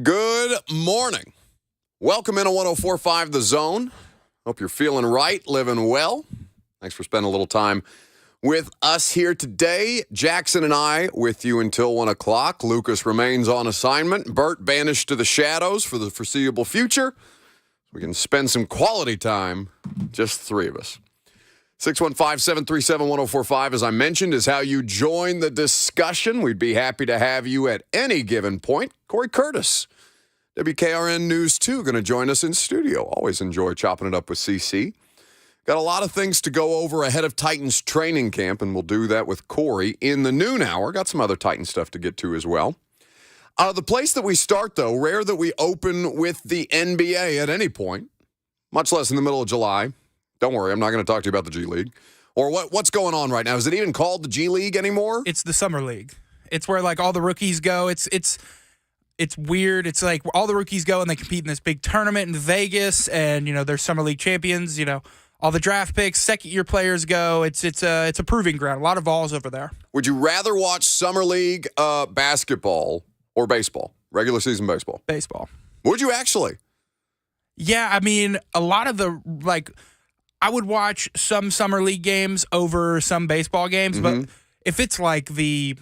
Good morning. Welcome into 104.5 The Zone. Hope you're feeling right, living well. Thanks for spending a little time with us here today. Jackson and I with you until 1 o'clock. Lucas remains on assignment. Bert banished to the shadows for the foreseeable future. We can spend some quality time, just three of us. 615-737-1045, as I mentioned, is how you join the discussion. We'd be happy to have you at any given point. Cory Curtis, WKRN News 2, going to join us in studio. Always enjoy chopping it up with CC. Got a lot of things to go over ahead of Titans training camp, and we'll do that with Cory in the noon hour. Got some other Titan stuff to get to as well. The place that we start, though, rare that we open with the NBA at any point, much less in the middle of July. Don't worry, I'm not going to talk to you about the G League. Or what's going on right now? Is it even called the G League anymore? It's the Summer League. It's where, like, all the rookies go. It's weird. It's like all the rookies go and they compete in this big tournament in Vegas, and, you know, they're Summer League champions. You know, all the draft picks, second-year players go. It's a proving ground. A lot of balls over there. Would you rather watch Summer League basketball or baseball? Regular season baseball? Baseball. Would you actually? Yeah, I mean, a lot of the, like, I would watch some Summer League games over some baseball games, but if it's like the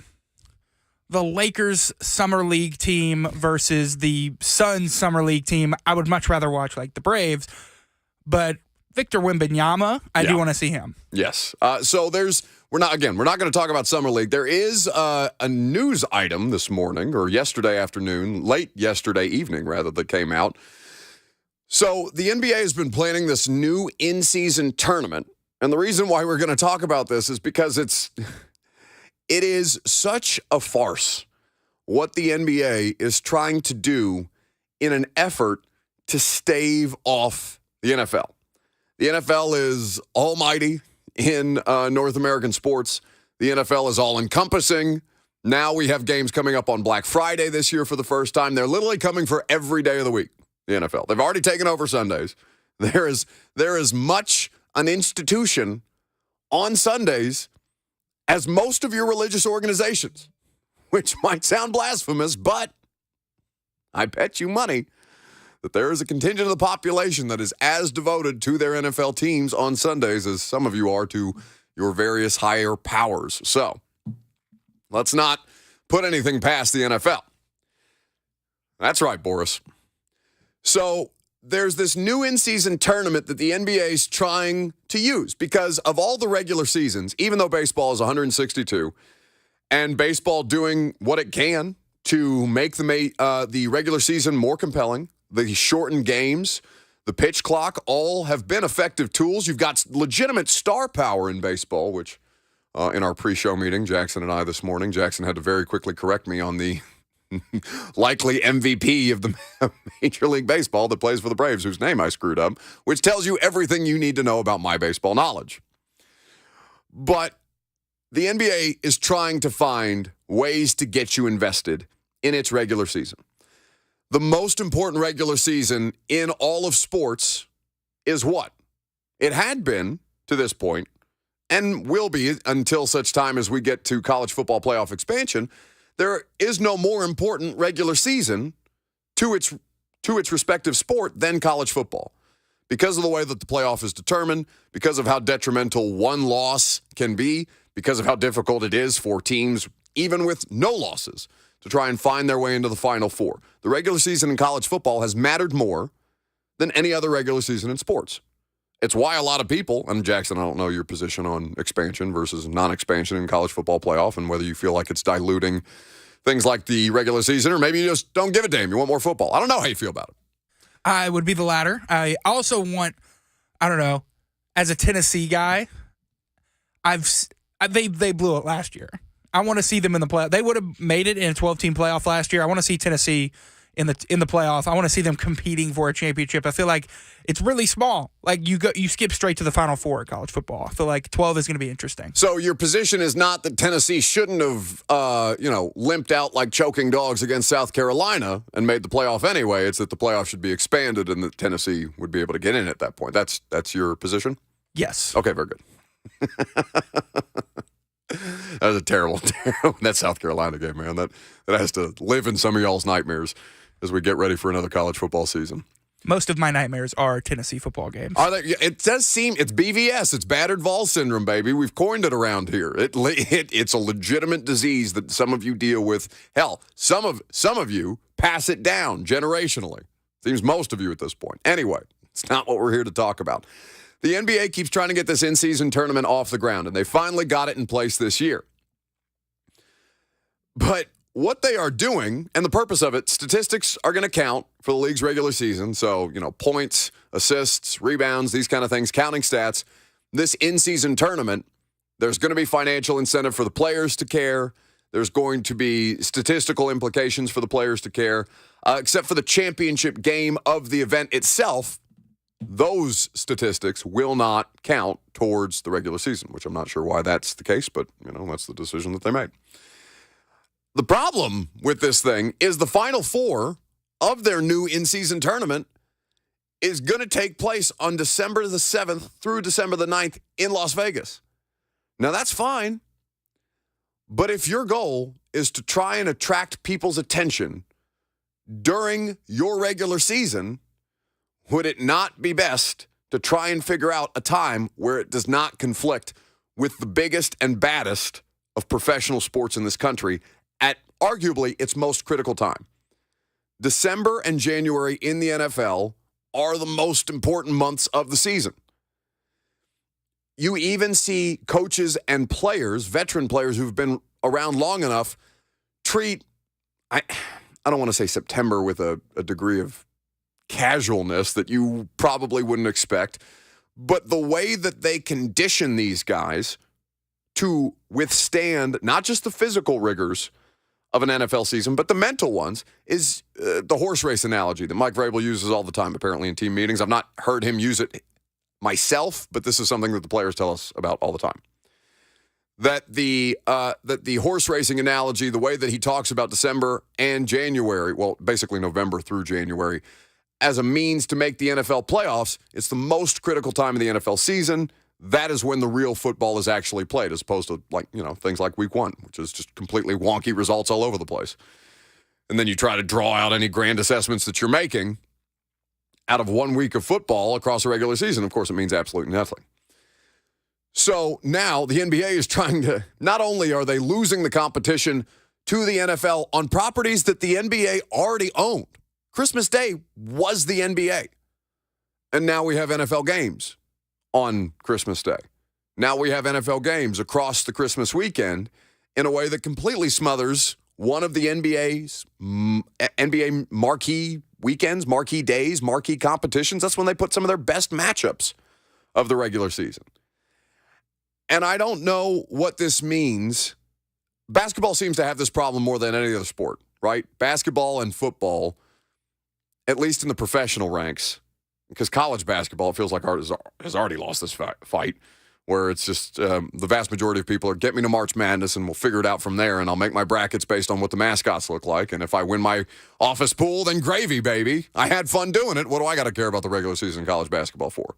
Lakers Summer League team versus the Suns Summer League team, I would much rather watch, like, the Braves. But Victor Wembanyama, I do want to see him. Yes. So we're not going to talk about Summer League. There is a news item this morning, or yesterday afternoon, late yesterday evening, rather, that came out. So the NBA has been planning this new in-season tournament, and the reason why we're going to talk about this is because it is such a farce what the NBA is trying to do in an effort to stave off the NFL. The NFL is almighty in North American sports. The NFL is all-encompassing. Now we have games coming up on Black Friday this year for the first time. They're literally coming for every day of the week. The NFL. They've already taken over Sundays. There is much an institution on Sundays as most of your religious organizations, which might sound blasphemous, but I bet you money that there is a contingent of the population that is as devoted to their NFL teams on Sundays as some of you are to your various higher powers. So let's not put anything past the NFL. That's right, Boris. So there's this new in-season tournament that the NBA is trying to use because of all the regular seasons, even though baseball is 162, and baseball doing what it can to make the regular season more compelling, the shortened games, the pitch clock, all have been effective tools. You've got legitimate star power in baseball, which in our pre-show meeting, Jackson and I this morning, Jackson had to very quickly correct me on the likely MVP of the Major League Baseball that plays for the Braves, whose name I screwed up, which tells you everything you need to know about my baseball knowledge. But the NBA is trying to find ways to get you invested in its regular season. The most important regular season in all of sports is what? It had been to this point, and will be until such time as we get to college football playoff expansion. There is no more important regular season to its respective sport than college football. Because of the way that the playoff is determined, because of how detrimental one loss can be, because of how difficult it is for teams, even with no losses, to try and find their way into the Final Four. The regular season in college football has mattered more than any other regular season in sports. It's why a lot of people, and Jackson, I don't know your position on expansion versus non-expansion in college football playoff and whether you feel like it's diluting things like the regular season, or maybe you just don't give a damn. You want more football. I don't know how you feel about it. I would be the latter. I also want, I don't know, as a Tennessee guy, they blew it last year. I want to see them in the playoff. They would have made it in a 12-team playoff last year. I want to see Tennessee in the playoff. I want to see them competing for a championship. I feel like it's really small. Like you skip straight to the Final Four at college football. I feel like 12 is going to be interesting. So your position is not that Tennessee shouldn't have limped out like choking dogs against South Carolina and made the playoff anyway. It's that the playoff should be expanded and that Tennessee would be able to get in at that point. That's your position? Yes. Okay, very good. That was a terrible. That South Carolina game, man. That has to live in some of y'all's nightmares. as we get ready for another college football season. Most of my nightmares are Tennessee football games. It does seem it's BVS. It's battered Vol syndrome, baby. We've coined it around here. It's a legitimate disease that some of you deal with. Hell, some of you pass it down generationally. Seems most of you at this point. Anyway, it's not what we're here to talk about. The NBA keeps trying to get this in-season tournament off the ground, and they finally got it in place this year. But what they are doing, and the purpose of it, statistics are going to count for the league's regular season. So, points, assists, rebounds, these kind of things, counting stats. This in-season tournament, there's going to be financial incentive for the players to care. There's going to be statistical implications for the players to care. Except for the championship game of the event itself, those statistics will not count towards the regular season, which I'm not sure why that's the case, but, that's the decision that they made. The problem with this thing is the Final Four of their new in-season tournament is going to take place on December the 7th through December the 9th in Las Vegas. Now, that's fine, but if your goal is to try and attract people's attention during your regular season, would it not be best to try and figure out a time where it does not conflict with the biggest and baddest of professional sports in this country at arguably its most critical time? December and January in the NFL are the most important months of the season. You even see coaches and players, veteran players who've been around long enough, treat, I don't want to say September with a degree of casualness that you probably wouldn't expect, but the way that they condition these guys to withstand not just the physical rigors of an NFL season, but the mental ones is the horse race analogy that Mike Vrabel uses all the time, apparently in team meetings. I've not heard him use it myself, but this is something that the players tell us about all the time. That the horse racing analogy, the way that he talks about December and January, well, basically November through January, as a means to make the NFL playoffs, it's the most critical time of the NFL season. That is when the real football is actually played, as opposed to things like week one, which is just completely wonky results all over the place. And then you try to draw out any grand assessments that you're making out of 1 week of football across a regular season. Of course, it means absolutely nothing. So now the NBA is trying to, not only are they losing the competition to the NFL on properties that the NBA already owned. Christmas Day was the NBA. And now we have NFL games on Christmas Day. Now we have NFL games across the Christmas weekend in a way that completely smothers one of the NBA marquee weekends, marquee days, marquee competitions. That's when they put some of their best matchups of the regular season. And I don't know what this means. Basketball seems to have this problem more than any other sport, right? Basketball and football, at least in the professional ranks, because college basketball, it feels like has already lost this fight, where it's just the vast majority of people are, get me to March Madness and we'll figure it out from there, and I'll make my brackets based on what the mascots look like. And if I win my office pool, then gravy, baby. I had fun doing it. What do I got to care about the regular season in college basketball for?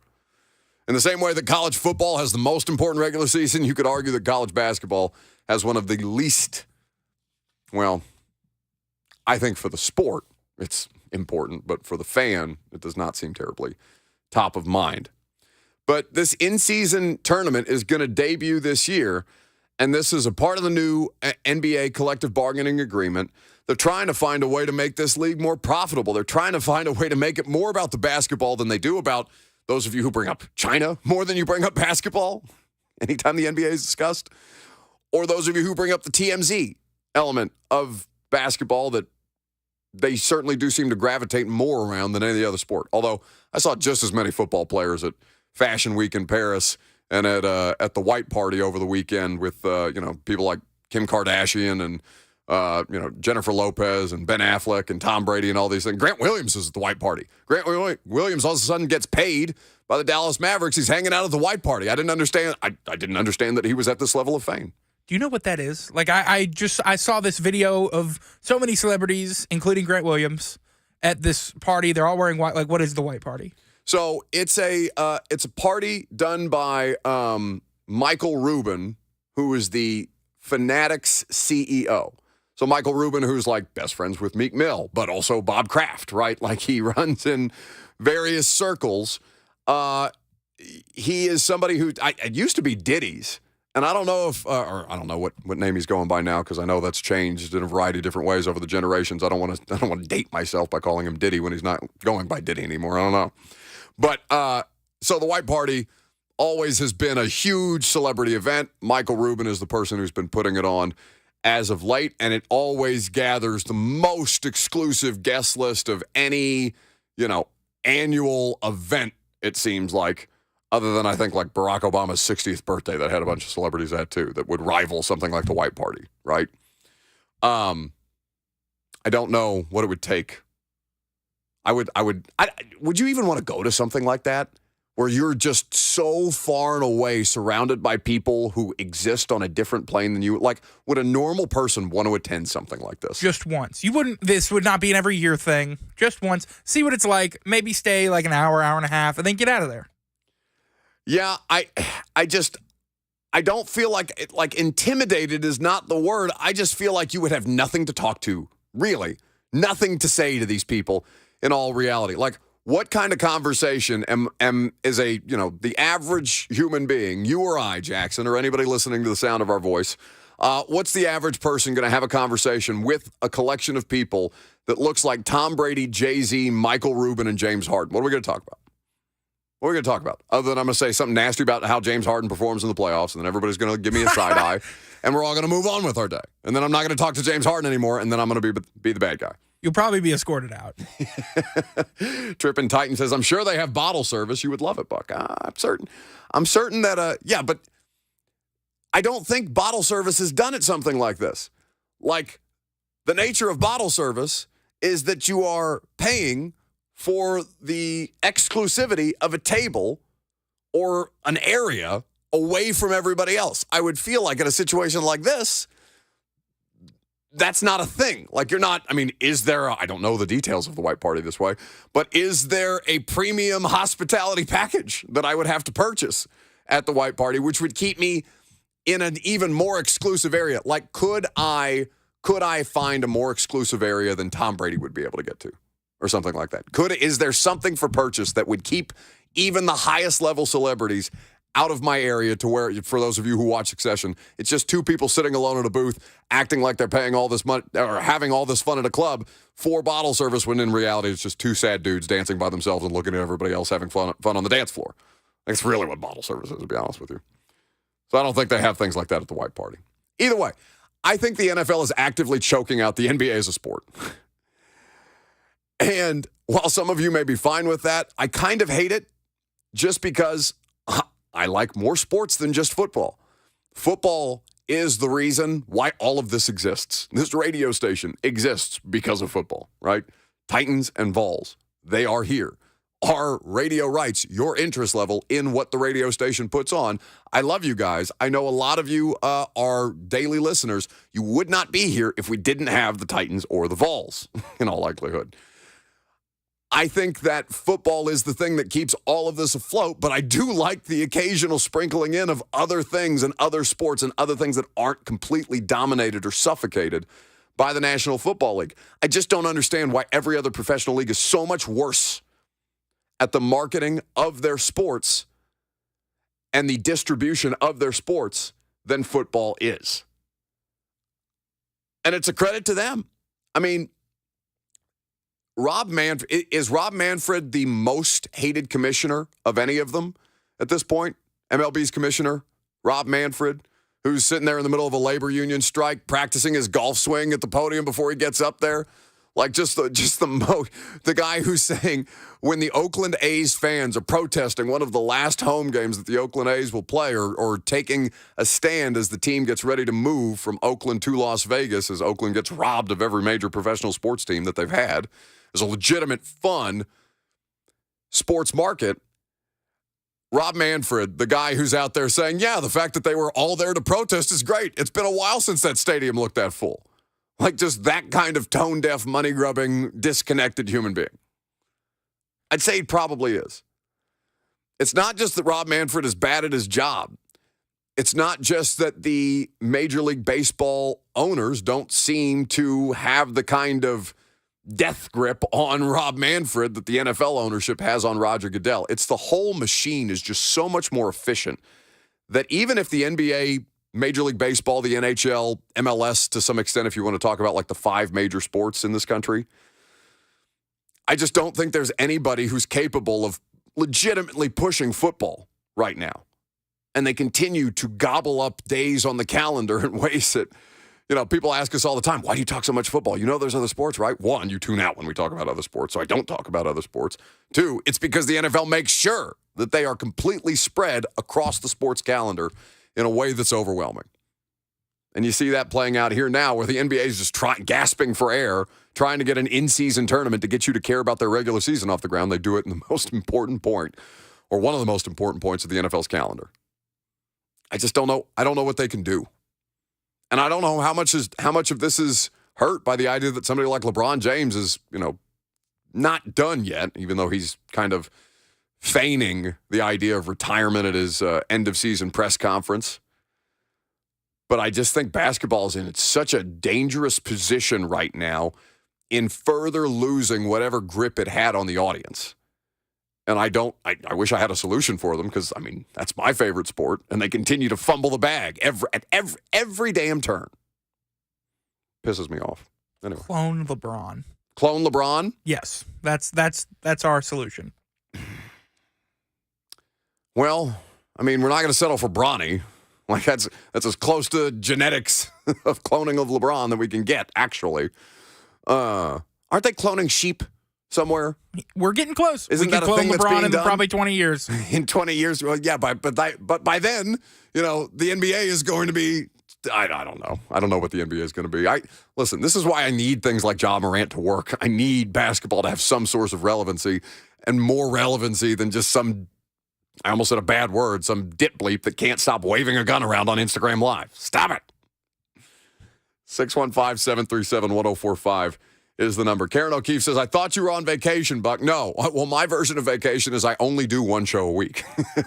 In the same way that college football has the most important regular season, you could argue that college basketball has one of the least, well, I think for the sport, it's important, but for the fan, it does not seem terribly top of mind. But this in-season tournament is going to debut this year, and this is a part of the new NBA collective bargaining agreement. They're trying to find a way to make this league more profitable. They're trying to find a way to make it more about the basketball than they do about those of you who bring up China more than you bring up basketball anytime the NBA is discussed, or those of you who bring up the TMZ element of basketball that they certainly do seem to gravitate more around than any other sport. Although I saw just as many football players at Fashion Week in Paris and at the White Party over the weekend with people like Kim Kardashian and Jennifer Lopez and Ben Affleck and Tom Brady and all these things. Grant Williams is at the White Party. Grant Williams all of a sudden gets paid by the Dallas Mavericks. He's hanging out at the White Party. I didn't understand. I didn't understand that he was at this level of fame. Do you know what that is? Like, I saw this video of so many celebrities, including Grant Williams, at this party. They're all wearing white. Like, what is the White Party? So it's a party done by Michael Rubin, who is the Fanatics CEO. So Michael Rubin, who's like best friends with Meek Mill, but also Bob Kraft, right? Like he runs in various circles. He is somebody who it used to be Diddy's. And I don't know if, or I don't know what name he's going by now, because I know that's changed in a variety of different ways over the generations. I don't want to date myself by calling him Diddy when he's not going by Diddy anymore. I don't know. But so the White Party always has been a huge celebrity event. Michael Rubin is the person who's been putting it on as of late, and it always gathers the most exclusive guest list of any, annual event, it seems like. Other than, I think, like Barack Obama's 60th birthday that had a bunch of celebrities at, too, that would rival something like the White Party, right? I don't know what it would take. Would you even want to go to something like that where you're just so far and away surrounded by people who exist on a different plane than you? Like, would a normal person want to attend something like this? Just once. This would not be an every year thing. Just once. See what it's like. Maybe stay like an hour, hour and a half, and then get out of there. Yeah, I don't feel like intimidated is not the word. I just feel like you would have nothing to talk to, really. Nothing to say to these people in all reality. Like, what kind of conversation is the average human being, you or I, Jackson, or anybody listening to the sound of our voice, what's the average person going to have a conversation with a collection of people that looks like Tom Brady, Jay-Z, Michael Rubin, and James Harden? What are we going to talk about? What are we going to talk about? Other than I'm going to say something nasty about how James Harden performs in the playoffs, and then everybody's going to give me a side eye, and we're all going to move on with our day. And then I'm not going to talk to James Harden anymore, and then I'm going to be the bad guy. You'll probably be escorted out. Trippin' Titan says, I'm sure they have bottle service. You would love it, Buck. I'm certain. I'm certain that, but I don't think bottle service is done at something like this. Like, the nature of bottle service is that you are paying for the exclusivity of a table or an area away from everybody else. I would feel like in a situation like this, that's not a thing. Like is there, I don't know the details of the White Party this way, but is there a premium hospitality package that I would have to purchase at the White Party, which would keep me in an even more exclusive area? Like, could I find a more exclusive area than Tom Brady would be able to get to? Or something like that. Is there something for purchase that would keep even the highest level celebrities out of my area to where, for those of you who watch Succession, it's just two people sitting alone in a booth acting like they're paying all this money or having all this fun at a club for bottle service, when in reality it's just two sad dudes dancing by themselves and looking at everybody else having fun on the dance floor. That's really what bottle service is, to be honest with you. So I don't think they have things like that at the White Party. Either way, I think the NFL is actively choking out the NBA as a sport. And while some of you may be fine with that, I kind of hate it just because I like more sports than just football. Football is the reason why all of this exists. This radio station exists because of football, right? Titans and Vols, they are here. Our radio rights, your interest level in what the radio station puts on. I love you guys. I know a lot of you are daily listeners. You would not be here if we didn't have the Titans or the Vols, in all likelihood. I think that football is the thing that keeps all of this afloat, but I do like the occasional sprinkling in of other things and other sports and other things that aren't completely dominated or suffocated by the National Football League. I just don't understand why every other professional league is so much worse at the marketing of their sports and the distribution of their sports than football is. And it's a credit to them. I mean, is Rob Manfred the most hated commissioner of any of them at this point? MLB's commissioner, Rob Manfred, who's sitting there in the middle of a labor union strike, practicing his golf swing at the podium before he gets up there. Like the guy who's saying when the Oakland A's fans are protesting one of the last home games that the Oakland A's will play, or taking a stand as the team gets ready to move from Oakland to Las Vegas as Oakland gets robbed of every major professional sports team that they've had, as a legitimate, fun sports market. Rob Manfred, the guy who's out there saying, yeah, the fact that they were all there to protest is great. It's been a while since that stadium looked that full. Like, just that kind of tone-deaf, money-grubbing, disconnected human being. I'd say he probably is. It's not just that Rob Manfred is bad at his job. it's not just that the Major League Baseball owners don't seem to have the kind of death grip on Rob Manfred that the NFL ownership has on Roger Goodell. It's the whole machine is just so much more efficient that even if the NBA, Major League Baseball, the NHL, MLS, to some extent, if you want to talk about like the 5 major sports in this country, I just don't think there's anybody who's capable of legitimately pushing football right now. And they continue to gobble up days on the calendar in ways that, people ask us all the time, why do you talk so much football? You know there's other sports, right? 1, you tune out when we talk about other sports, so I don't talk about other sports. 2, it's because the NFL makes sure that they are completely spread across the sports calendar in a way that's overwhelming. And you see that playing out here now where the NBA is just gasping for air, trying to get an in-season tournament to get you to care about their regular season off the ground. They do it in the most important point, or one of the most important points of the NFL's calendar. I just don't know. I don't know what they can do. And I don't know how much of this is hurt by the idea that somebody like LeBron James is, not done yet, even though he's kind of feigning the idea of retirement at his end-of-season press conference. But I just think basketball is in such a dangerous position right now in further losing whatever grip it had on the audience. And I wish I had a solution for them because, that's my favorite sport. And they continue to fumble the bag at every damn turn. Pisses me off. Anyway. Clone LeBron. Clone LeBron? Yes, that's our solution. Well, we're not going to settle for Bronny. Like, that's as close to genetics of cloning of LeBron that we can get, actually. Aren't they cloning sheep somewhere? We're getting close. Isn't we that can a clone thing that's LeBron being in done? probably 20 years. In 20 years? Well, yeah, but by then, the NBA is going to be, I don't know. I don't know what the NBA is going to be. Listen, this is why I need things like Ja Morant to work. I need basketball to have some source of relevancy and more relevancy than just some, I almost said a bad word, some dip bleep that can't stop waving a gun around on Instagram Live. Stop it. 615-737-1045 is the number. Karen O'Keefe says, I thought you were on vacation, Buck. No. Well, my version of vacation is I only do one show a week.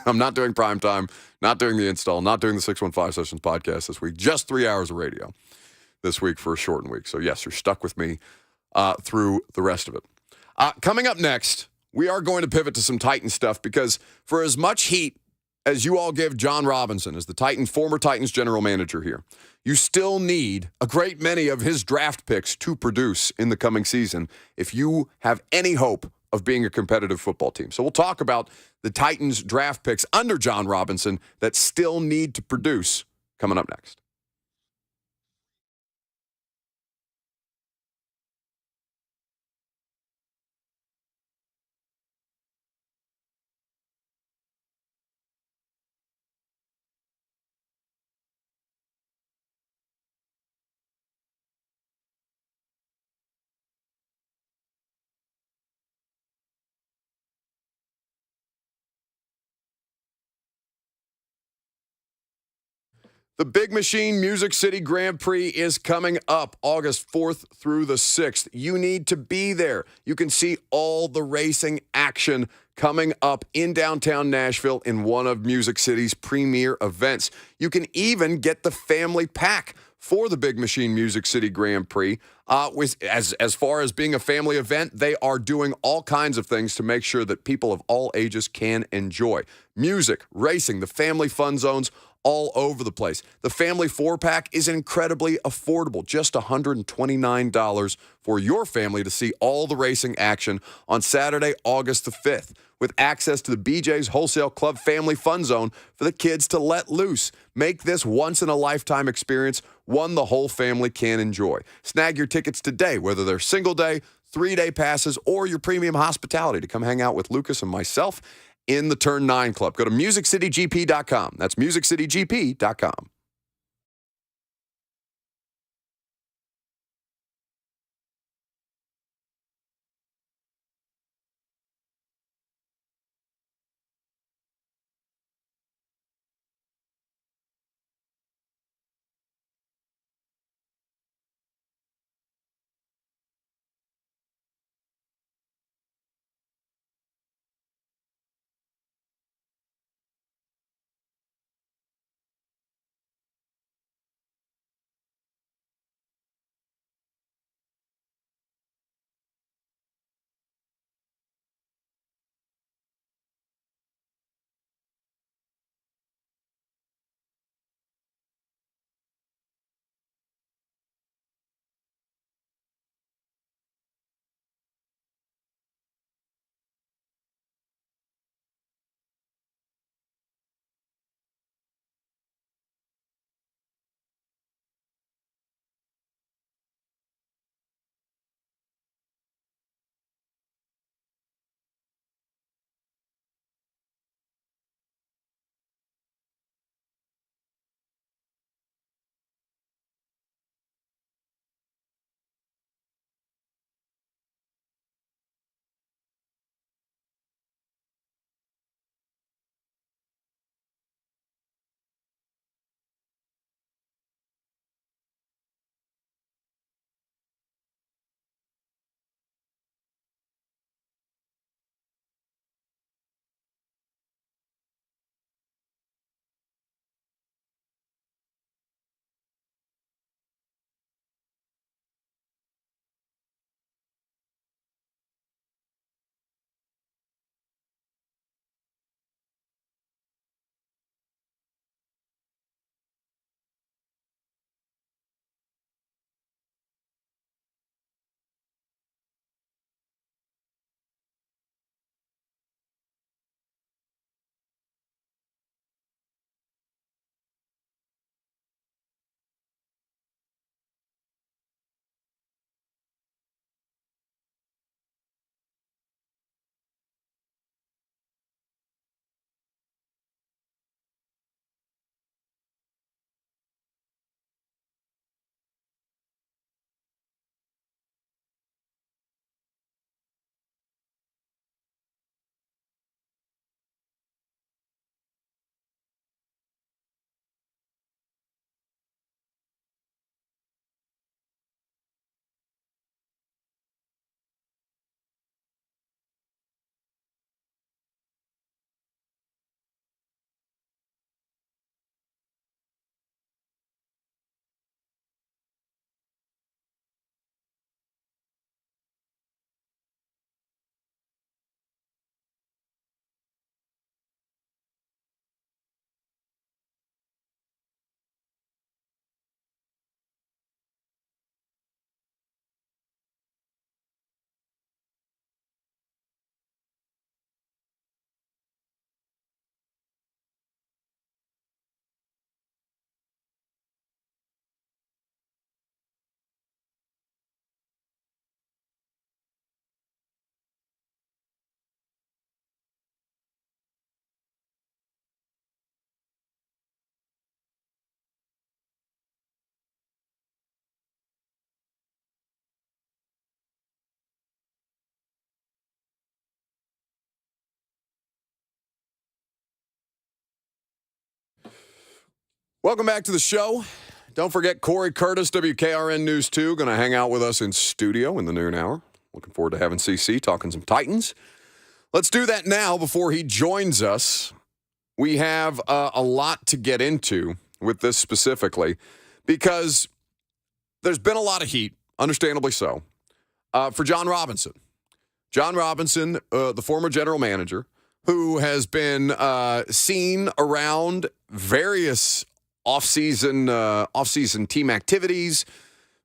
I'm not doing primetime, not doing the install, not doing the 615 Sessions podcast this week. Just 3 hours of radio this week for a shortened week. So, yes, you're stuck with me through the rest of it. Coming up next, we are going to pivot to some Titan stuff because for as much heat as you all give John Robinson as the former Titans general manager here, you still need a great many of his draft picks to produce in the coming season if you have any hope of being a competitive football team. So we'll talk about the Titans draft picks under John Robinson that still need to produce coming up next. The Big Machine Music City Grand Prix is coming up August 4th through the 6th. You need to be there. You can see all the racing action coming up in downtown Nashville in one of Music City's premier events. You can even get the family pack for the Big Machine Music City Grand Prix. As far as being a family event, they are doing all kinds of things to make sure that people of all ages can enjoy music, racing, the family fun zones, all over the place. The family 4-pack is incredibly affordable, just $129 for your family to see all the racing action on Saturday, August the 5th, with access to the BJ's Wholesale Club Family Fun Zone for the kids to let loose. Make this once-in-a-lifetime experience, one the whole family can enjoy. Snag your tickets today, whether they're single-day, 3-day passes, or your premium hospitality to come hang out with Lucas and myself in the Turn 9 Club. Go to MusicCityGP.com. That's MusicCityGP.com. Welcome back to the show. Don't forget, Cory Curtis, WKRN News 2, going to hang out with us in studio in the noon hour. Looking forward to having CC talking some Titans. Let's do that now before he joins us. We have a lot to get into with this specifically because there's been a lot of heat, understandably so, for John Robinson. John Robinson, the former general manager, who has been seen around various off-season team activities,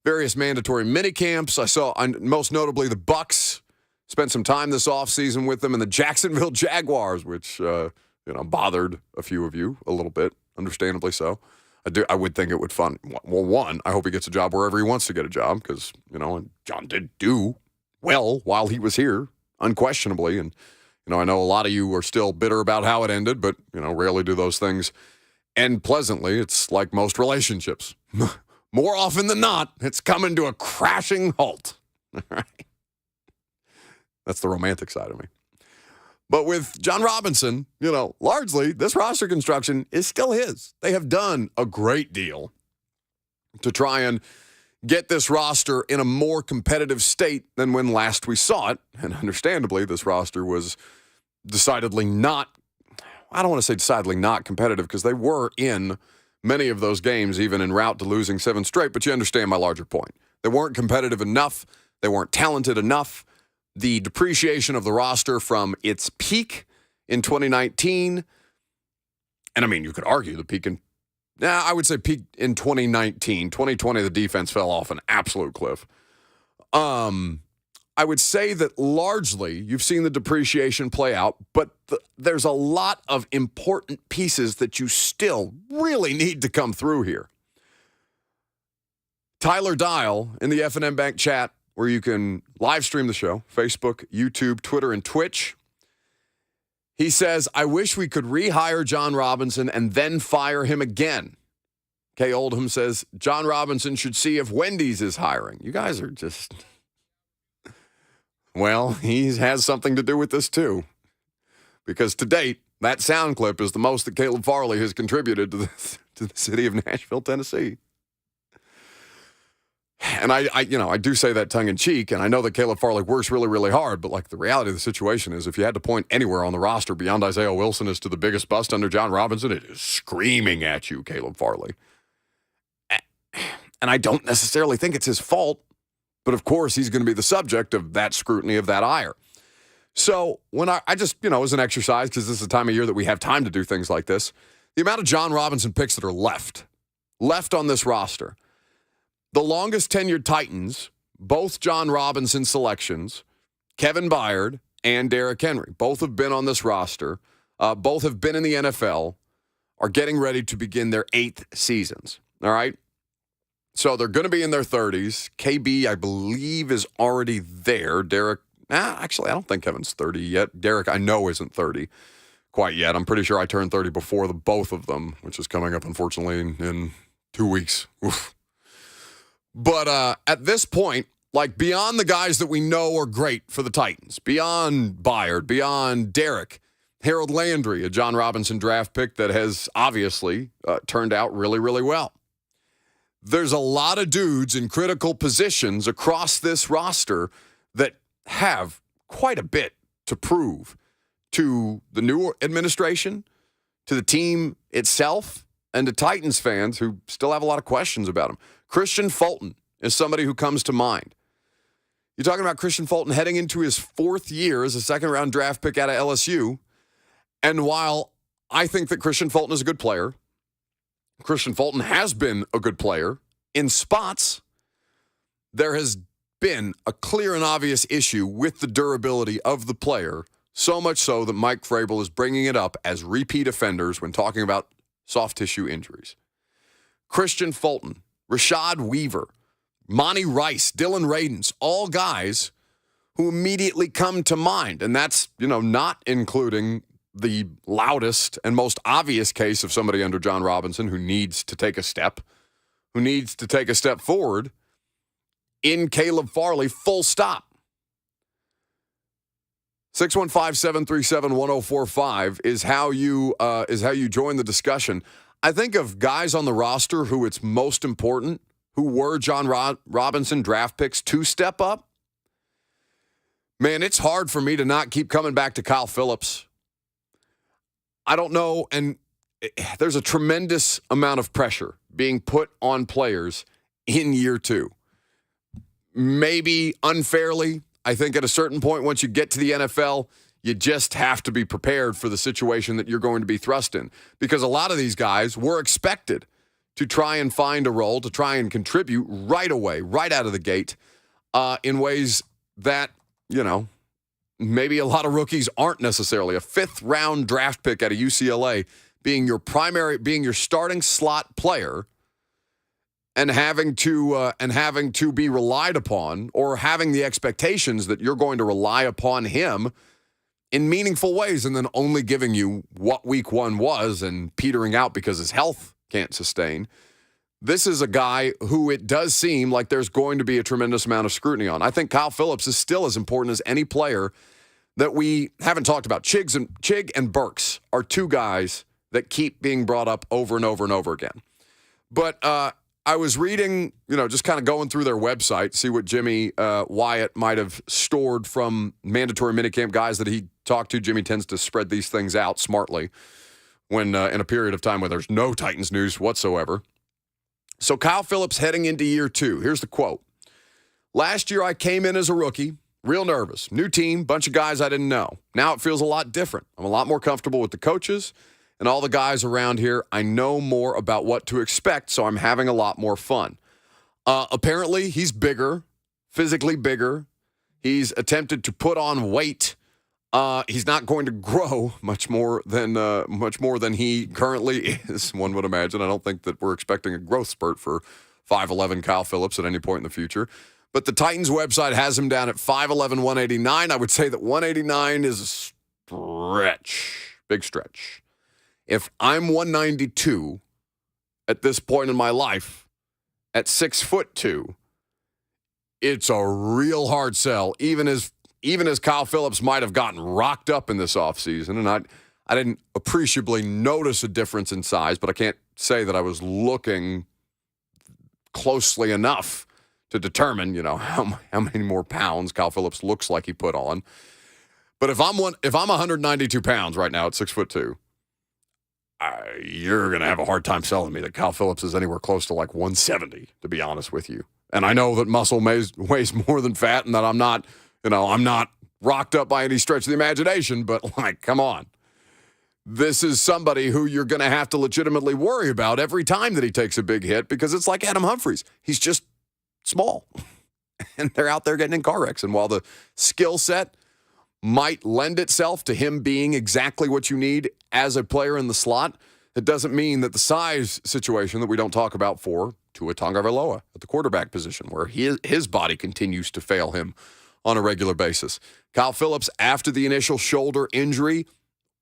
various mandatory minicamps. I saw, most notably, the Bucks spent some time this offseason with them, and the Jacksonville Jaguars, which bothered a few of you a little bit, understandably so. I would think it would fun. Well, one, I hope he gets a job wherever he wants to get a job because, and John did do well while he was here, unquestionably. And, I know a lot of you are still bitter about how it ended, but, rarely do those things end pleasantly. It's like most relationships. More often than not, it's coming to a crashing halt. All right. That's the romantic side of me. But with John Robinson, largely this roster construction is still his. They have done a great deal to try and get this roster in a more competitive state than when last we saw it. And understandably, this roster was decidedly not, I don't want to say decidedly not competitive because they were in many of those games, even en route to losing 7 straight. But you understand my larger point. They weren't competitive enough. They weren't talented enough. The depreciation of the roster from its peak in 2019, and I mean, you could argue the peak I would say peak in 2019. 2020, the defense fell off an absolute cliff. I would say that largely you've seen the depreciation play out, but there's a lot of important pieces that you still really need to come through here. Tyler Dial in the F&M Bank chat, where you can live stream the show, Facebook, YouTube, Twitter, and Twitch. He says, I wish we could rehire John Robinson and then fire him again. Kay Oldham says, John Robinson should see if Wendy's is hiring. You guys are just... Well, he has something to do with this, too. Because to date, that sound clip is the most that Caleb Farley has contributed to the city of Nashville, Tennessee. And I do say that tongue-in-cheek, and I know that Caleb Farley works really, really hard, but, the reality of the situation is if you had to point anywhere on the roster beyond Isaiah Wilson as to the biggest bust under John Robinson, it is screaming at you, Caleb Farley. And I don't necessarily think it's his fault. But, of course, he's going to be the subject of that scrutiny, of that ire. So when I just, as an exercise, because this is the time of year that we have time to do things like this, the amount of John Robinson picks that are left on this roster. The longest tenured Titans, both John Robinson selections, Kevin Byard and Derrick Henry, both have been on this roster, both have been in the NFL, are getting ready to begin their 8th seasons. All right? So they're going to be in their 30s. KB, I believe, is already there. Derek, actually, I don't think Kevin's 30 yet. Derek, I know, isn't 30 quite yet. I'm pretty sure I turned 30 before the both of them, which is coming up, unfortunately, in 2 weeks. Oof. But at this point, beyond the guys that we know are great for the Titans, beyond Byard, beyond Derek, Harold Landry, a John Robinson draft pick that has obviously turned out really, really well. There's a lot of dudes in critical positions across this roster that have quite a bit to prove to the new administration, to the team itself, and to Titans fans who still have a lot of questions about him. Christian Fulton is somebody who comes to mind. You're talking about Christian Fulton heading into his 4th year as a second-round draft pick out of LSU. And while I think that Christian Fulton is a good player, Christian Fulton has been a good player in spots, there has been a clear and obvious issue with the durability of the player, so much so that Mike Vrabel is bringing it up as repeat offenders when talking about soft tissue injuries. Christian Fulton, Rashad Weaver, Monty Rice, Dylan Radins, all guys who immediately come to mind, and that's, not including the loudest and most obvious case of somebody under John Robinson who needs to take a step forward in Caleb Farley, full stop. 615-737-1045 is how you join the discussion. I think of guys on the roster who it's most important, who were John Robinson draft picks to step up. Man, it's hard for me to not keep coming back to Kyle Phillips. I don't know, and there's a tremendous amount of pressure being put on players in year 2. Maybe unfairly. I think at a certain point, once you get to the NFL, you just have to be prepared for the situation that you're going to be thrust in. Because a lot of these guys were expected to try and find a role, to try and contribute right away, right out of the gate, in ways that, maybe a lot of rookies aren't necessarily. A 5th-round draft pick at a UCLA being your starting slot player and having to be relied upon, or having the expectations that you're going to rely upon him in meaningful ways, and then only giving you what week 1 was and petering out because his health can't sustain. This is a guy who it does seem like there's going to be a tremendous amount of scrutiny on. I think Kyle Phillips is still as important as any player that we haven't talked about. Chig and Burks are 2 guys that keep being brought up over and over and over again. But I was reading, just kind of going through their website, see what Jimmy Wyatt might have stored from mandatory minicamp guys that he talked to. Jimmy tends to spread these things out smartly when in a period of time where there's no Titans news whatsoever. So Kyle Phillips heading into year 2. Here's the quote. Last year I came in as a rookie, real nervous. New team, bunch of guys I didn't know. Now it feels a lot different. I'm a lot more comfortable with the coaches and all the guys around here. I know more about what to expect, so I'm having a lot more fun. Apparently, he's bigger, physically bigger. He's attempted to put on weight. He's not going to grow much more than he currently is, one would imagine. I don't think that we're expecting a growth spurt for 5'11" Kyle Phillips at any point in the future. But the Titans website has him down at 5'11", 189. I would say that 189 is a stretch, big stretch. If I'm 192 at this point in my life, at 6'2", it's a real hard sell, even as Kyle Phillips might have gotten rocked up in this offseason. And I didn't appreciably notice a difference in size, but I can't say that I was looking closely enough to determine, how many more pounds Kyle Phillips looks like he put on. But if I'm 192 pounds right now at 6'2", you're going to have a hard time selling me that Kyle Phillips is anywhere close to like 170, to be honest with you. And I know that muscle weighs more than fat, and that I'm not rocked up by any stretch of the imagination, but come on. This is somebody who you're going to have to legitimately worry about every time that he takes a big hit, because it's like Adam Humphries. He's just small, and they're out there getting in car wrecks. And while the skill set might lend itself to him being exactly what you need as a player in the slot, it doesn't mean that the size situation that we don't talk about for Tua Tagovailoa at the quarterback position, where his body continues to fail him on a regular basis. Kyle Phillips, after the initial shoulder injury, it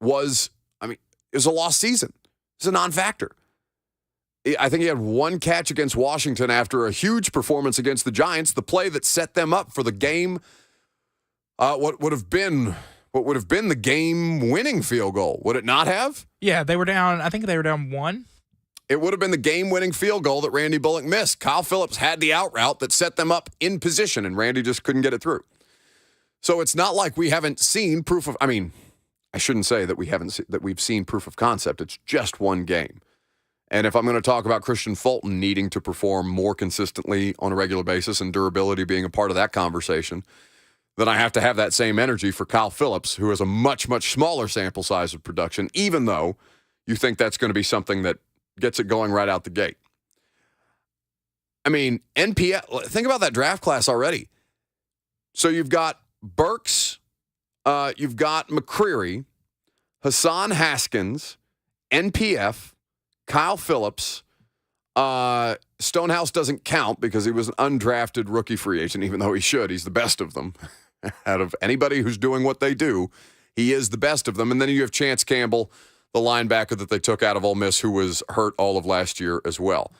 was a lost season. It's a non-factor. I think he had 1 catch against Washington after a huge performance against the Giants, the play that set them up for the game, what would have been the game-winning field goal. Would it not have? Yeah, they were down. I think they were down 1. It would have been the game-winning field goal that Randy Bullock missed. Kyle Phillips had the out route that set them up in position, and Randy just couldn't get it through. So it's not like we haven't seen proof of. I shouldn't say that we've seen proof of concept. It's just 1 game. And if I'm going to talk about Christian Fulton needing to perform more consistently on a regular basis and durability being a part of that conversation, then I have to have that same energy for Kyle Phillips, who has a much, much smaller sample size of production, even though you think that's going to be something that gets it going right out the gate. NPF, think about that draft class already. So you've got Burks, you've got McCreary, Hassan Haskins, NPF, Kyle Phillips. Stonehouse doesn't count because he was an undrafted rookie free agent, even though he should. He's the best of them. Out of anybody who's doing what they do, he is the best of them. And then you have Chance Campbell, the linebacker that they took out of Ole Miss, who was hurt all of last year as well.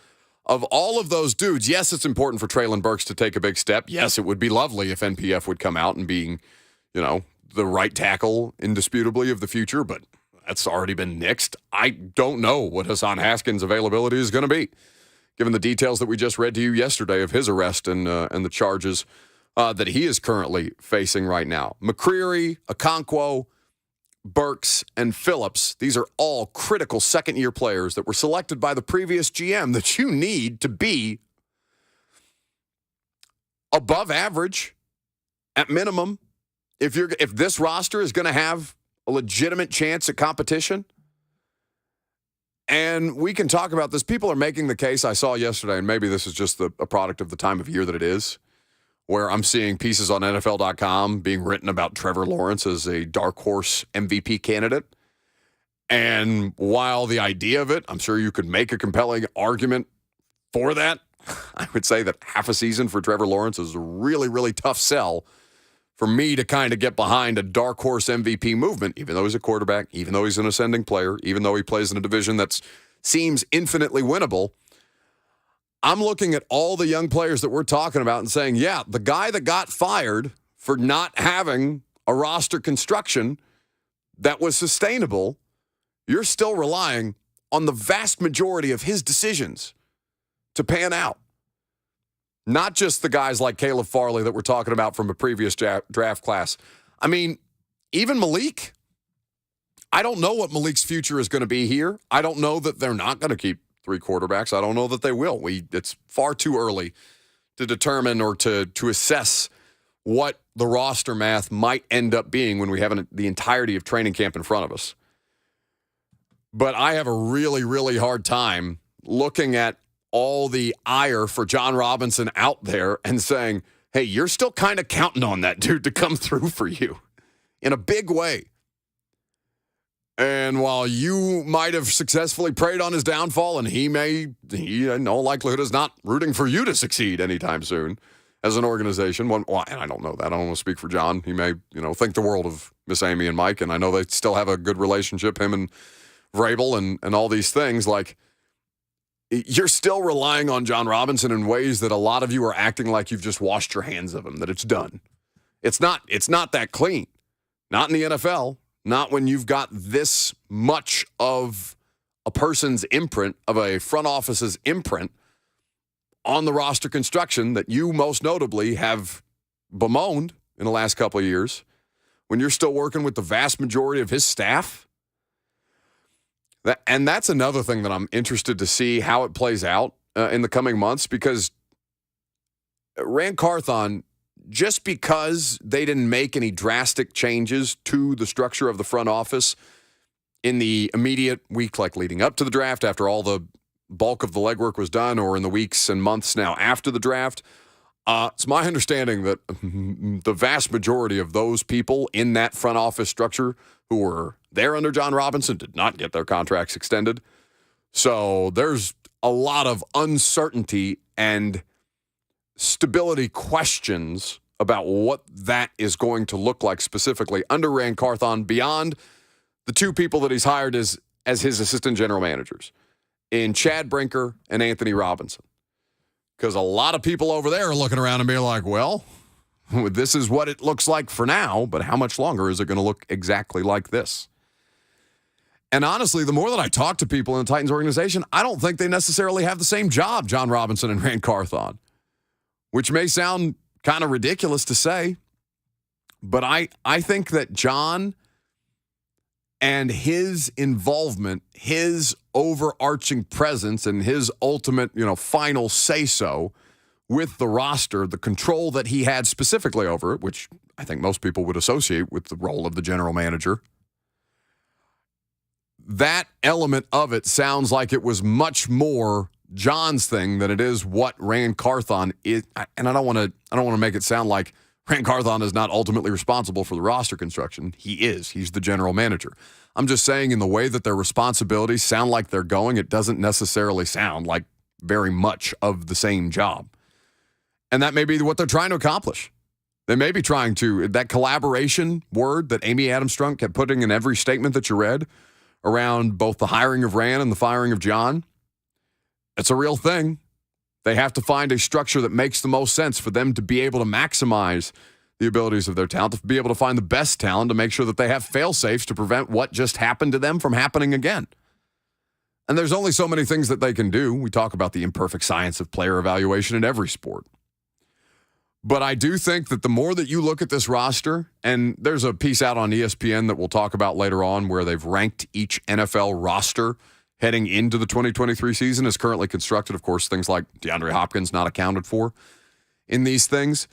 Of all of those dudes, yes, it's important for Treylon Burks to take a big step. Yes, it would be lovely if NPF would come out and being, the right tackle indisputably of the future. But that's already been nixed. I don't know what Hassan Haskins' availability is going to be, given the details that we just read to you yesterday of his arrest and the charges that he is currently facing right now. McCreary, Okonkwo, Burks, and Phillips, these are all critical second-year players that were selected by the previous GM that you need to be above average at minimum if this roster is going to have a legitimate chance at competition. And we can talk about this. People are making the case I saw yesterday, and maybe this is just a product of the time of year that it is, where I'm seeing pieces on NFL.com being written about Trevor Lawrence as a dark horse MVP candidate. And while the idea of it, I'm sure you could make a compelling argument for that, I would say that half a season for Trevor Lawrence is a really, really tough sell for me to kind of get behind a dark horse MVP movement, even though he's a quarterback, even though he's an ascending player, even though he plays in a division that seems infinitely winnable. I'm looking at all the young players that we're talking about and saying, yeah, the guy that got fired for not having a roster construction that was sustainable, you're still relying on the vast majority of his decisions to pan out. Not just the guys like Caleb Farley that we're talking about from a previous draft class. I mean, even Malik. I don't know what Malik's future is going to be here. I don't know that they're not going to keep 3 quarterbacks. I don't know that they will. It's far too early to determine or to assess what the roster math might end up being when we have the entirety of training camp in front of us. But I have a really, really hard time looking at all the ire for John Robinson out there and saying, hey, you're still kind of counting on that dude to come through for you in a big way. And while you might have successfully preyed on his downfall, and he in all likelihood is not rooting for you to succeed anytime soon as an organization. And I don't know that. I don't want to speak for John. He may, think the world of Miss Amy and Mike, and I know they still have a good relationship, him and Vrabel and all these things. Like, you're still relying on John Robinson in ways that a lot of you are acting like you've just washed your hands of him, that it's done. It's not that clean. Not in the NFL. Not when you've got this much of a person's imprint, of a front office's imprint on the roster construction that you most notably have bemoaned in the last couple of years, when you're still working with the vast majority of his staff. And that's another thing that I'm interested to see how it plays out in the coming months, because Rand Carthon, just because they didn't make any drastic changes to the structure of the front office in the immediate week, like leading up to the draft, after all the bulk of the legwork was done, or in the weeks and months now after the draft, it's my understanding that the vast majority of those people in that front office structure who were there under John Robinson did not get their contracts extended. So there's a lot of uncertainty and stability questions about what that is going to look like specifically under Rand Carthon, beyond the 2 people that he's hired as his assistant general managers in Chad Brinker and Anthony Robinson. Because a lot of people over there are looking around and being like, well, this is what it looks like for now, but how much longer is it going to look exactly like this? And honestly, the more that I talk to people in the Titans organization, I don't think they necessarily have the same job, John Robinson and Rand Carthon, which may sound kind of ridiculous to say, but I think that John and his involvement, his overarching presence, and his ultimate, final say-so with the roster, the control that he had specifically over it, which I think most people would associate with the role of the general manager, that element of it sounds like it was much more John's thing than it is what Rand Carthon is. And I don't want to make it sound like Rand Carthon is not ultimately responsible for the roster construction. He is. He's the general manager. I'm just saying, in the way that their responsibilities sound like they're going, it doesn't necessarily sound like very much of the same job. And that may be what they're trying to accomplish. They may be trying to, that collaboration word that Amy Adams Strunk kept putting in every statement that you read around both the hiring of Rand and the firing of John, it's a real thing. They have to find a structure that makes the most sense for them to be able to maximize the abilities of their talent, to be able to find the best talent, to make sure that they have fail-safes to prevent what just happened to them from happening again. And there's only so many things that they can do. We talk about the imperfect science of player evaluation in every sport. But I do think that the more that you look at this roster, and there's a piece out on ESPN that we'll talk about later on where they've ranked each NFL roster heading into the 2023 season as currently constructed. Of course, things like DeAndre Hopkins not accounted for in these things.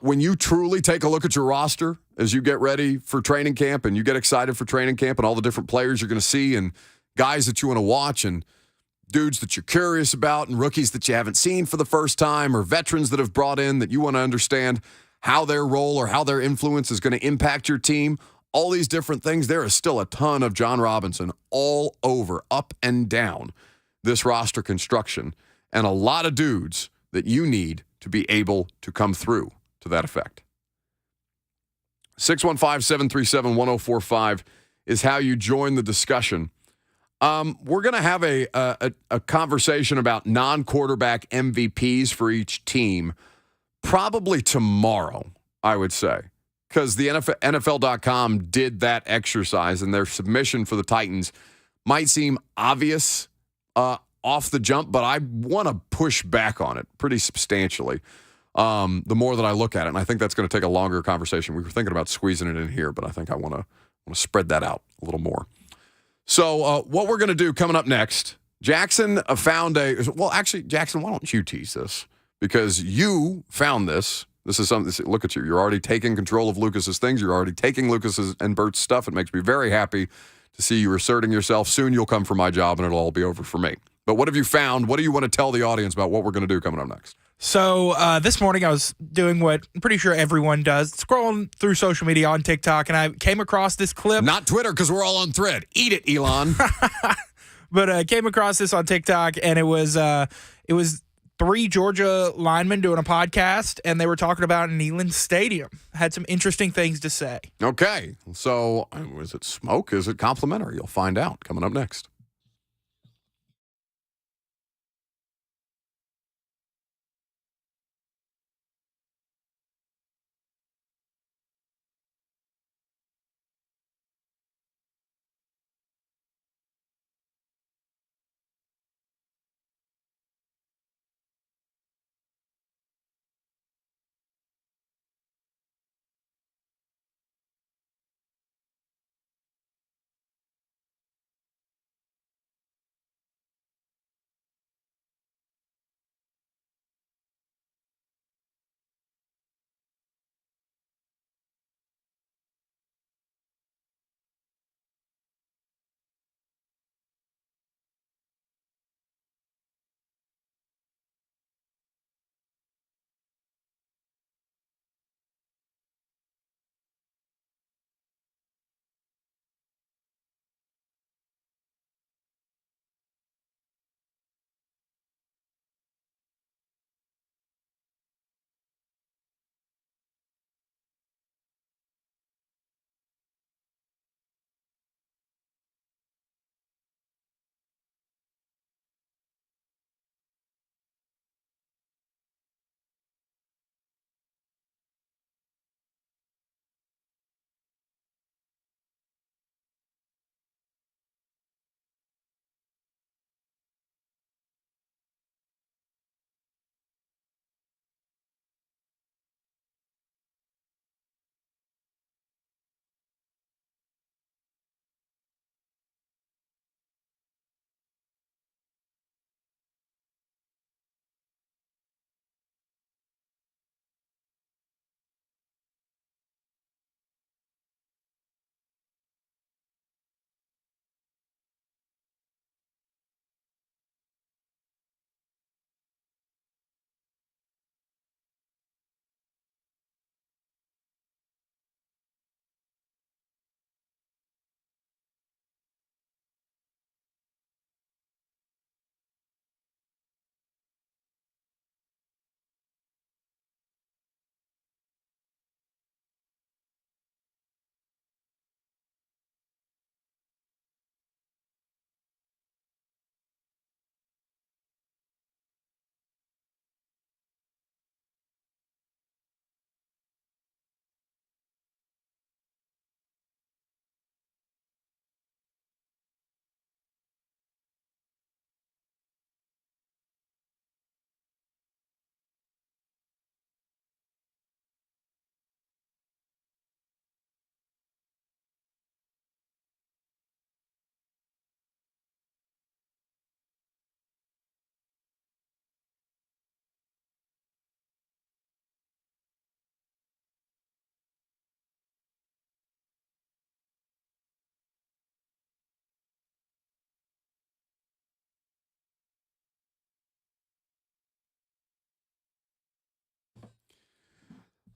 When you truly take a look at your roster as you get ready for training camp and you get excited for training camp and all the different players you're going to see and guys that you want to watch and dudes that you're curious about and rookies that you haven't seen for the first time or veterans that have brought in that you want to understand how their role or how their influence is going to impact your team, all these different things, there is still a ton of John Robinson all over, up and down this roster construction, and a lot of dudes that you need to be able to come through to that effect. 615-737-1045 is how you join the discussion. We're going to have a conversation about non-quarterback MVPs for each team probably tomorrow, I would say, because the NFL.com did that exercise, and their submission for the Titans might seem obvious off the jump, but I want to push back on it pretty substantially the more that I look at it, and I think that's going to take a longer conversation. We were thinking about squeezing it in here, but I think I want to spread that out a little more. So what we're going to do coming up next, Jackson found actually, Jackson, why don't you tease this? Because you found this. This is something, look at you. You're already taking control of Lucas's things. You're already taking Lucas's and Bert's stuff. It makes me very happy to see you asserting yourself. Soon you'll come for my job and it'll all be over for me. But what have you found? What do you want to tell the audience about what we're going to do coming up next? So this morning I was doing what I'm pretty sure everyone does, scrolling through social media on TikTok, and I came across this clip. Not Twitter, because we're all on Thread. Eat it, Elon. But I came across this on TikTok, and it was 3 Georgia linemen doing a podcast, and they were talking about Neyland Stadium. Had some interesting things to say. Okay. So is it smoke? Is it complimentary? You'll find out coming up next.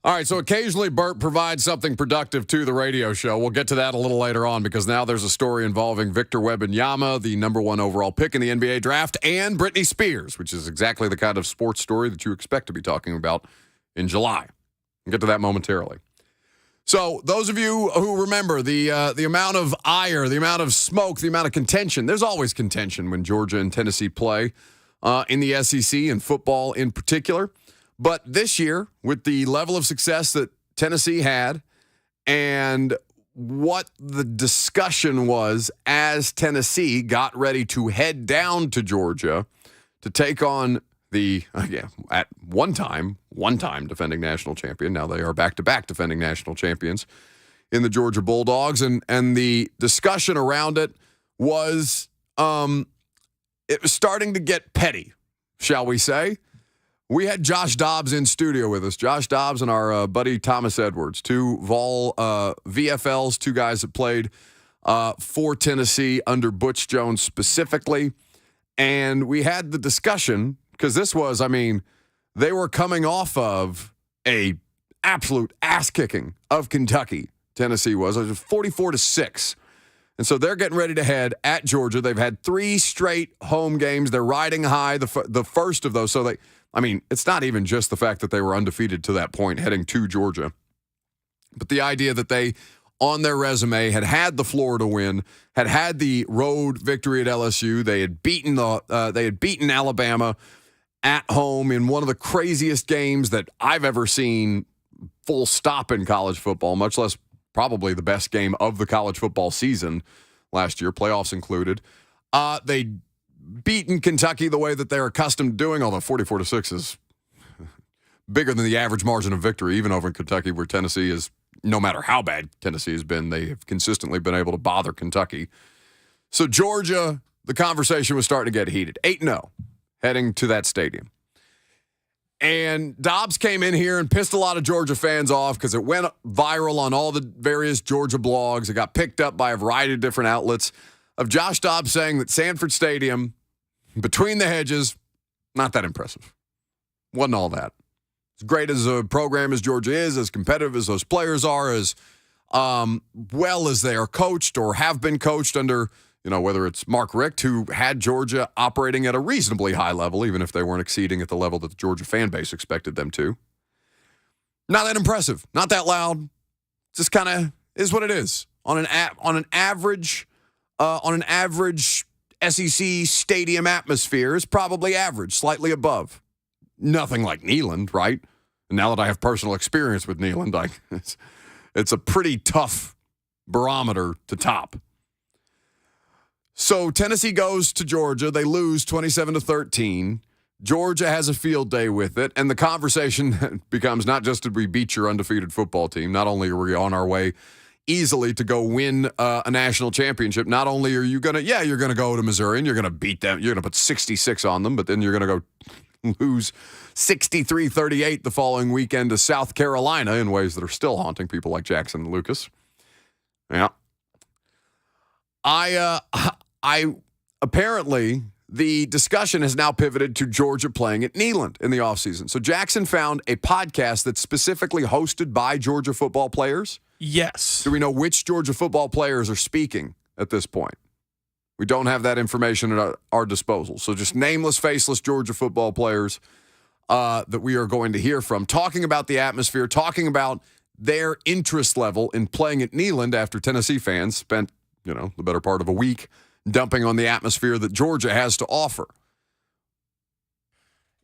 All right, so occasionally Bert provides something productive to the radio show. We'll get to that a little later on because now there's a story involving Victor Wembanyama, the number 1 overall pick in the NBA draft, and Britney Spears, which is exactly the kind of sports story that you expect to be talking about in July. We'll get to that momentarily. So those of you who remember the amount of ire, the amount of smoke, the amount of contention, there's always contention when Georgia and Tennessee play in the SEC and football in particular. But this year, with the level of success that Tennessee had and what the discussion was as Tennessee got ready to head down to Georgia to take on the, at one time defending national champion. Now they are back-to-back defending national champions in the Georgia Bulldogs. And the discussion around it was, it was starting to get petty, shall we say. We had Josh Dobbs in studio with us. Josh Dobbs and our buddy Thomas Edwards, two Vol VFLs, two guys that played for Tennessee under Butch Jones specifically. And we had the discussion because this was, they were coming off of a absolute ass-kicking of Kentucky. Tennessee was. It was 44-6. And so they're getting ready to head at Georgia. They've had 3 straight home games. They're riding high, the first of those. So it's not even just the fact that they were undefeated to that point heading to Georgia, but the idea that they, on their resume, had the Florida win, had the road victory at LSU. They had beaten Alabama at home in one of the craziest games that I've ever seen, full stop, in college football, much less probably the best game of the college football season last year, playoffs included. They beaten Kentucky the way that they're accustomed to doing, although 44-6 is bigger than the average margin of victory, even over in Kentucky, where Tennessee is, no matter how bad Tennessee has been, they have consistently been able to bother Kentucky. So Georgia, the conversation was starting to get heated. 8-0 heading to that stadium. And Dobbs came in here and pissed a lot of Georgia fans off because it went viral on all the various Georgia blogs. It got picked up by a variety of different outlets of Josh Dobbs saying that Sanford Stadium, between the hedges, not that impressive. Wasn't all that. As great as a program as Georgia is, as competitive as those players are, as well as they are coached or have been coached under, whether it's Mark Richt, who had Georgia operating at a reasonably high level, even if they weren't exceeding at the level that the Georgia fan base expected them to. Not that impressive. Not that loud. Just kind of is what it is. On an average SEC stadium atmosphere is probably average, slightly above. Nothing like Neyland, right? And now that I have personal experience with Neyland, it's a pretty tough barometer to top. So Tennessee goes to Georgia. They lose 27-13. Georgia has a field day with it, and the conversation becomes not just did we beat your undefeated football team, not only are we on our way easily to go win a national championship. Not only are you going to, you're going to go to Missouri and you're going to beat them. You're going to put 66 on them, but then you're going to go lose 63-38 the following weekend to South Carolina in ways that are still haunting people like Jackson and Lucas. Yeah. I apparently the discussion has now pivoted to Georgia playing at Neyland in the offseason. So Jackson found a podcast that's specifically hosted by Georgia football players. Yes. Do we know which Georgia football players are speaking at this point? We don't have that information at our disposal. So just nameless, faceless Georgia football players that we are going to hear from, talking about the atmosphere, talking about their interest level in playing at Neyland after Tennessee fans spent, the better part of a week dumping on the atmosphere that Georgia has to offer.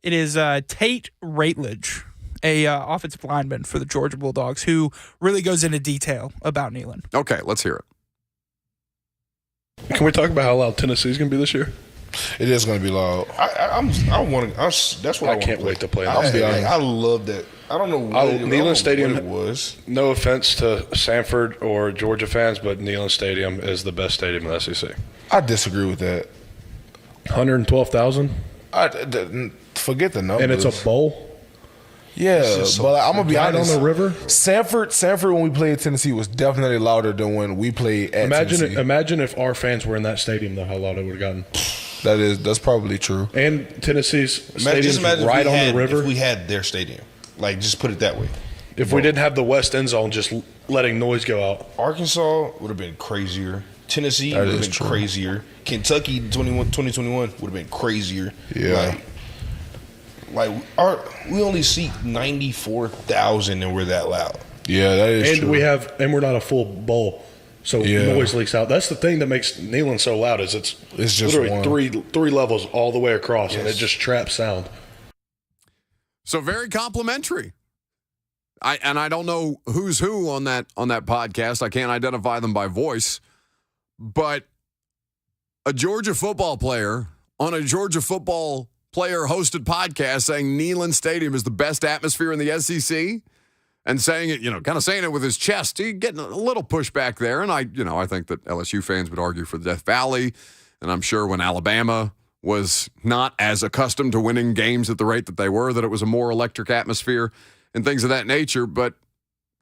It is Tate Ratledge, a offensive lineman for the Georgia Bulldogs, who really goes into detail about Neyland. Okay, let's hear it. Can we talk about how loud Tennessee's going to be this year? It is going to be loud. That's what I can't wait to play. I love that. I don't know Neyland Stadium what it was. No offense to Sanford or Georgia fans, but Neyland Stadium is the best stadium in the SEC. I disagree with that. 112,000? Forget the number. And it's a bowl? Yeah, but I'm going to be honest. On the river? Sanford, when we played Tennessee, was definitely louder than when we played at Tennessee. Imagine if our fans were in that stadium, though, how loud it would have gotten. That's probably true. And Tennessee's stadium's right on the river. If we had their stadium. Just put it that way. If we didn't have the west end zone, just letting noise go out. Arkansas would have been crazier. Tennessee would have been crazier. Kentucky 2021 would have been crazier. Yeah. We only seat 94,000 and we're that loud. Yeah, that is true. And we're not a full bowl. So noise leaks out. That's the thing that makes Neyland so loud is it's just literally three levels all the way across, and it just traps sound. So very complimentary. I don't know who's who on that podcast. I can't identify them by voice, but a Georgia football player on a Georgia football player hosted podcast saying Neyland Stadium is the best atmosphere in the SEC. And saying it, kind of saying it with his chest. He's getting a little pushback there. And I think that LSU fans would argue for the Death Valley. And I'm sure when Alabama was not as accustomed to winning games at the rate that they were, that it was a more electric atmosphere and things of that nature. But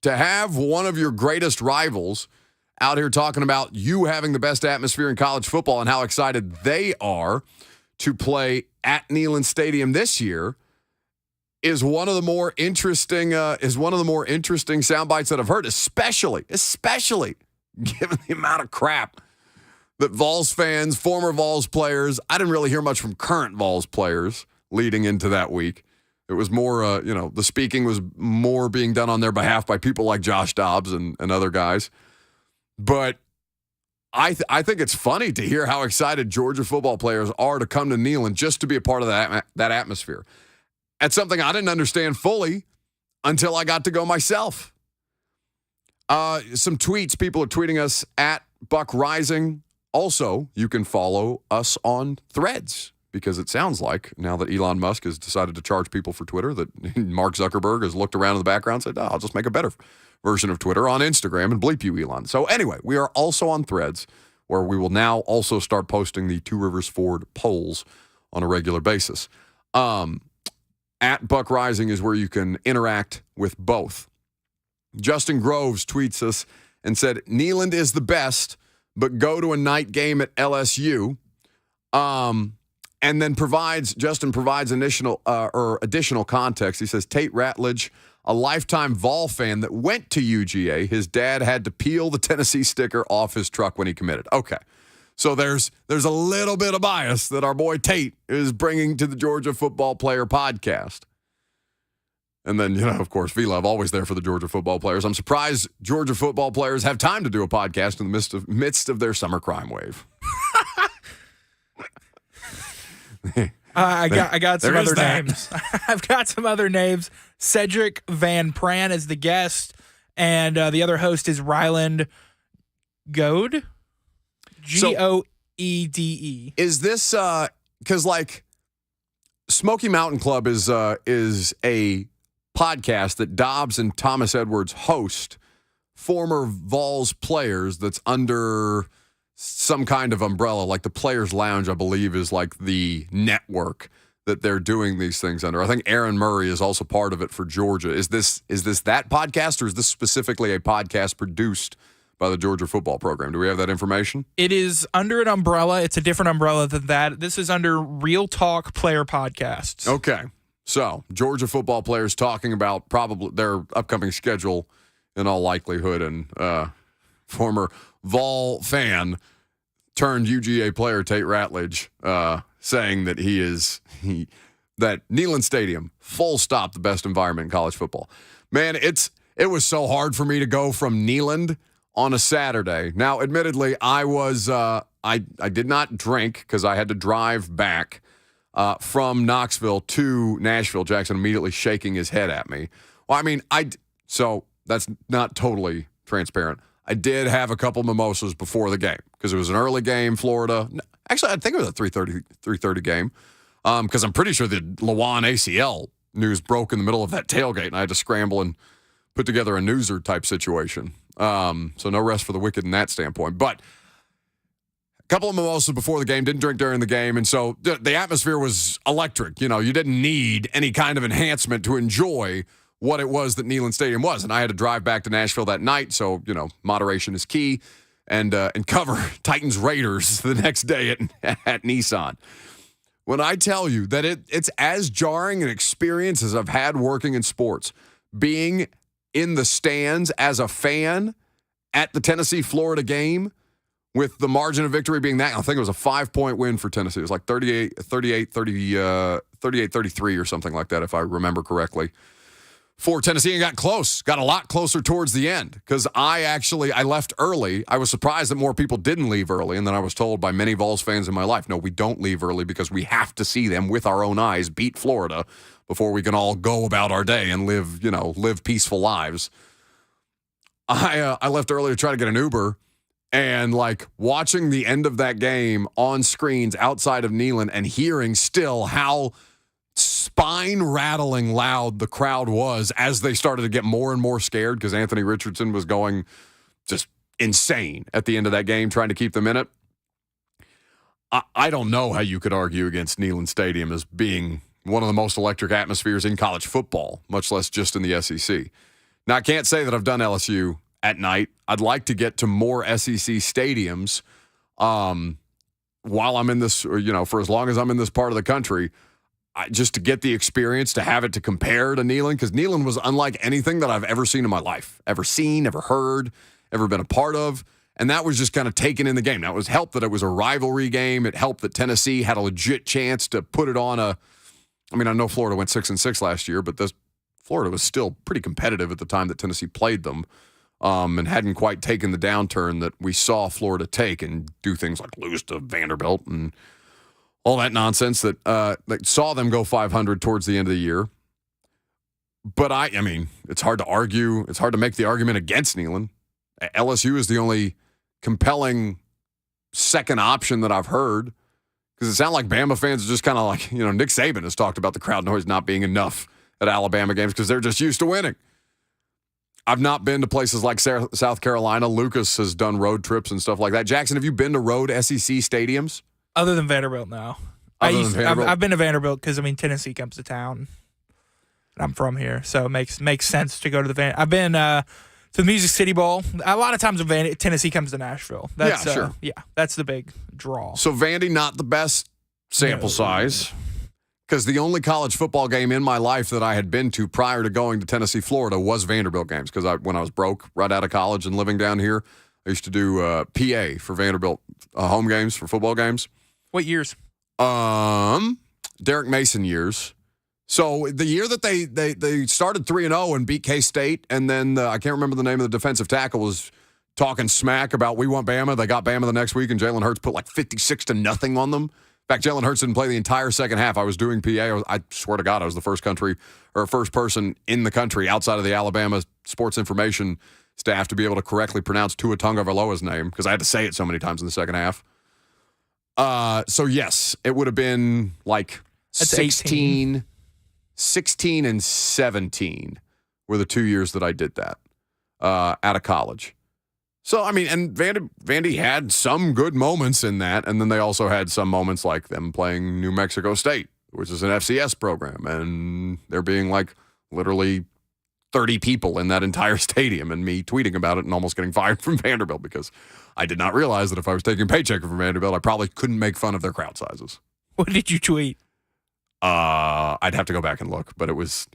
to have one of your greatest rivals out here talking about you having the best atmosphere in college football and how excited they are to play at Neyland Stadium this year is one of the more interesting sound bites that I've heard, especially given the amount of crap that Vols fans, former Vols players, I didn't really hear much from current Vols players leading into that week. It was more, the speaking was more being done on their behalf by people like Josh Dobbs and other guys. But I think it's funny to hear how excited Georgia football players are to come to Neyland just to be a part of that atmosphere. That's something I didn't understand fully until I got to go myself. Some tweets. People are tweeting us at Buck Reising. Also, you can follow us on Threads because it sounds like now that Elon Musk has decided to charge people for Twitter that Mark Zuckerberg has looked around in the background and said, I'll just make a better version of Twitter on Instagram and bleep you, Elon. So anyway, we are also on Threads where we will now also start posting the Two Rivers Ford polls on a regular basis. At Buck Reising is where you can interact with both. Justin Groves tweets us and said, Neyland is the best, but go to a night game at LSU. And then Justin provides additional context. He says, Tate Ratledge, a lifetime Vol fan that went to UGA, his dad had to peel the Tennessee sticker off his truck when he committed. Okay. So there's a little bit of bias that our boy Tate is bringing to the Georgia Football Player podcast. And then, of course, V-Love, always there for the Georgia football players. I'm surprised Georgia football players have time to do a podcast in the midst of their summer crime wave. I got some other names. I've got some other names. Cedric Van Pran is the guest, and the other host is Ryland Goede. Goede. Is this because Smoky Mountain Club is a podcast that Dobbs and Thomas Edwards host, former Vols players that's under some kind of umbrella, like the Players Lounge, I believe, is like the network that they're doing these things under. I think Aaron Murray is also part of it for Georgia. Is this that podcast, or is this specifically a podcast produced by the Georgia football program? Do we have that information? It is under an umbrella. It's a different umbrella than that. This is under Real Talk Player Podcasts. Okay. So, Georgia football players talking about probably their upcoming schedule in all likelihood, and former Vol fan turned UGA player Tate Ratledge saying that that Neyland Stadium, full stop, the best environment in college football. Man, it was so hard for me to go from Neyland on a Saturday. Now, admittedly, I was I did not drink because I had to drive back from Knoxville to Nashville. Jackson immediately shaking his head at me. Well, I mean, so that's not totally transparent. I did have a couple mimosas before the game because it was an early game, Florida. Actually, I think it was a 3:30 game because I'm pretty sure the Lawan ACL news broke in the middle of that tailgate, and I had to scramble and put together a newser type situation. So no rest for the wicked in that standpoint. But a couple of mimosas before the game, didn't drink during the game, and so the atmosphere was electric. You didn't need any kind of enhancement to enjoy what it was that Neyland Stadium was. And I had to drive back to Nashville that night, so, moderation is key, and cover Titans Raiders the next day at Nissan. When I tell you that it's as jarring an experience as I've had working in sports, being in the stands as a fan at the Tennessee-Florida game, with the margin of victory being that. I think it was a 5-point win for Tennessee. It was like 38-33 or something like that, if I remember correctly, for Tennessee, and got a lot closer towards the end, because I left early. I was surprised that more people didn't leave early, and then I was told by many Vols fans in my life, no, we don't leave early because we have to see them with our own eyes beat Florida before we can all go about our day and live peaceful lives. I left early to try to get an Uber, and like watching the end of that game on screens outside of Neyland and hearing still how spine-rattling loud the crowd was as they started to get more and more scared, because Anthony Richardson was going just insane at the end of that game trying to keep them in it. I don't know how you could argue against Neyland Stadium as being one of the most electric atmospheres in college football, much less just in the SEC. Now, I can't say that I've done LSU at night. I'd like to get to more SEC stadiums while I'm in this, for as long as I'm in this part of the country, just to get the experience, to have it to compare to Neyland, because Neyland was unlike anything that I've ever seen in my life, ever heard, ever been a part of. And that was just kind of taken in the game. Now, it helped that it was a rivalry game. It helped that Tennessee had a legit chance to put it on I know Florida went 6-6 last year, but Florida was still pretty competitive at the time that Tennessee played them, and hadn't quite taken the downturn that we saw Florida take and do things like lose to Vanderbilt and all that nonsense that saw them go 500 towards the end of the year. But it's hard to argue. It's hard to make the argument against Neyland. LSU is the only compelling second option that I've heard, because it sounds like Bama fans are just kind of like, Nick Saban has talked about the crowd noise not being enough at Alabama games because they're just used to winning. I've not been to places like South Carolina. Lucas has done road trips and stuff like that. Jackson, have you been to road SEC stadiums? Other than Vanderbilt, no. I've been to Vanderbilt because, Tennessee comes to town. And I'm from here, so it makes sense to go to the I've been to the Music City Bowl. A lot of times when Tennessee comes to Nashville. That's, sure. That's the big draw. So Vandy, not the best sample size, because the only college football game in my life that I had been to prior to going to Tennessee, Florida, was Vanderbilt games, because when I was broke right out of college and living down here, I used to do PA for Vanderbilt home games, for football games. What years? Derek Mason years. So the year that they started 3-0 and beat K-State, and then I can't remember the name of the defensive tackle, was talking smack about we want Bama. They got Bama the next week, and Jalen Hurts put like 56-0 on them. In fact, Jalen Hurts didn't play the entire second half. I was doing PA. I swear to God, I was the first person in the country outside of the Alabama sports information staff to be able to correctly pronounce Tua Tagovailoa's name, because I had to say it so many times in the second half. So yes, it would have been like 16 and 17 were the 2 years that I did that out of college. So, and Vandy had some good moments in that, and then they also had some moments like them playing New Mexico State, which is an FCS program, and there being like literally 30 people in that entire stadium, and me tweeting about it and almost getting fired from Vanderbilt because I did not realize that if I was taking a paycheck from Vanderbilt, I probably couldn't make fun of their crowd sizes. What did you tweet? I'd have to go back and look, but it was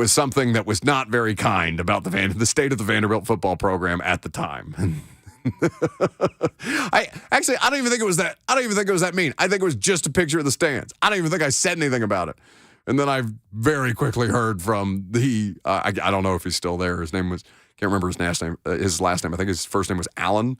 something that was not very kind about the state of the Vanderbilt football program at the time. I don't even think it was that. I don't even think it was that mean. I think it was just a picture of the stands. I don't even think I said anything about it. And then I very quickly heard from I don't know if he's still there. His name was, can't remember his last name. I think his first name was Allen.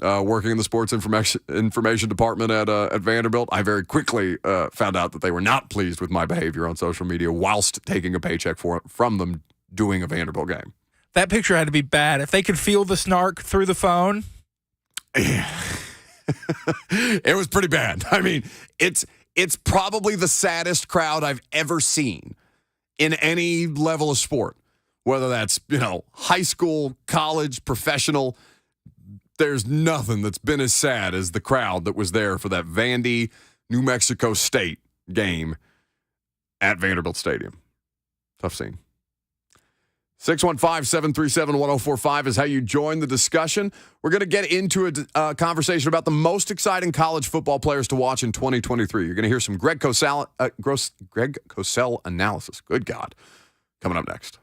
Working in the sports information department at Vanderbilt, I very quickly found out that they were not pleased with my behavior on social media whilst taking a paycheck from them doing a Vanderbilt game. That picture had to be bad. If they could feel the snark through the phone. It was pretty bad. It's probably the saddest crowd I've ever seen in any level of sport, whether that's, high school, college, professional. There's nothing that's been as sad as the crowd that was there for that Vandy, New Mexico State game at Vanderbilt Stadium. Tough scene. 615-737-1045 is how you join the discussion. We're going to get into a conversation about the most exciting college football players to watch in 2023. You're going to hear some Greg Cosell analysis. Good God. Coming up next.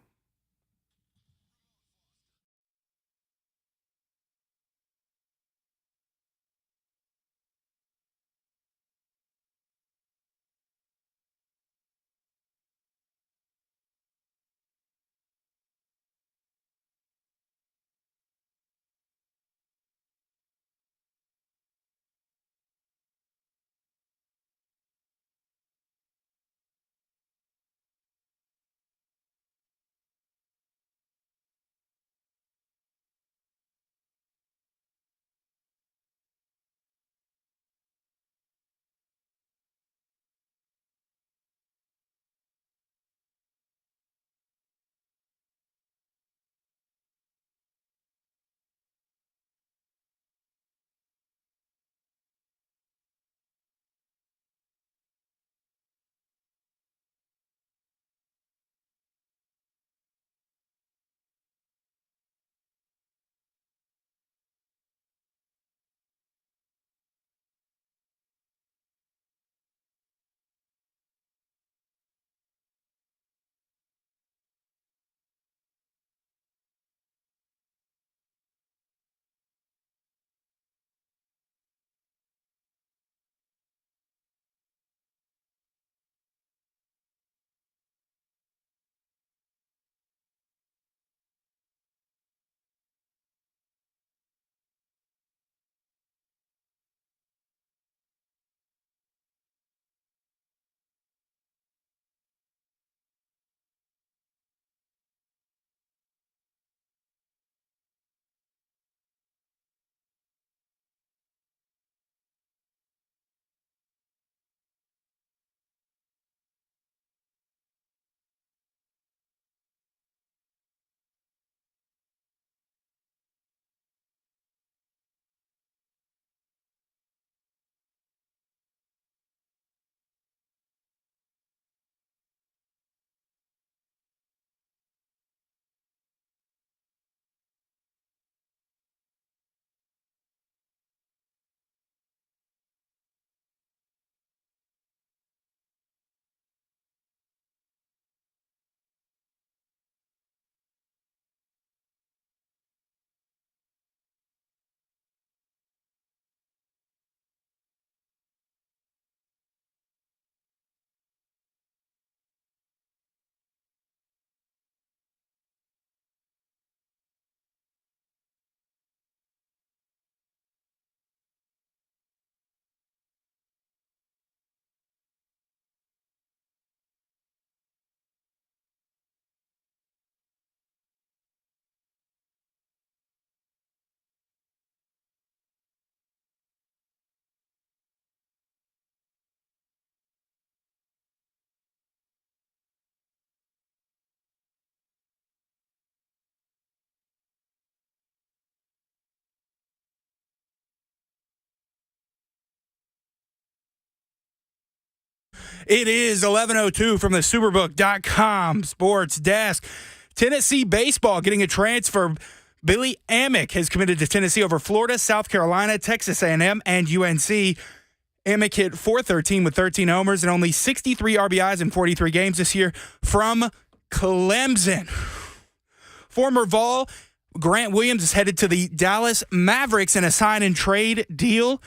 It is 11:02 from the Superbook.com sports desk. Tennessee baseball getting a transfer. Billy Amick has committed to Tennessee over Florida, South Carolina, Texas A&M, and UNC. Amick hit .413 with 13 homers and only 63 RBIs in 43 games this year from Clemson. Former Vol Grant Williams is headed to the Dallas Mavericks in a sign-and-trade deal.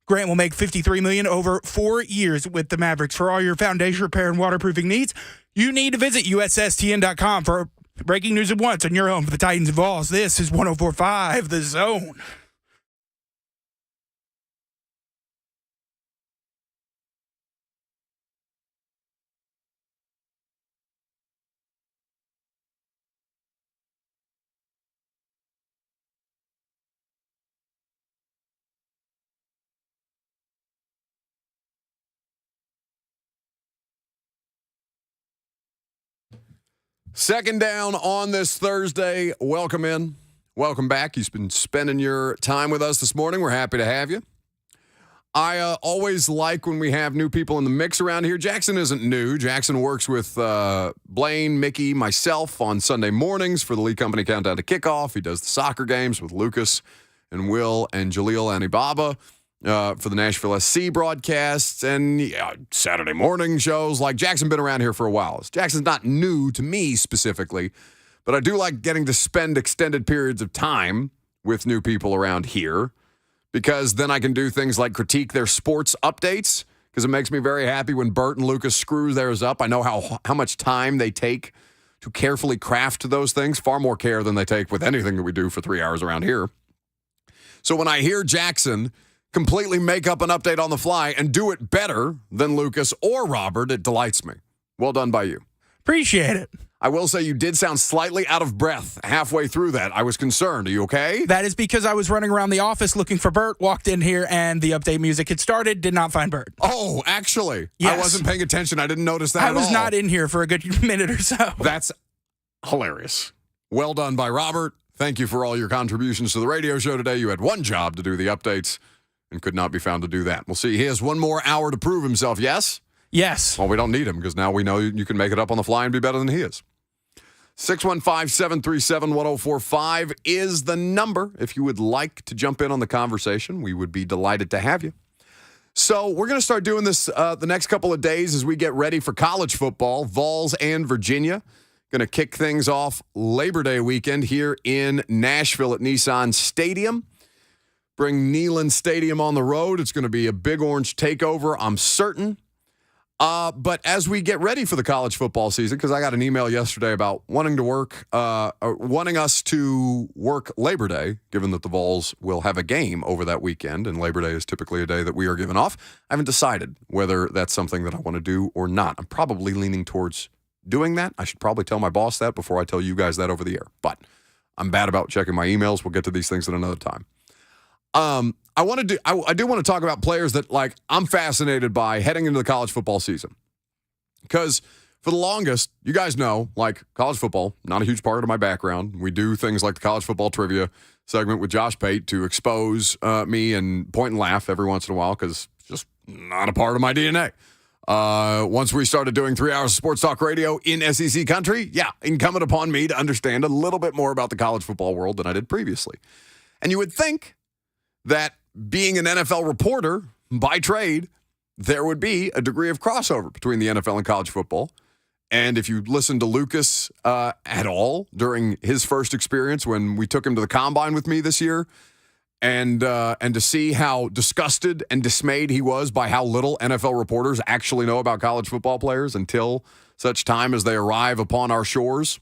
Grant will make $53 million over 4 years with the Mavericks. For all your foundation repair and waterproofing needs, you need to visit USSTN.com for breaking news at once on your home for the Titans and Vols. This is 104.5 The Zone. Second down on this Thursday. Welcome in. Welcome back. You've been spending your time with us this morning. We're happy to have you. I always like when we have new people in the mix around here. Jackson isn't new. Jackson works with Blaine, Mickey, myself on Sunday mornings for the Lee Company Countdown to Kickoff. He does the soccer games with Lucas and Will and Jaleel Anibaba. For the Nashville SC broadcasts and Saturday morning shows. Like, Jackson been around here for a while. Jackson's not new to me specifically, but I do like getting to spend extended periods of time with new people around here because then I can do things like critique their sports updates because it makes me very happy when Bert and Lucas screw theirs up. I know how much time they take to carefully craft those things, far more care than they take with anything that we do for 3 hours around here. So when I hear Jackson completely make up an update on the fly and do it better than Lucas or Robert, it delights me. Well done by you. Appreciate it. I will say you did sound slightly out of breath halfway through that. I was concerned. Are you okay? That is because I was running around the office looking for Bert, walked in here, and the update music had started, did not find Bert. Oh, actually. Yes. I wasn't paying attention. I didn't notice that at all. I was not in here for a good minute or so. That's hilarious. Well done by Robert. Thank you for all your contributions to the radio show today. You had one job to do the updates and could not be found to do that. We'll see. He has one more hour to prove himself, yes? Yes. Well, we don't need him because now we know you can make it up on the fly and be better than he is. 615-737-1045 is the number. If you would like to jump in on the conversation, we would be delighted to have you. So we're going to start doing this the next couple of days as we get ready for college football. Vols and Virginia going to kick things off Labor Day weekend here in Nashville at Nissan Stadium. Bring Neyland Stadium on the road. It's going to be a big orange takeover, I'm certain. But as we get ready for the college football season, because I got an email yesterday about wanting us to work Labor Day, given that the Vols will have a game over that weekend, and Labor Day is typically a day that we are given off. I haven't decided whether that's something that I want to do or not. I'm probably leaning towards doing that. I should probably tell my boss that before I tell you guys that over the air. But I'm bad about checking my emails. We'll get to these things at another time. I do want to talk about players that, like, I'm fascinated by heading into the college football season. Because for the longest, you guys know, like, college football, not a huge part of my background. We do things like the college football trivia segment with Josh Pate to expose me and point and laugh every once in a while because it's just not a part of my DNA. Once we started doing 3 hours of sports talk radio in SEC country, incumbent upon me to understand a little bit more about the college football world than I did previously. And you would think that being an NFL reporter by trade, there would be a degree of crossover between the NFL and college football. And if you listen to Lucas at all during his first experience when we took him to the Combine with me this year, and to see how disgusted and dismayed he was by how little NFL reporters actually know about college football players until such time as they arrive upon our shores,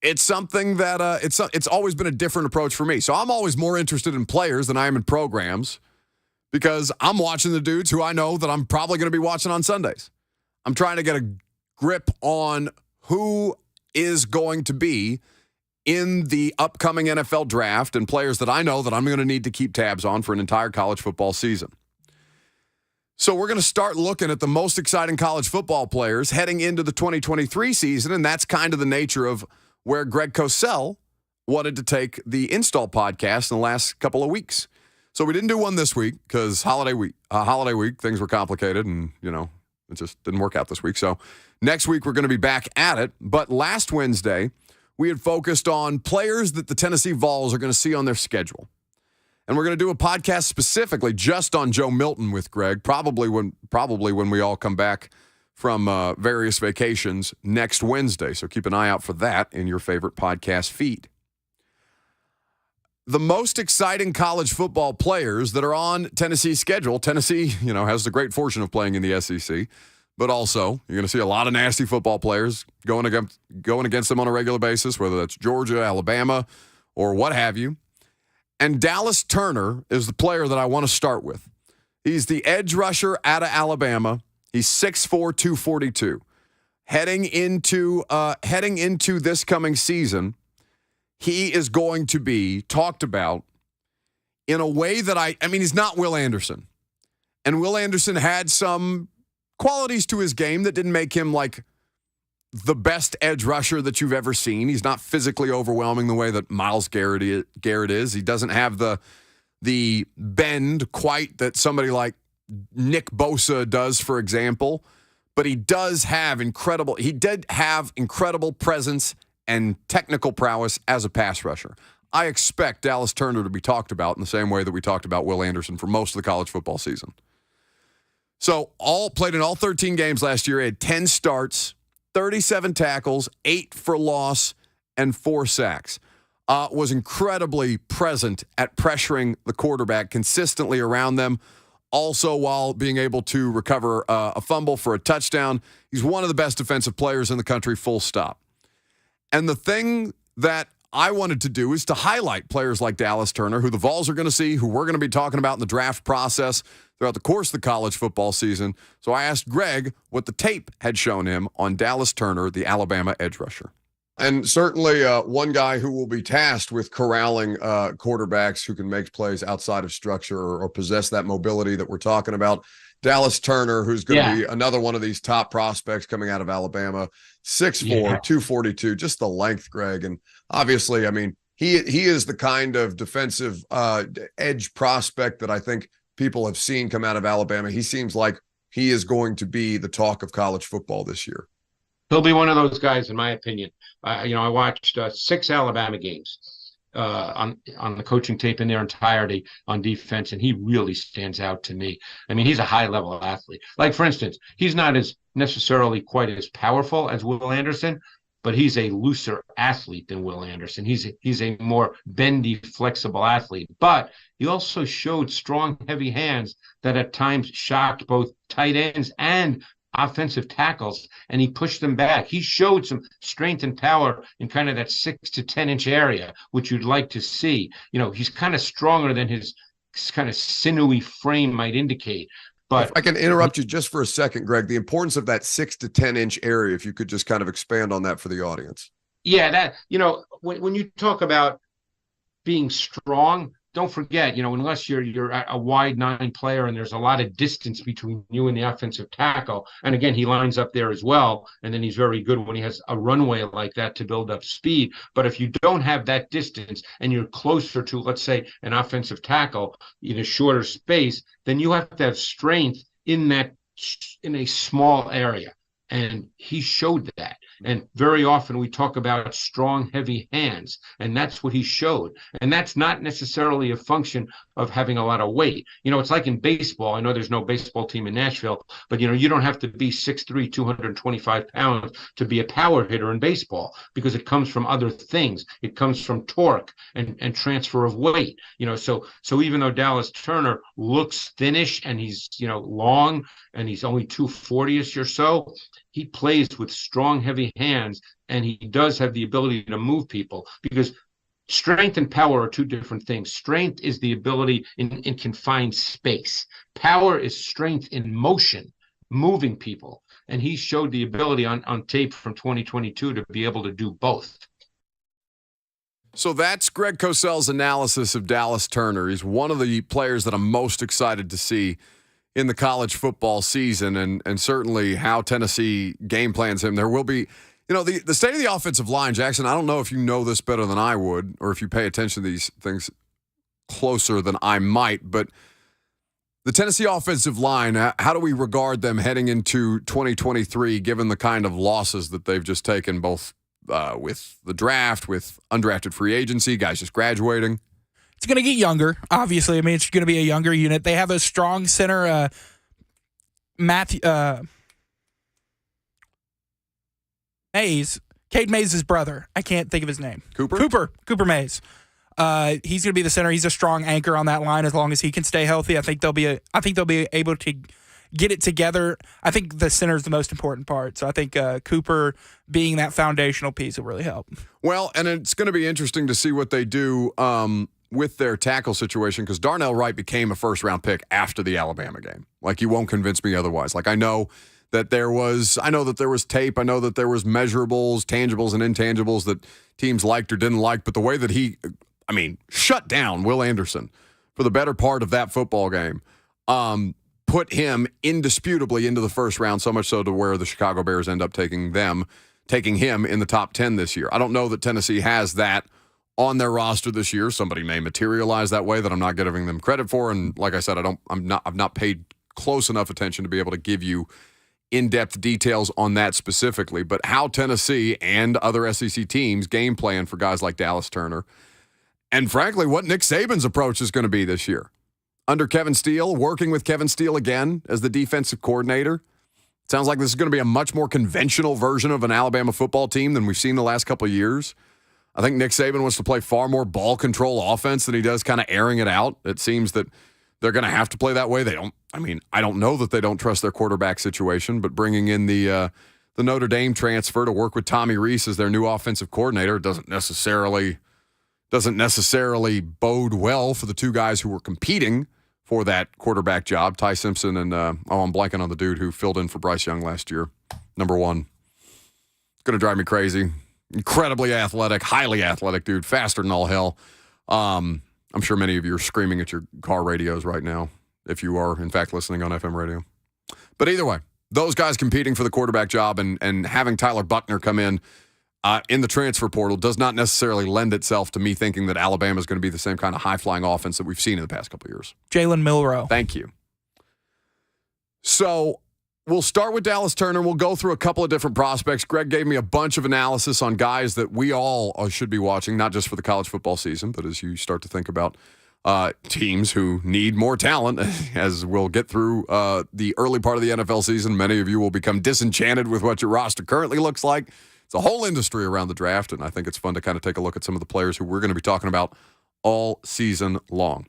it's something that it's always been a different approach for me. So I'm always more interested in players than I am in programs because I'm watching the dudes who I know that I'm probably going to be watching on Sundays. I'm trying to get a grip on who is going to be in the upcoming NFL draft and players that I know that I'm going to need to keep tabs on for an entire college football season. So we're going to start looking at the most exciting college football players heading into the 2023 season, and that's kind of the nature of where Greg Cosell wanted to take the Install podcast in the last couple of weeks. So we didn't do one this week because holiday week, things were complicated, and, It just didn't work out this week. So next week we're going to be back at it. But last Wednesday, we had focused on players that the Tennessee Vols are going to see on their schedule. And we're going to do a podcast specifically just on Joe Milton with Greg, probably when we all come back from various vacations next Wednesday. So keep an eye out for that in your favorite podcast feed. The most exciting college football players that are on Tennessee's schedule. Tennessee, has the great fortune of playing in the SEC, but also you're going to see a lot of nasty football players going against them on a regular basis, whether that's Georgia, Alabama, or what have you. And Dallas Turner is the player that I want to start with. He's the edge rusher out of Alabama. He's 6'4", 242. Heading into this coming season, he is going to be talked about in a way that I mean, he's not Will Anderson. And Will Anderson had some qualities to his game that didn't make him like the best edge rusher that you've ever seen. He's not physically overwhelming the way that Myles Garrett is. He doesn't have the bend quite that somebody like Nick Bosa does, for example. But he did have incredible presence and technical prowess as a pass rusher. I expect Dallas Turner to be talked about in the same way that we talked about Will Anderson for most of the college football season. So played in all 13 games last year. He had 10 starts, 37 tackles, 8 for loss, and 4 sacks. Was incredibly present at pressuring the quarterback consistently around them. Also, while being able to recover a fumble for a touchdown. He's one of the best defensive players in the country, full stop. And the thing that I wanted to do is to highlight players like Dallas Turner, who the Vols are going to see, who we're going to be talking about in the draft process throughout the course of the college football season. So I asked Greg what the tape had shown him on Dallas Turner, the Alabama edge rusher. And certainly one guy who will be tasked with corralling quarterbacks who can make plays outside of structure or possess that mobility that we're talking about. Dallas Turner, who's going to be another one of these top prospects coming out of Alabama, 6'4", 242, just the length, Greg. And obviously, I mean, he is the kind of defensive edge prospect that I think people have seen come out of Alabama. He seems like he is going to be the talk of college football this year. He'll be one of those guys, in my opinion. I watched 6 Alabama games on the coaching tape in their entirety on defense, and he really stands out to me. I mean, he's a high-level athlete. Like, for instance, he's not as necessarily quite as powerful as Will Anderson, but he's a looser athlete than Will Anderson. He's a more bendy, flexible athlete. But he also showed strong, heavy hands that at times shocked both tight ends and offensive tackles, and he pushed them back. He showed some strength and power in kind of that 6 to 10 inch area, which you'd like to see. He's kind of stronger than his kind of sinewy frame might indicate. But if I can interrupt you just for a second, Greg, the importance of that 6 to 10 inch area, if you could just kind of expand on that for the audience. Yeah, that, when you talk about being strong, don't forget, unless you're a wide 9 player and there's a lot of distance between you and the offensive tackle, and again, he lines up there as well, and then he's very good when he has a runway like that to build up speed. But if you don't have that distance and you're closer to, let's say, an offensive tackle in a shorter space, then you have to have strength in a small area. And he showed that. And very often we talk about strong, heavy hands, and that's what he showed. And that's not necessarily a function of having a lot of weight. It's like in baseball. I know there's no baseball team in Nashville, but, you don't have to be 6'3", 225 pounds to be a power hitter in baseball, because it comes from other things. It comes from torque and transfer of weight. So even though Dallas Turner looks thinnish and he's, long and he's only 240-ish or so, he plays with strong, heavy hands, and he does have the ability to move people, because strength and power are 2 different things. Strength is the ability in confined space. Power is strength in motion, moving people. And he showed the ability on tape from 2022 to be able to do both. So that's Greg Cosell's analysis of Dallas Turner. He's one of the players that I'm most excited to see in the college football season, and certainly how Tennessee game plans him. There will be, the state of the offensive line, Jackson, I don't know if you know this better than I would, or if you pay attention to these things closer than I might, but The Tennessee offensive line, how do we regard them heading into 2023, given the kind of losses that they've just taken, both with the draft, with undrafted free agency, guys just graduating? It's going to get younger, obviously. I mean, it's going to be a younger unit. They have a strong center, Mays. Cade Mays' brother. I can't think of his name. Cooper Mays. He's going to be the center. He's a strong anchor on that line as long as he can stay healthy. I think they'll be able to get it together. I think the center is the most important part. So I think Cooper being that foundational piece will really help. Well, and it's going to be interesting to see what they do with their tackle situation, because Darnell Wright became a first-round pick after the Alabama game. Like, you won't convince me otherwise. Like, I know that there was tape. I know that there was measurables, tangibles, and intangibles that teams liked or didn't like. But the way that he, shut down Will Anderson for the better part of that football game, put him indisputably into the first round, so much so to where the Chicago Bears end up taking him in the top 10 this year. I don't know that Tennessee has that on their roster this year. Somebody may materialize that way that I'm not giving them credit for. And like I said, I've not paid close enough attention to be able to give you in-depth details on that specifically. But how Tennessee and other SEC teams game plan for guys like Dallas Turner, and frankly, what Nick Saban's approach is going to be this year. Under Kevin Steele, working with Kevin Steele again as the defensive coordinator. It sounds like this is going to be a much more conventional version of an Alabama football team than we've seen the last couple of years. I think Nick Saban wants to play far more ball control offense than he does kind of airing it out. It seems that they're going to have to play that way. I don't know that they don't trust their quarterback situation, but bringing in the Notre Dame transfer to work with Tommy Rees as their new offensive coordinator doesn't necessarily bode well for the two guys who were competing for that quarterback job, Ty Simpson and I'm blanking on the dude who filled in for Bryce Young last year. Number one. It's going to drive me crazy. Incredibly athletic, highly athletic dude, faster than all hell. I'm sure many of you are screaming at your car radios right now, if you are, in fact, listening on FM radio. But either way, those guys competing for the quarterback job and having Tyler Buckner come in the transfer portal does not necessarily lend itself to me thinking that Alabama is going to be the same kind of high-flying offense that we've seen in the past couple of years. Jalen Milroe. Thank you. So we'll start with Dallas Turner. We'll go through a couple of different prospects. Greg gave me a bunch of analysis on guys that we all should be watching, not just for the college football season, but as you start to think about teams who need more talent, as we'll get through the early part of the NFL season. Many of you will become disenchanted with what your roster currently looks like. It's a whole industry around the draft, and I think it's fun to kind of take a look at some of the players who we're going to be talking about all season long.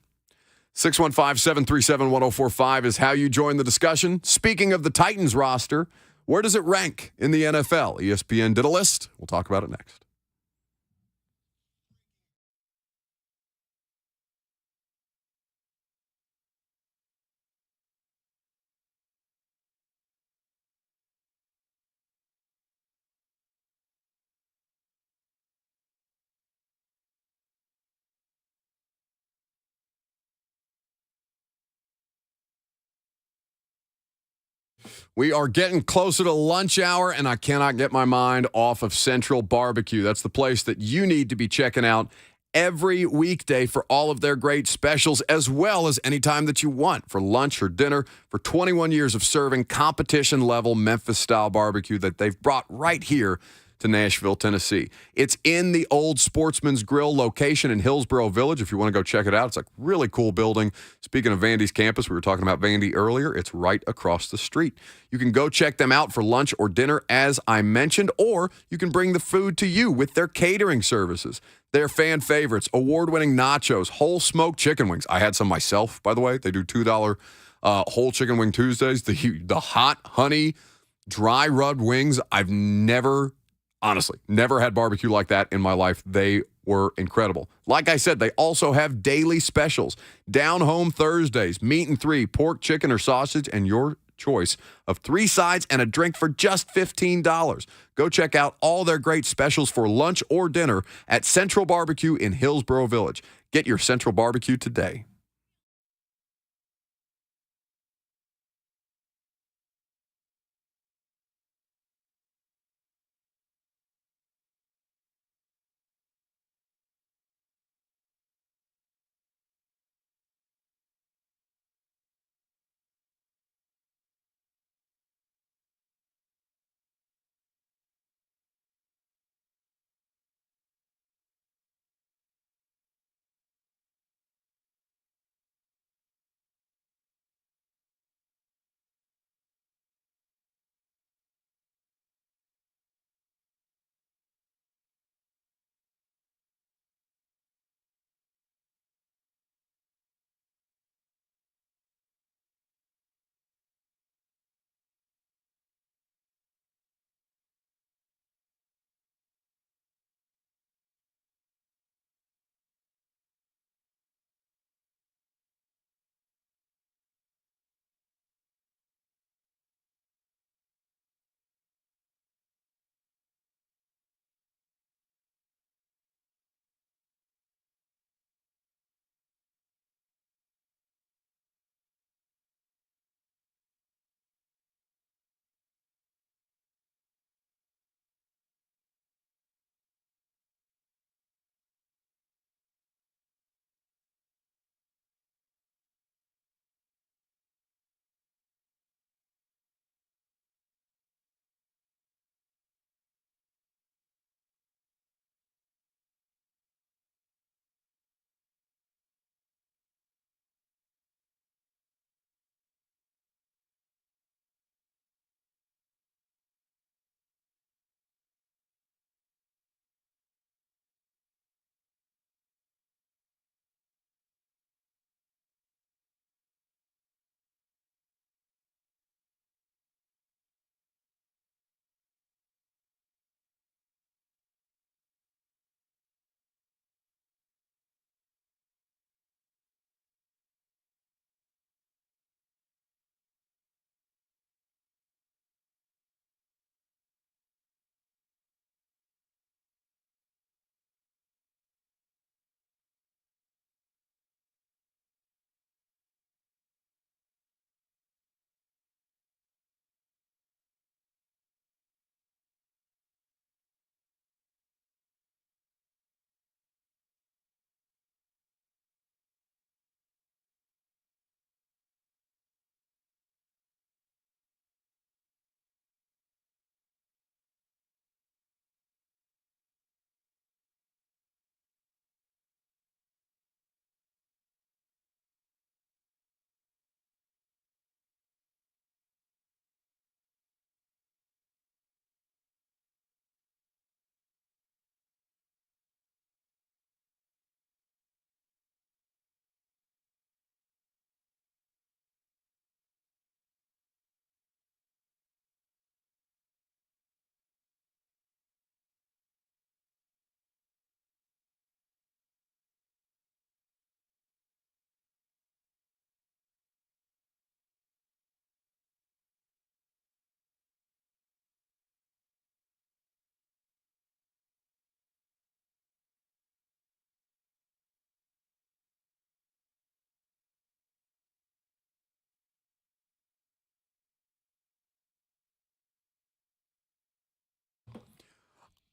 615-737-1045 is how you join the discussion. Speaking of the Titans roster, where does it rank in the NFL? ESPN did a list. We'll talk about it next. We are getting closer to lunch hour, and I cannot get my mind off of Central Barbecue. That's the place that you need to be checking out every weekday for all of their great specials, as well as any time that you want for lunch or dinner. For 21 years of serving competition-level Memphis-style barbecue that they've brought right here to Nashville, Tennessee. It's in the old Sportsman's Grill location in Hillsboro Village. If you want to go check it out, it's a really cool building. Speaking of Vandy's campus, we were talking about Vandy earlier. It's right across the street. You can go check them out for lunch or dinner, as I mentioned, or you can bring the food to you with their catering services. Their fan favorites, award-winning nachos, whole smoked chicken wings. I had some myself, by the way. They do $2 whole chicken wing Tuesdays. The hot honey, dry rub wings. I've honestly, never had barbecue like that in my life. They were incredible. Like I said, they also have daily specials. Down Home Thursdays, meat and 3, pork, chicken, or sausage, and your choice of 3 sides and a drink for just $15. Go check out all their great specials for lunch or dinner at Central Barbecue in Hillsboro Village. Get your Central Barbecue today.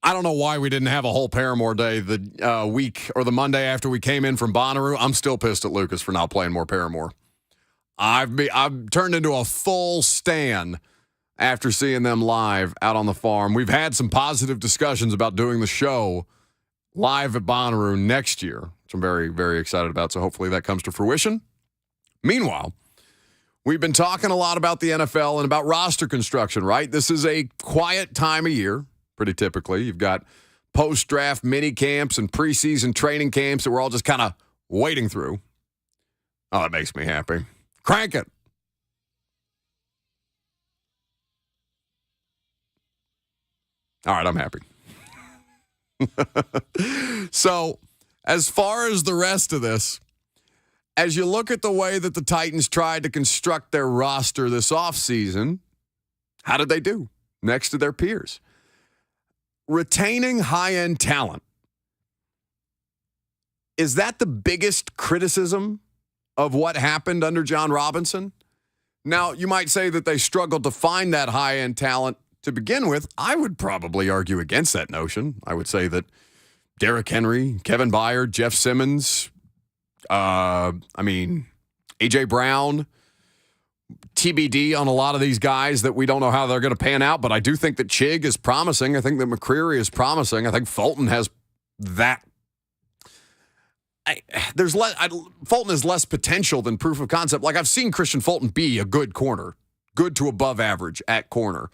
I don't know why we didn't have a whole Paramore day the week or the Monday after we came in from Bonnaroo. I'm still pissed at Lucas for not playing more Paramore. I've turned into a full stan after seeing them live out on the farm. We've had some positive discussions about doing the show live at Bonnaroo next year, which I'm very, very excited about. So hopefully that comes to fruition. Meanwhile, we've been talking a lot about the NFL and about roster construction, right? This is a quiet time of year. Pretty typically, you've got post-draft mini camps and preseason training camps that we're all just kind of wading through. Oh, that makes me happy. Crank it. All right, I'm happy. So, as far as the rest of this, as you look at the way that the Titans tried to construct their roster this offseason, how did they do next to their peers? Retaining high-end talent. Is that the biggest criticism of what happened under John Robinson? Now, you might say that they struggled to find that high-end talent to begin with. I would probably argue against that notion. I would say that Derrick Henry, Kevin Byard, Jeff Simmons, A.J. Brown, TBD on a lot of these guys that we don't know how they're going to pan out, but I do think that Chig is promising. I think that McCreary is promising. I think Fulton has that. Fulton has less potential than proof of concept. Like, I've seen Christian Fulton be a good corner, good to above average at corner.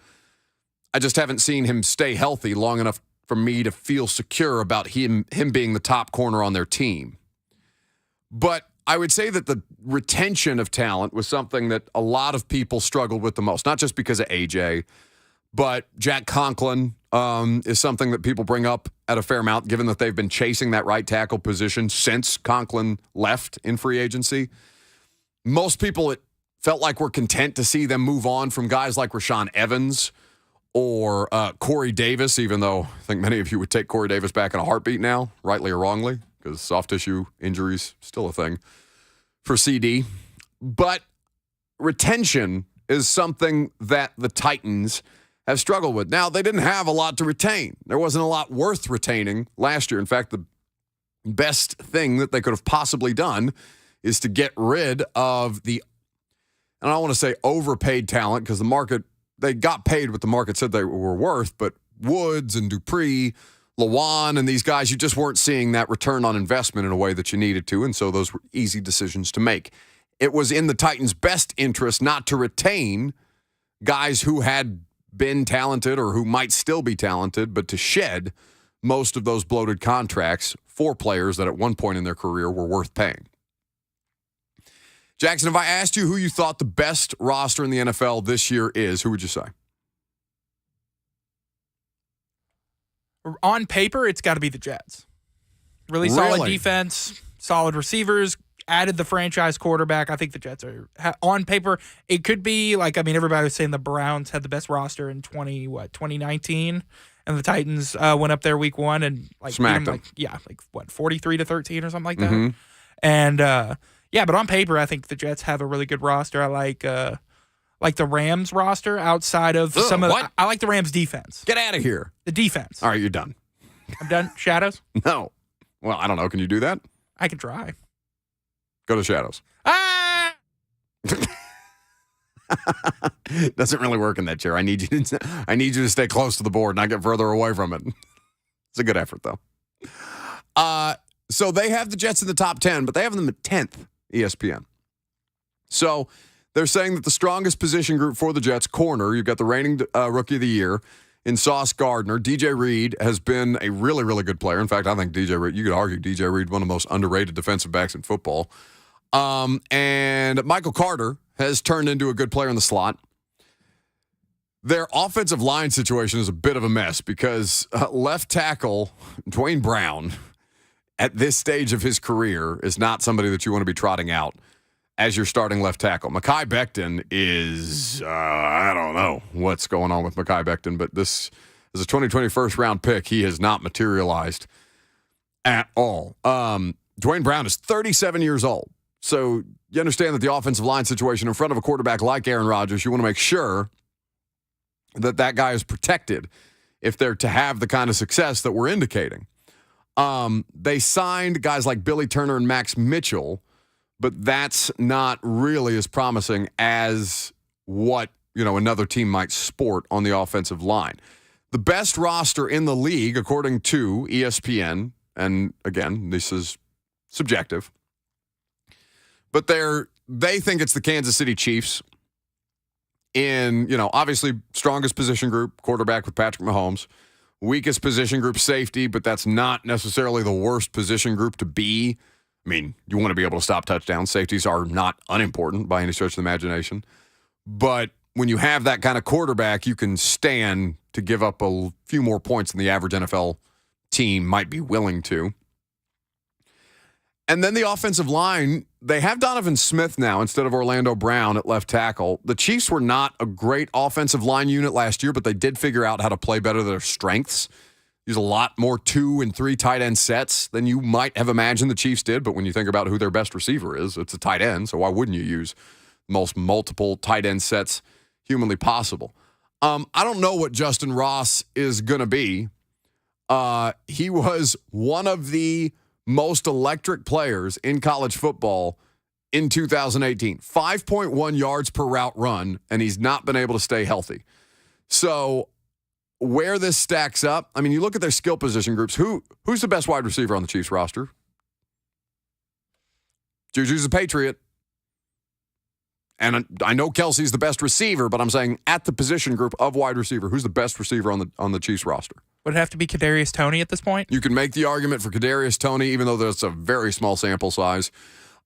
I just haven't seen him stay healthy long enough for me to feel secure about him being the top corner on their team. But I would say that the retention of talent was something that a lot of people struggled with the most, not just because of AJ, but Jack Conklin is something that people bring up at a fair amount, given that they've been chasing that right tackle position since Conklin left in free agency. Most people, it felt like, were content to see them move on from guys like Rashaan Evans or Corey Davis, even though I think many of you would take Corey Davis back in a heartbeat now, rightly or wrongly, because soft tissue injuries still a thing for CD. But retention is something that the Titans have struggled with. Now, they didn't have a lot to retain. There wasn't a lot worth retaining last year. In fact, the best thing that they could have possibly done is to get rid of the, and I don't want to say overpaid talent, because the market, they got paid what the market said they were worth, but Woods and Dupree, Lawan, and these guys, you just weren't seeing that return on investment in a way that you needed to, and so those were easy decisions to make. It was in the Titans' best interest not to retain guys who had been talented or who might still be talented, but to shed most of those bloated contracts for players that at one point in their career were worth paying. Jackson, if I asked you who you thought the best roster in the NFL this year is, who would you say? On paper, it's got to be the Jets. Really solid defense, solid receivers, added the franchise quarterback. I think the Jets are, on paper, it could be like, everybody was saying the Browns had the best roster in 2019, and the Titans went up there week one and smacked them. 43-13 or something like that. Mm-hmm. And but on paper, I think the Jets have a really good roster. I like the Rams roster outside of some of I like the Rams defense. Get out of here. The defense. All right, you're done. I'm done. Shadows? No. Well, I don't know. Can you do that? I can try. Go to Shadows. Ah! Doesn't really work in that chair. I need you to stay close to the board, not get further away from it. It's a good effort, though. So they have the Jets in the top 10, but they have them at 10th, ESPN. So they're saying that the strongest position group for the Jets, corner, you've got the reigning Rookie of the Year in Sauce Gardner. DJ Reed has been a really, really good player. In fact, I think DJ Reed, you could argue DJ Reed, one of the most underrated defensive backs in football. And Michael Carter has turned into a good player in the slot. Their offensive line situation is a bit of a mess because left tackle Dwayne Brown at this stage of his career is not somebody that you want to be trotting out as your starting left tackle. Mekhi Becton is, I don't know what's going on with Mekhi Becton, but this is a 2020 first-round pick. He has not materialized at all. Dwayne Brown is 37 years old. So you understand that the offensive line situation in front of a quarterback like Aaron Rodgers, you want to make sure that that guy is protected if they're to have the kind of success that we're indicating. They signed guys like Billy Turner and Max Mitchell, but that's not really as promising as what, another team might sport on the offensive line. The best roster in the league, according to ESPN, and again, this is subjective, but they think it's the Kansas City Chiefs in, obviously strongest position group, quarterback with Patrick Mahomes. Weakest position group, safety, but that's not necessarily the worst position group to be. I mean, you want to be able to stop touchdowns. Safeties are not unimportant by any stretch of the imagination. But when you have that kind of quarterback, you can stand to give up a few more points than the average NFL team might be willing to. And then the offensive line, they have Donovan Smith now instead of Orlando Brown at left tackle. The Chiefs were not a great offensive line unit last year, but they did figure out how to play better their strengths. Use a lot more 2 and 3 tight end sets than you might have imagined the Chiefs did. But when you think about who their best receiver is, it's a tight end. So why wouldn't you use most multiple tight end sets humanly possible? I don't know what Justin Ross is going to be. He was one of the most electric players in college football in 2018. 5.1 yards per route run, and he's not been able to stay healthy. So where this stacks up, I mean, you look at their skill position groups. Who's the best wide receiver on the Chiefs roster? Juju's a Patriot. And I know Kelsey's the best receiver, but I'm saying at the position group of wide receiver, who's the best receiver on the Chiefs roster? Would it have to be Kadarius Toney at this point? You can make the argument for Kadarius Toney, even though that's a very small sample size,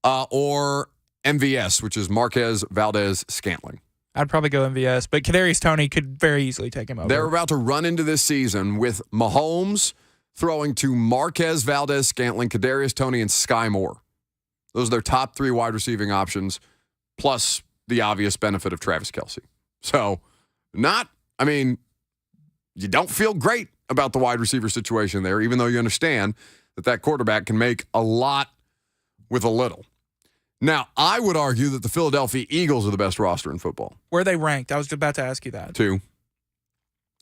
or MVS, which is Marquez Valdez-Scantling. I'd probably go MVS, but Kadarius Toney could very easily take him over. They're about to run into this season with Mahomes throwing to Marquez Valdez-Scantling, Kadarius Toney, and Sky Moore. Those are their top 3 wide receiving options, plus the obvious benefit of Travis Kelce. So, you don't feel great about the wide receiver situation there, even though you understand that quarterback can make a lot with a little. Now, I would argue that the Philadelphia Eagles are the best roster in football. Where are they ranked? I was about to ask you that. 2.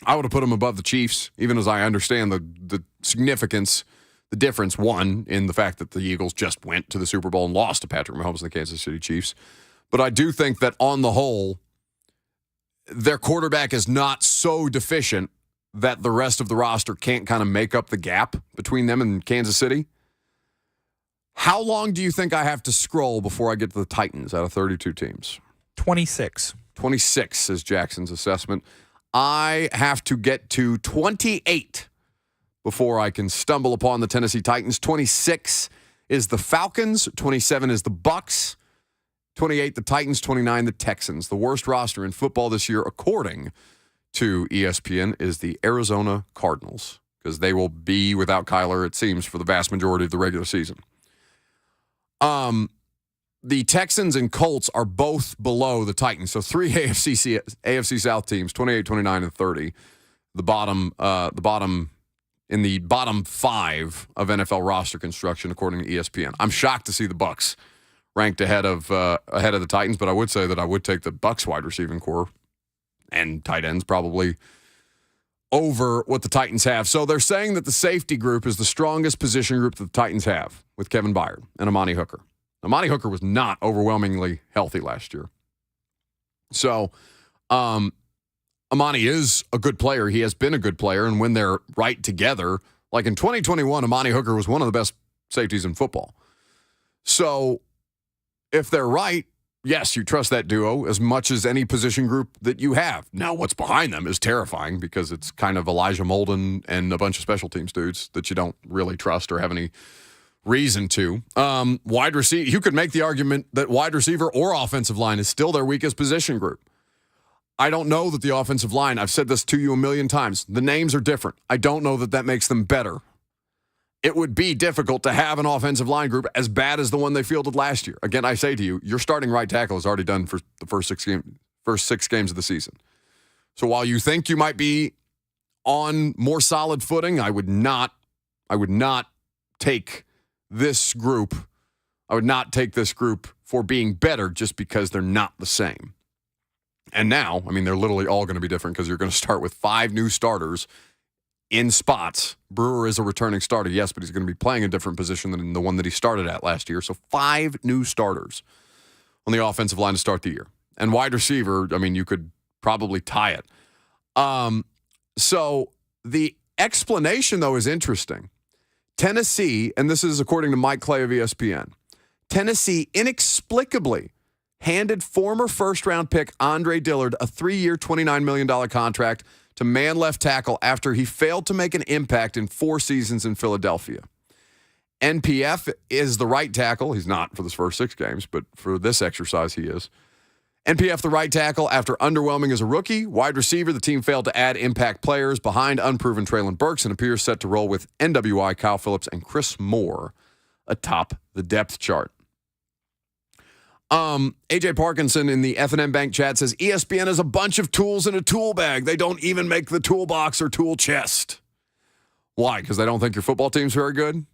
I would have put them above the Chiefs, even as I understand the significance, the difference, 1, in the fact that the Eagles just went to the Super Bowl and lost to Patrick Mahomes and the Kansas City Chiefs. But I do think that on the whole, their quarterback is not so deficient that the rest of the roster can't kind of make up the gap between them and Kansas City. How long do you think I have to scroll before I get to the Titans out of 32 teams? 26. 26 is Jackson's assessment. I have to get to 28 before I can stumble upon the Tennessee Titans. 26 is the Falcons. 27 is the Bucks. 28 the Titans. 29 the Texans. The worst roster in football this year, according to ESPN, is the Arizona Cardinals, because they will be without Kyler, it seems, for the vast majority of the regular season. The Texans and Colts are both below the Titans. So 3 AFC South teams, 28, 29, and 30. The bottom in the bottom 5 of NFL roster construction, according to ESPN. I'm shocked to see the Bucks ranked ahead of the Titans, but I would say that I would take the Bucks wide receiving core and tight ends probably over what the Titans have. So they're saying that the safety group is the strongest position group that the Titans have, with Kevin Byard and Amani Hooker. Amani Hooker was not overwhelmingly healthy last year. So Amani is a good player. He has been a good player, and when they're right together, like in 2021, Amani Hooker was one of the best safeties in football. So if they're right, yes, you trust that duo as much as any position group that you have. Now, what's behind them is terrifying, because it's kind of Elijah Molden and a bunch of special teams dudes that you don't really trust or have any reason to. Wide receiver, you could make the argument that wide receiver or offensive line is still their weakest position group. I don't know that the offensive line, I've said this to you a million times, the names are different. I don't know that that makes them better. It would be difficult to have an offensive line group as bad as the one they fielded last year. Again, I say to you, your starting right tackle is already done for the first six games of the season. So while you think you might be on more solid footing, I would not take this group. I would not take this group for being better just because they're not the same. And now, I mean, they're literally all going to be different, because you're going to start with 5 new starters in spots. Brewer is a returning starter, yes, but he's going to be playing a different position than the one that he started at last year. So 5 new starters on the offensive line to start the year. And wide receiver, I mean, you could probably tie it. So the explanation, though, is interesting. Tennessee, and this is according to Mike Clay of ESPN, Tennessee inexplicably handed former first-round pick Andre Dillard a 3-year, $29 million contract to man left tackle after he failed to make an impact in 4 seasons in Philadelphia. NPF is the right tackle. He's not for the first 6 games, but for this exercise he is. NPF the right tackle after underwhelming as a rookie. Wide receiver, the team failed to add impact players behind unproven Treylon Burks and appears set to roll with NWI, Kyle Phillips, and Chris Moore atop the depth chart. AJ Parkinson in the F&M Bank chat says, ESPN has a bunch of tools in a tool bag. They don't even make the toolbox or tool chest. Why? Because they don't think your football team's very good?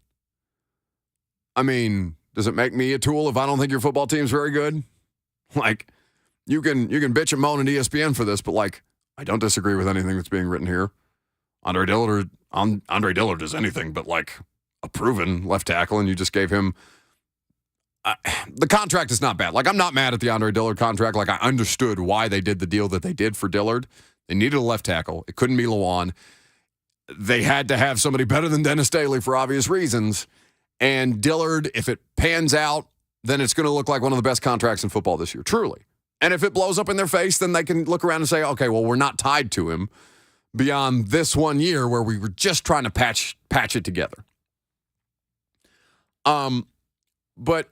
I mean, does it make me a tool if I don't think your football team's very good? Like, you can bitch and moan at ESPN for this, but, like, I don't disagree with anything that's being written here. Andre Dillard is anything but, like, a proven left tackle, and you just gave him the contract is not bad. Like, I'm not mad at the Andre Dillard contract. Like, I understood why they did the deal that they did for Dillard. They needed a left tackle. It couldn't be Lawan. They had to have somebody better than Dennis Staley for obvious reasons. And Dillard, if it pans out, then it's going to look like one of the best contracts in football this year, truly. And if it blows up in their face, then they can look around and say, okay, well, we're not tied to him beyond this 1 year where we were just trying to patch it together. But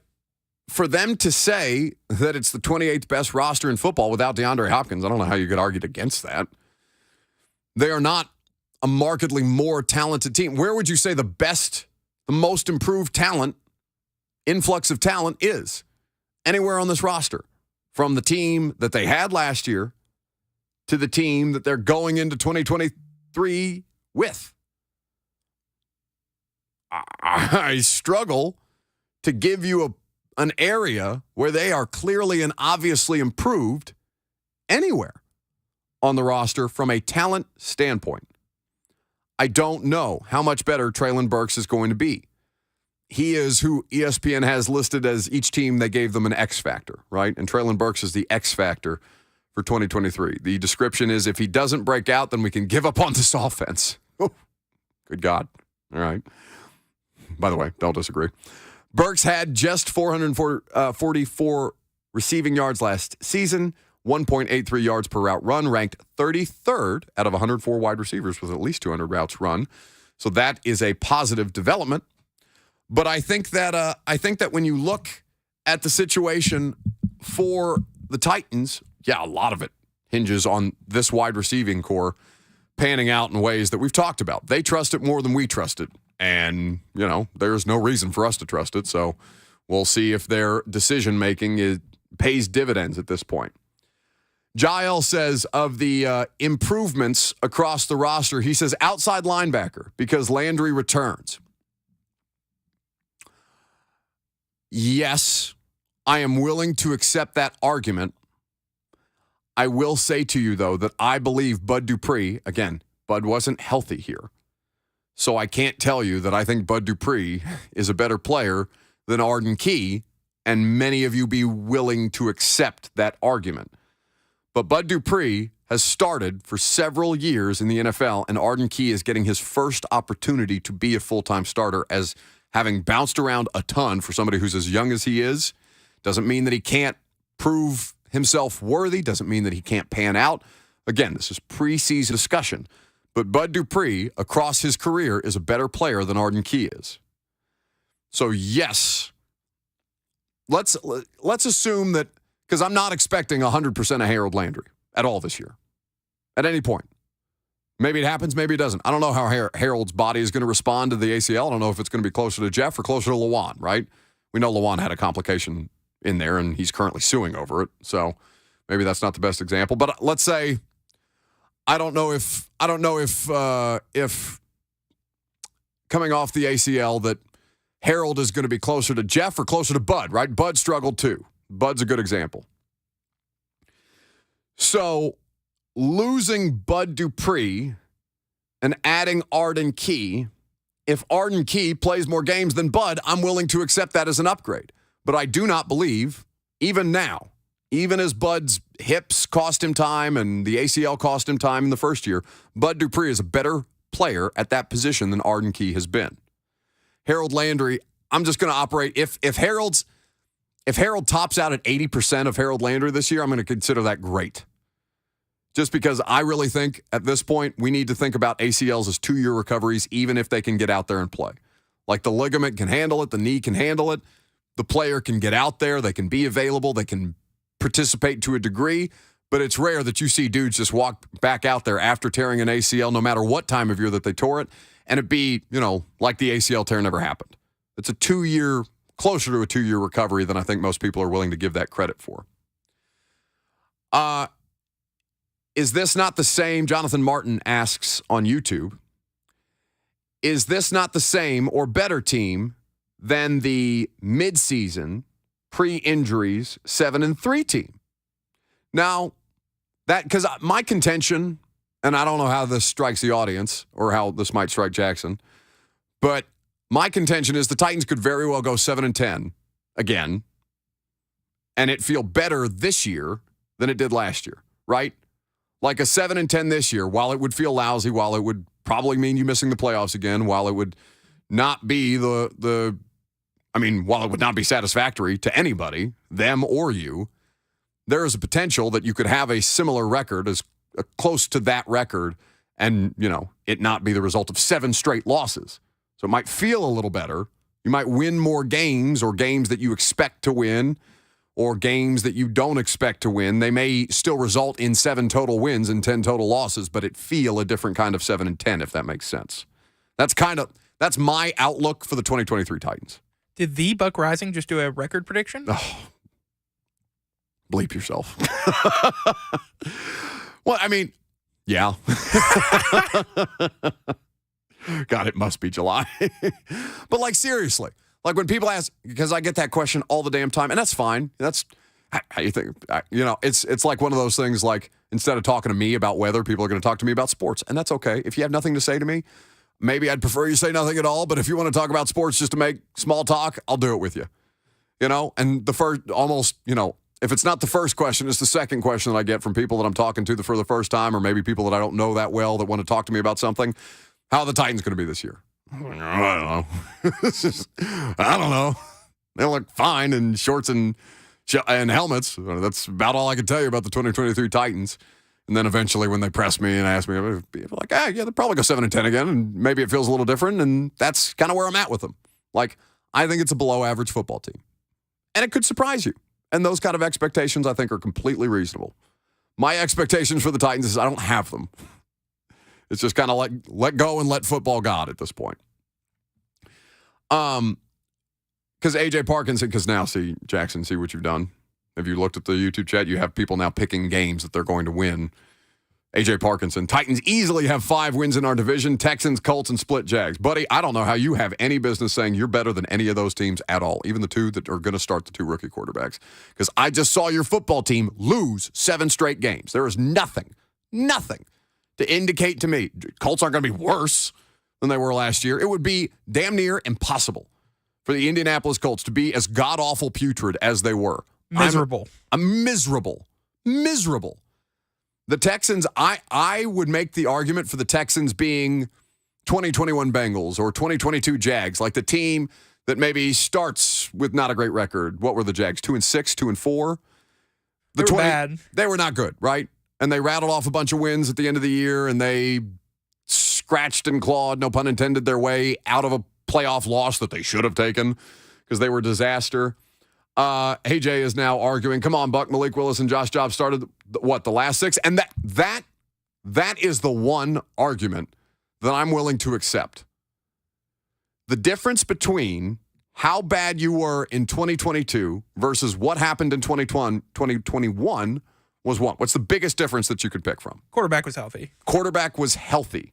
for them to say that it's the 28th best roster in football without DeAndre Hopkins, I don't know how you could argue against that. They are not a markedly more talented team. Where would you say the most improved talent, influx of talent is? Anywhere on this roster. From the team that they had last year to the team that they're going into 2023 with. I struggle to give you an area where they are clearly and obviously improved anywhere on the roster from a talent standpoint. I don't know how much better Treylon Burks is going to be. He is who ESPN has listed as each team they gave them an X factor, right? And Treylon Burks is the X factor for 2023. The description is, if he doesn't break out, then we can give up on this offense. Oh, good God. All right. By the way, don't disagree. Burks had just 444 receiving yards last season, 1.83 yards per route run, ranked 33rd out of 104 wide receivers with at least 200 routes run. So that is a positive development. But I think that when you look at the situation for the Titans, yeah, a lot of it hinges on this wide receiving core panning out in ways that we've talked about. They trust it more than we trust it. And, there's no reason for us to trust it. So we'll see if their decision-making pays dividends at this point. Jael says of the improvements across the roster, he says outside linebacker because Landry returns. Yes, I am willing to accept that argument. I will say to you, though, that I believe Bud Dupree, again, Bud wasn't healthy here. So I can't tell you that I think Bud Dupree is a better player than Arden Key, and many of you be willing to accept that argument. But Bud Dupree has started for several years in the NFL, and Arden Key is getting his first opportunity to be a full-time starter as having bounced around a ton for somebody who's as young as he is. Doesn't mean that he can't prove himself worthy, doesn't mean that he can't pan out. Again, this is preseason discussion. But Bud Dupree, across his career, is a better player than Arden Key is. So, yes, let's assume that, because I'm not expecting 100% of Harold Landry at all this year, at any point. Maybe it happens, maybe it doesn't. I don't know how Harold's body is going to respond to the ACL. I don't know if it's going to be closer to Jeff or closer to Lawan, right? We know Lawan had a complication in there, and he's currently suing over it. So maybe that's not the best example. But let's say I don't know if coming off the ACL that Harold is going to be closer to Jeff or closer to Bud, right? Bud struggled too. Bud's a good example. So losing Bud Dupree and adding Arden Key, if Arden Key plays more games than Bud, I'm willing to accept that as an upgrade. But I do not believe, even now, even as Bud's hips cost him time and the ACL cost him time in the first year, Bud Dupree is a better player at that position than Arden Key has been. Harold Landry, I'm just going to operate. If Harold tops out at 80% of Harold Landry this year, I'm going to consider that great. Just because I really think at this point we need to think about ACLs as 2-year recoveries, even if they can get out there and play. Like the ligament can handle it, the knee can handle it, the player can get out there, they can be available, they can participate to a degree, but it's rare that you see dudes just walk back out there after tearing an ACL, no matter what time of year that they tore it, and it be, like the ACL tear never happened. It's closer to a 2-year recovery than I think most people are willing to give that credit for. Is this not the same, Jonathan Martin asks on YouTube, is this not the same or better team than the midseason pre-injuries 7-3 team? Now, because my contention, and I don't know how this strikes the audience or how this might strike Jackson, but my contention is the Titans could very well go 7-10 again, and it feel better this year than it did last year, right? Like a 7-10 this year, while it would feel lousy, while it would probably mean you missing the playoffs again, while it would not be while it would not be satisfactory to anybody, them or you, there is a potential that you could have a similar record, as close to that record, and, it not be the result of 7 straight losses. So it might feel a little better. You might win more games, or games that you expect to win, or games that you don't expect to win. They may still result in 7 total wins and 10 total losses, but it feel a different kind of 7-10, if that makes sense. That's my outlook for the 2023 Titans. Did the Buck Reising just do a record prediction? Oh, bleep yourself. Well, yeah. God, it must be July. But seriously, when people ask, because I get that question all the damn time, and that's fine. That's how you think, it's like one of those things, instead of talking to me about weather, people are going to talk to me about sports, and that's okay. If you have nothing to say to me, maybe I'd prefer you say nothing at all, but if you want to talk about sports just to make small talk, I'll do it with you. And the first, if it's not the first question, it's the second question that I get from people that I'm talking to for the first time, or maybe people that I don't know that well that want to talk to me about something. How are the Titans going to be this year? I don't know. I don't know. They look fine in shorts and helmets. That's about all I can tell you about the 2023 Titans. And then eventually when they press me and ask me, people are they'll probably go 7-10 again, and maybe it feels a little different, and that's kind of where I'm at with them. I think it's a below-average football team. And it could surprise you. And those kind of expectations, I think, are completely reasonable. My expectations for the Titans is I don't have them. It's just kind of let go and let football God at this point. Because AJ Parkinson, now, see, Jackson, see what you've done. Have you looked at the YouTube chat? You have people now picking games that they're going to win. AJ Parkinson, Titans easily have 5 wins in our division. Texans, Colts, and split Jags. Buddy, I don't know how you have any business saying you're better than any of those teams at all, even the 2 that are going to start the 2 rookie quarterbacks. Because I just saw your football team lose 7 straight games. There is nothing to indicate to me Colts aren't going to be worse than they were last year. It would be damn near impossible for the Indianapolis Colts to be as god-awful putrid as they were. Miserable. I'm miserable. The Texans, I would make the argument for the Texans being 2021 Bengals or 2022 Jags, like the team that maybe starts with not a great record. What were the Jags? 2-6, 2-4? They were bad. They were not good, right? And they rattled off a bunch of wins at the end of the year, and they scratched and clawed, no pun intended, their way out of a playoff loss that they should have taken because they were a disaster. AJ is now arguing, come on, Buck, Malik Willis, and Josh Jobs started, the last 6? And that is the one argument that I'm willing to accept. The difference between how bad you were in 2022 versus what happened in 2021 was what? What's the biggest difference that you could pick from? Quarterback was healthy.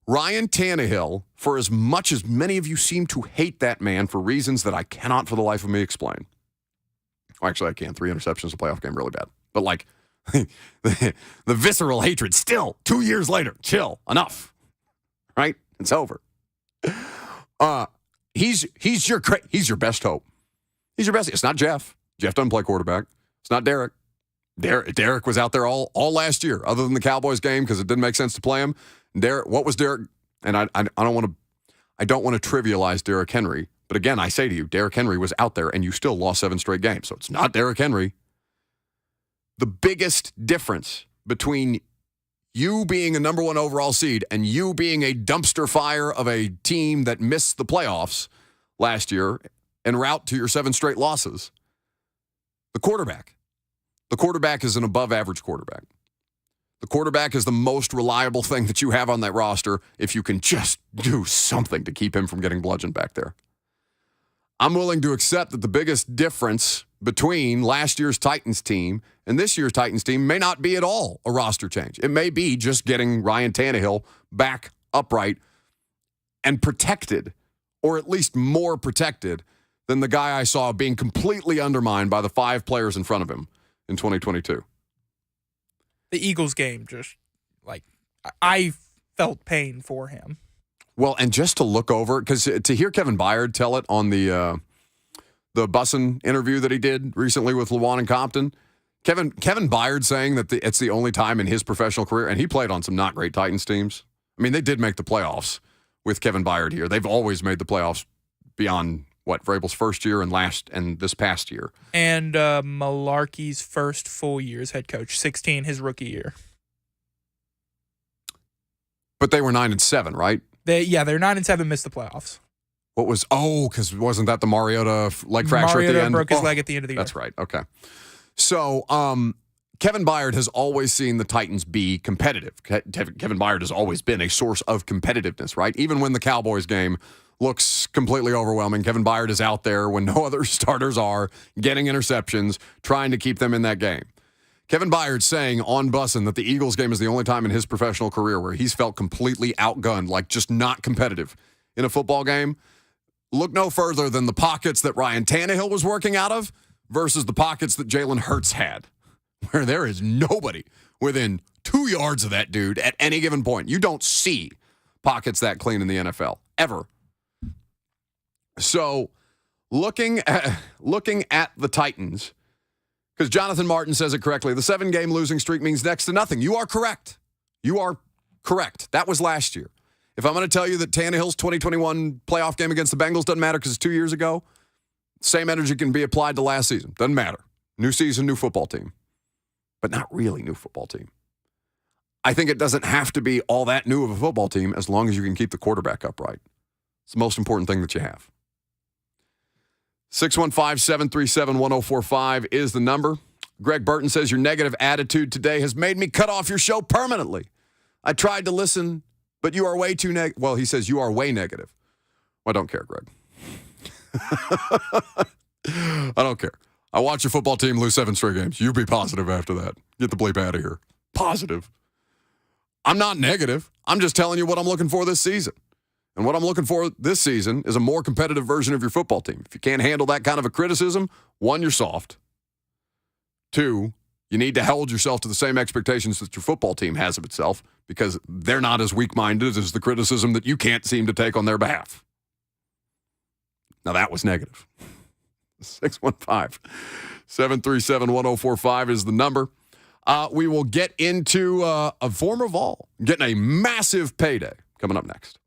Ryan Tannehill, for as much as many of you seem to hate that man for reasons that I cannot for the life of me explain. Well, actually, I can. 3 interceptions in a playoff game, really bad. But the visceral hatred still 2 years later. Chill. Enough. Right? It's over. He's your best hope. He's your best. It's not Jeff. Jeff doesn't play quarterback. It's not Derek. Derek was out there all last year, other than the Cowboys game because it didn't make sense to play him. What was Derek? And I don't want to trivialize Derrick Henry, but again, I say to you, Derrick Henry was out there, and you still lost 7 straight games. So it's not Derrick Henry. The biggest difference between you being a number 1 overall seed and you being a dumpster fire of a team that missed the playoffs last year en route to your 7 straight losses, the quarterback. The quarterback is an above-average quarterback. The quarterback is the most reliable thing that you have on that roster if you can just do something to keep him from getting bludgeoned back there. I'm willing to accept that the biggest difference between last year's Titans team and this year's Titans team may not be at all a roster change. It may be just getting Ryan Tannehill back upright and protected, or at least more protected than the guy I saw being completely undermined by the 5 players in front of him in 2022. The Eagles game, just like I felt pain for him. Well, and just to look over, because to hear Kevin Byard tell it on the Bussin interview that he did recently with Lewan and Compton, Kevin Byard saying that it's the only time in his professional career, and he played on some not great Titans teams. I mean, they did make the playoffs with Kevin Byard here. They've always made the playoffs beyond Vrabel's first year and this past year. And Malarkey's first full year as head coach, 16, his rookie year. But they were 9-7, right? They're 9-7, missed the playoffs. Because wasn't that the Mariota leg fracture at the end? Mariota broke his leg at the end of the year. That's right. Okay. So Kevin Byard has always seen the Titans be competitive. Kevin Byard has always been a source of competitiveness, right? Even when the Cowboys game looks completely overwhelming, Kevin Byard is out there when no other starters are, getting interceptions, trying to keep them in that game. Kevin Byard saying on Bussin that the Eagles game is the only time in his professional career where he's felt completely outgunned, like just not competitive in a football game. Look no further than the pockets that Ryan Tannehill was working out of versus the pockets that Jalen Hurts had, where there is nobody within 2 yards of that dude at any given point. You don't see pockets that clean in the NFL, ever. So looking at the Titans, because Jonathan Martin says it correctly, the 7-game losing streak means next to nothing. You are correct. That was last year. If I'm going to tell you that Tannehill's 2021 playoff game against the Bengals doesn't matter because it's 2 years ago, same energy can be applied to last season. Doesn't matter. New season, new football team. But not really new football team. I think it doesn't have to be all that new of a football team as long as you can keep the quarterback upright. It's the most important thing that you have. 615-737-1045 is the number. Greg Burton says, your negative attitude today has made me cut off your show permanently. I tried to listen, but you are way too negative. Well, he says you are way negative. Well, I don't care, Greg. I don't care. I watch your football team lose 7 straight games. You be positive after that. Get the bleep out of here. Positive. I'm not negative. I'm just telling you what I'm looking for this season. And what I'm looking for this season is a more competitive version of your football team. If you can't handle that kind of a criticism, 1, you're soft. 2, you need to hold yourself to the same expectations that your football team has of itself because they're not as weak-minded as the criticism that you can't seem to take on their behalf. Now, that was negative. 615-737-1045 is the number. We will get into a former Vol getting a massive payday coming up next.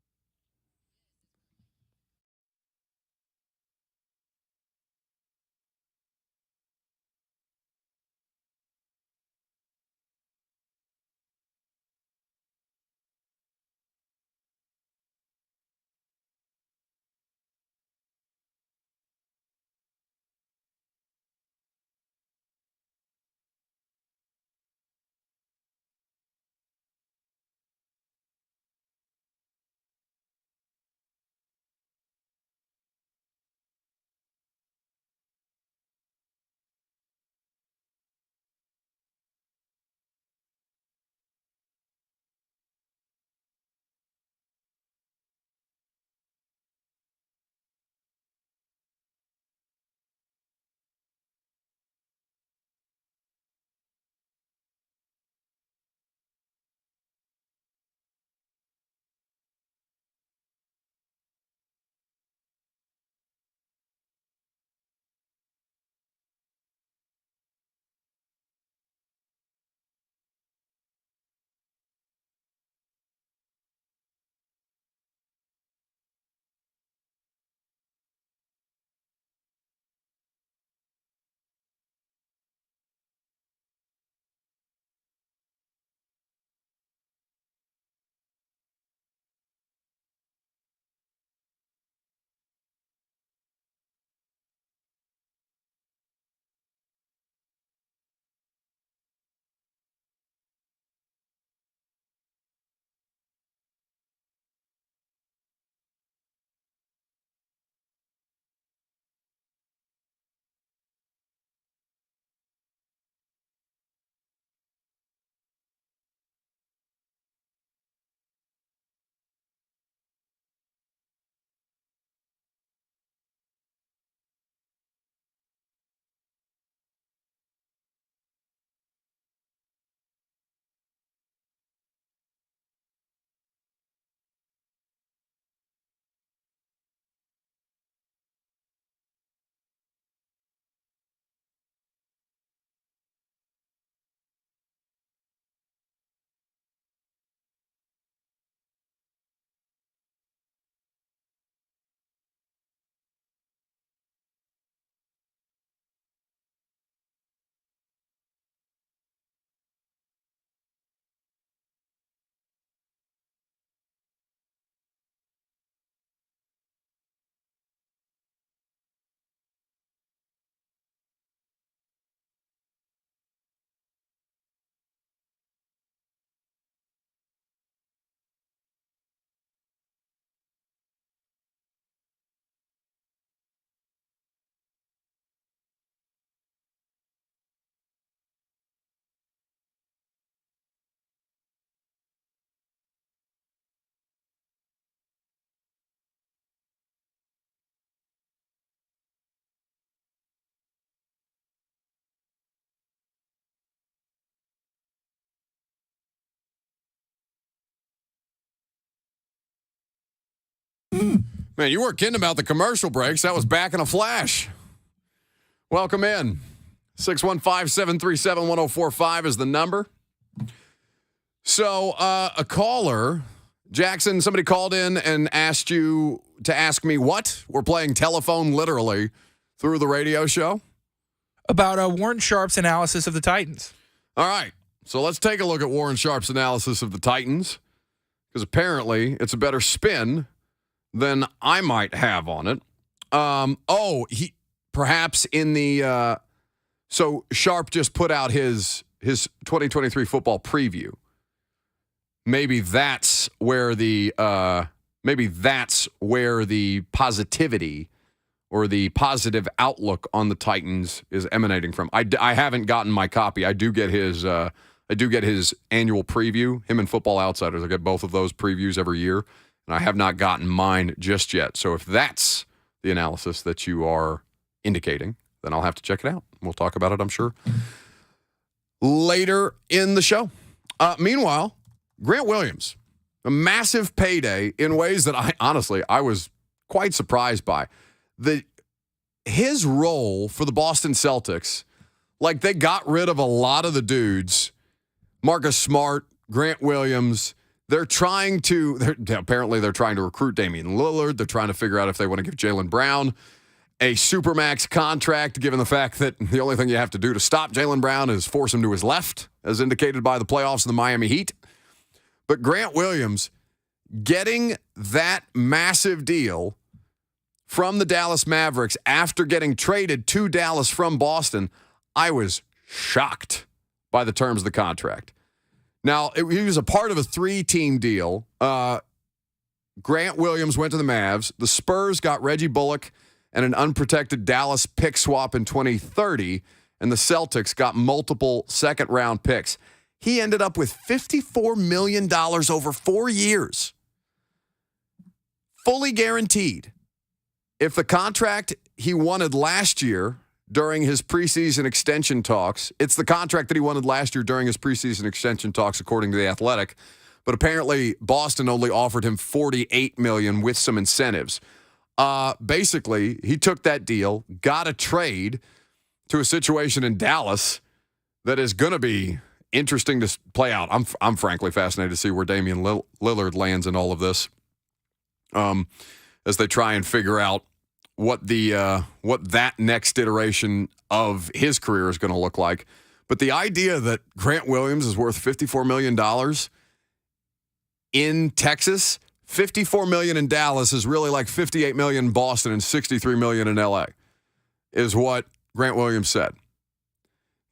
Man, you weren't kidding about the commercial breaks. That was back in a flash. Welcome in. 615-737-1045 is the number. So a caller, Jackson, somebody called in and asked you to ask me what? We're playing telephone literally through the radio show? About Warren Sharp's analysis of the Titans. All right. So let's take a look at Warren Sharp's analysis of the Titans, because apparently it's a better spin than I might have on it. He perhaps in the so Sharp just put out his 2023 football preview. Maybe that's where the positivity or the positive outlook on the Titans is emanating from. I haven't gotten my copy. I do get his annual preview, him and Football Outsiders. I get both of those previews every year, and I have not gotten mine just yet. So if that's the analysis that you are indicating, then I'll have to check it out. We'll talk about it, I'm sure, later in the show. Meanwhile, Grant Williams, a massive payday in ways that I was quite surprised by. His role for the Boston Celtics, like they got rid of a lot of the dudes, Marcus Smart, Grant Williams. Apparently they're trying to recruit Damian Lillard. They're trying to figure out if they want to give Jaylen Brown a supermax contract, given the fact that the only thing you have to do to stop Jaylen Brown is force him to his left, as indicated by the playoffs of the Miami Heat. But Grant Williams getting that massive deal from the Dallas Mavericks after getting traded to Dallas from Boston, I was shocked by the terms of the contract. Now, he was a part of a 3-team deal. Grant Williams went to the Mavs. The Spurs got Reggie Bullock and an unprotected Dallas pick swap in 2030, and the Celtics got multiple second-round picks. He ended up with $54 million over 4 years, fully guaranteed. If the contract he wanted last year during his preseason extension talks, it's the contract that he wanted last year during his preseason extension talks, according to The Athletic. But apparently Boston only offered him $48 million with some incentives. Basically, he took that deal, got a trade to a situation in Dallas that is going to be interesting to play out. I'm frankly fascinated to see where Damian Lillard lands in all of this, as they try and figure out what that next iteration of his career is going to look like. But the idea that Grant Williams is worth $54 million in Texas, $54 million in Dallas is really like $58 million in Boston and $63 million in LA, is what Grant Williams said.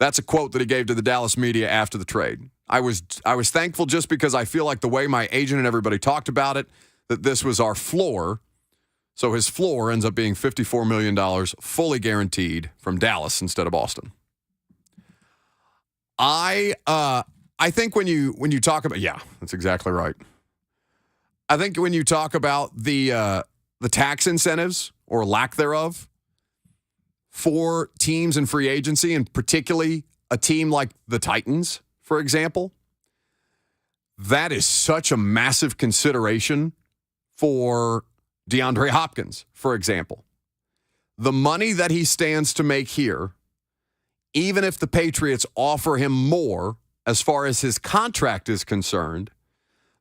That's a quote that he gave to the Dallas media after the trade. I was thankful just because I feel like the way my agent and everybody talked about it, that this was our floor. So his floor ends up being $54 million fully guaranteed from Dallas instead of Boston. I think when you talk about, yeah, that's exactly right. I think when you talk about the tax incentives or lack thereof for teams in free agency, and particularly a team like the Titans, for example, that is such a massive consideration for DeAndre Hopkins, for example. The money that he stands to make here, even if the Patriots offer him more as far as his contract is concerned,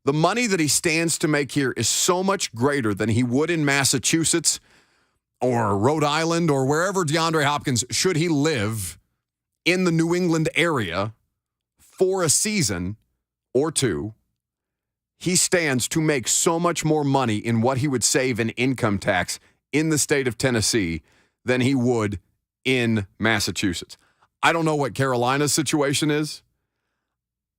the money that he stands to make here is so much greater than he would in Massachusetts or Rhode Island or wherever DeAndre Hopkins, should he live in the New England area for a season or two. He stands to make so much more money in what he would save in income tax in the state of Tennessee than he would in Massachusetts. I don't know what Carolina's situation is.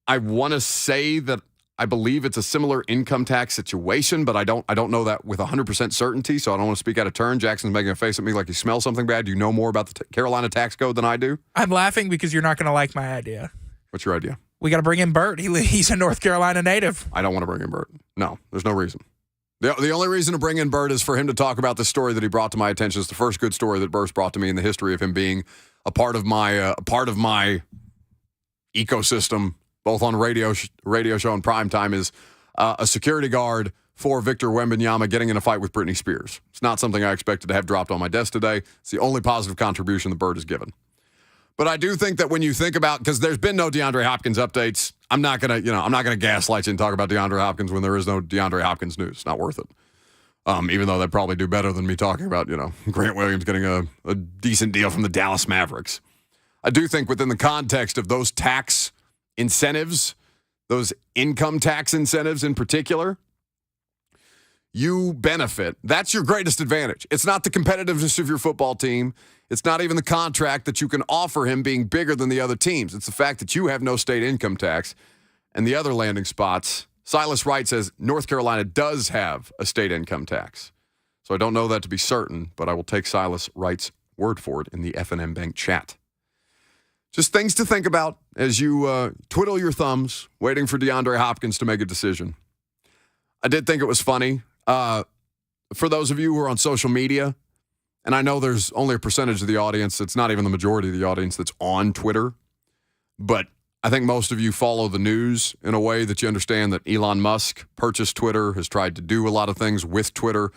I want to say that I believe it's a similar income tax situation, but I don't know that with 100% certainty, so I don't want to speak out of turn. Jackson's making a face at me like he smells something bad. Do you know more about the Carolina tax code than I do? I'm laughing because you're not going to like my idea. What's your idea? We got to bring in Bert. He's a North Carolina native. I don't want to bring in Bert. No, there's no reason. The only reason to bring in Bert is for him to talk about the story that he brought to my attention. It's the first good story that Bert's brought to me in the history of him being a part of my ecosystem, both on radio show and prime time, is a security guard for Victor Wembanyama getting in a fight with Britney Spears. It's not something I expected to have dropped on my desk today. It's the only positive contribution the Bird has given. But I do think that when you think about, because there's been no DeAndre Hopkins updates, I'm not gonna gaslight you and talk about DeAndre Hopkins when there is no DeAndre Hopkins news. It's not worth it. Even though they'd probably do better than me talking about, Grant Williams getting a decent deal from the Dallas Mavericks. I do think within the context of those tax incentives, those income tax incentives in particular, you benefit. That's your greatest advantage. It's not the competitiveness of your football team. It's not even the contract that you can offer him being bigger than the other teams. It's the fact that you have no state income tax. And the other landing spots, Silas Wright says North Carolina does have a state income tax. So I don't know that to be certain, but I will take Silas Wright's word for it in the F&M Bank chat. Just things to think about as you twiddle your thumbs, waiting for DeAndre Hopkins to make a decision. I did think it was funny. For those of you who are on social media, and I know there's only a percentage of the audience, it's not even the majority of the audience that's on Twitter, but I think most of you follow the news in a way that you understand that Elon Musk purchased Twitter, has tried to do a lot of things with Twitter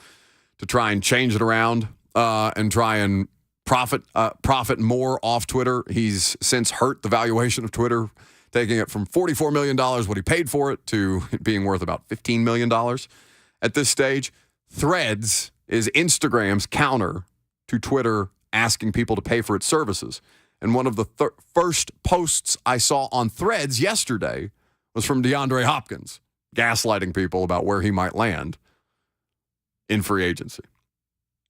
to try and change it around and try and profit more off Twitter. He's since hurt the valuation of Twitter, taking it from $44 million, what he paid for it, to it being worth about $15 million at this stage. Threads is Instagram's counter to Twitter asking people to pay for its services. And one of the first posts I saw on Threads yesterday was from DeAndre Hopkins, gaslighting people about where he might land in free agency.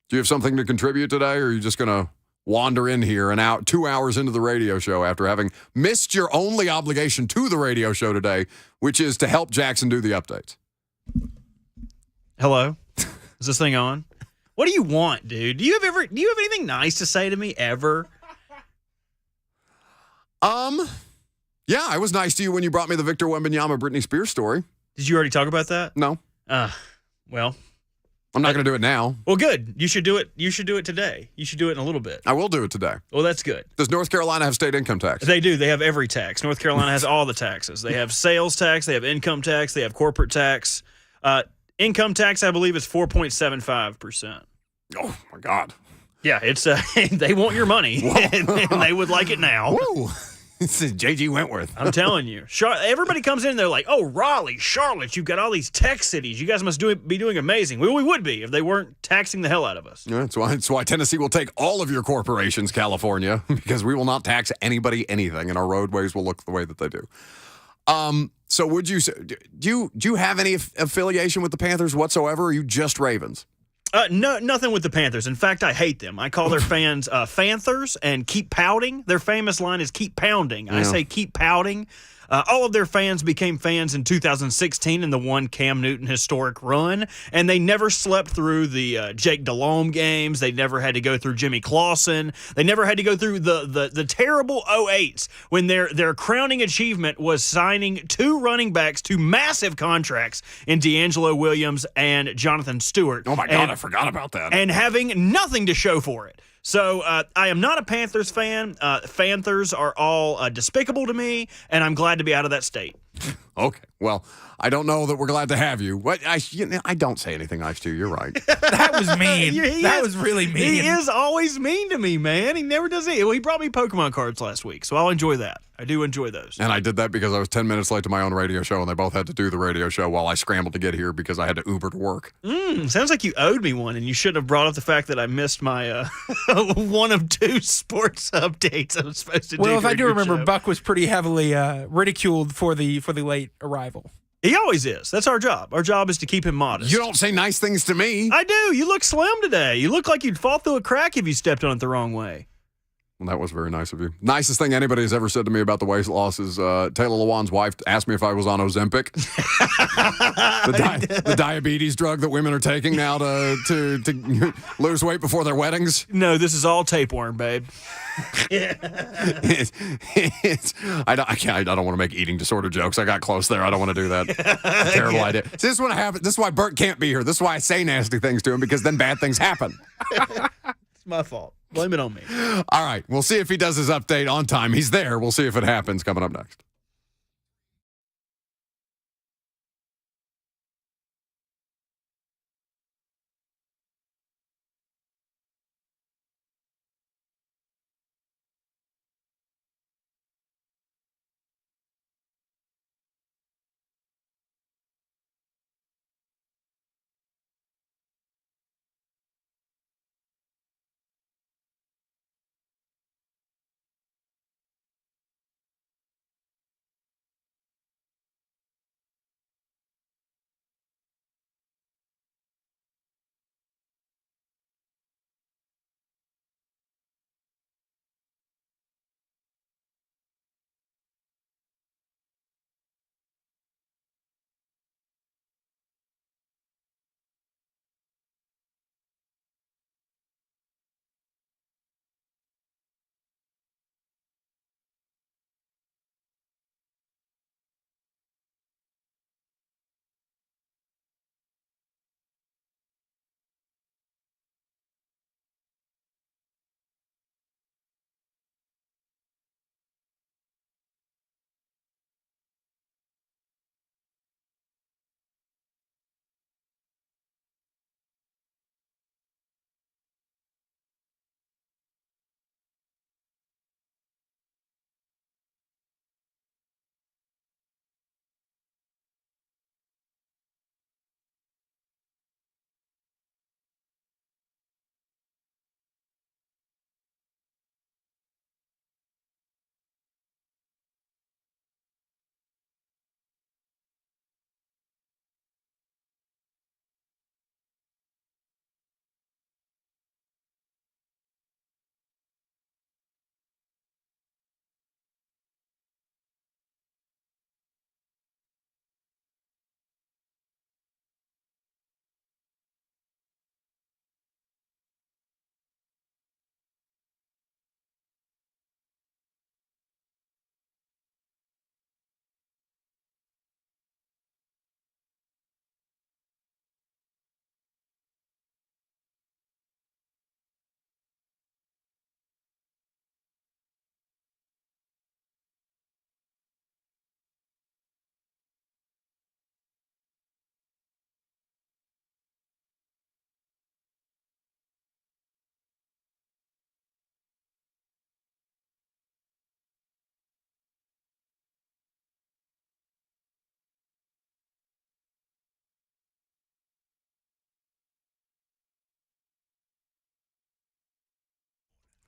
Do you have something to contribute today, or are you just going to wander in here and out 2 hours into the radio show after having missed your only obligation to the radio show today, which is to help Jackson do the updates? Hello? Is this thing on? What do you want, dude? Do you have anything nice to say to me ever? Yeah, I was nice to you when you brought me the Victor Wembanyama Britney Spears story. Did you already talk about that? No. Well, I'm not going to do it now. Well, good. You should do it. You should do it today. You should do it in a little bit. I will do it today. Well, that's good. Does North Carolina have state income tax? They do. They have every tax. North Carolina has all the taxes. They have sales tax. They have income tax. They have corporate tax. Income tax, I believe, is 4.75%. Oh, my God. Yeah, it's they want your money, and they would like it now. Woo. This is J.G. Wentworth. I'm telling you. Everybody comes in and they're like, oh, Raleigh, Charlotte, you've got all these tech cities. You guys must be doing amazing. Well, we would be if they weren't taxing the hell out of us. Yeah, that's why Tennessee will take all of your corporations, California, because we will not tax anybody anything, and our roadways will look the way that they do. So would you do you have any affiliation with the Panthers whatsoever, or are you just Ravens? No, nothing with the Panthers. In fact, I hate them. I call their fans Fanthers and keep pouting. Their famous line is keep pounding. I say keep pouting. All of their fans became fans in 2016 in the one Cam Newton historic run, and they never slept through the Jake Delhomme games. They never had to go through Jimmy Clausen. They never had to go through the terrible 08s when their crowning achievement was signing two running backs to massive contracts in D'Angelo Williams and Jonathan Stewart. Oh, my God, I forgot about that. And having nothing to show for it. So I am not a Panthers fan. Panthers are all despicable to me, and I'm glad to be out of that state. Okay. Well, I don't know that we're glad to have you. I don't say anything nice to you. You're right. That was mean. That was really mean. He is always mean to me, man. He never does it. Well, he brought me Pokemon cards last week, so I'll enjoy that. I do enjoy those. And I did that because I was 10 minutes late to my own radio show, and they both had to do the radio show while I scrambled to get here because I had to Uber to work. Sounds like you owed me one, and you shouldn't have brought up the fact that I missed my one of two sports updates I was supposed to do. Well, if I do remember, show. Buck was pretty heavily ridiculed for the late arrival. He always is. That's our job. Our job is to keep him modest. You don't say nice things to me. I do. You look slim today. You look like you'd fall through a crack if you stepped on it the wrong way. Well, that was very nice of you. Nicest thing anybody has ever said to me about the weight loss is Taylor Lewan's wife asked me if I was on Ozempic, the diabetes drug that women are taking now to lose weight before their weddings. No, this is all tapeworm, babe. I don't want to make eating disorder jokes. I got close there. I don't want to do that. Terrible idea. See, this is what happens. This is why Bert can't be here. This is why I say nasty things to him, because then bad things happen. It's my fault. Blame it on me. All right. We'll see if he does his update on time. He's there. We'll see if it happens coming up next.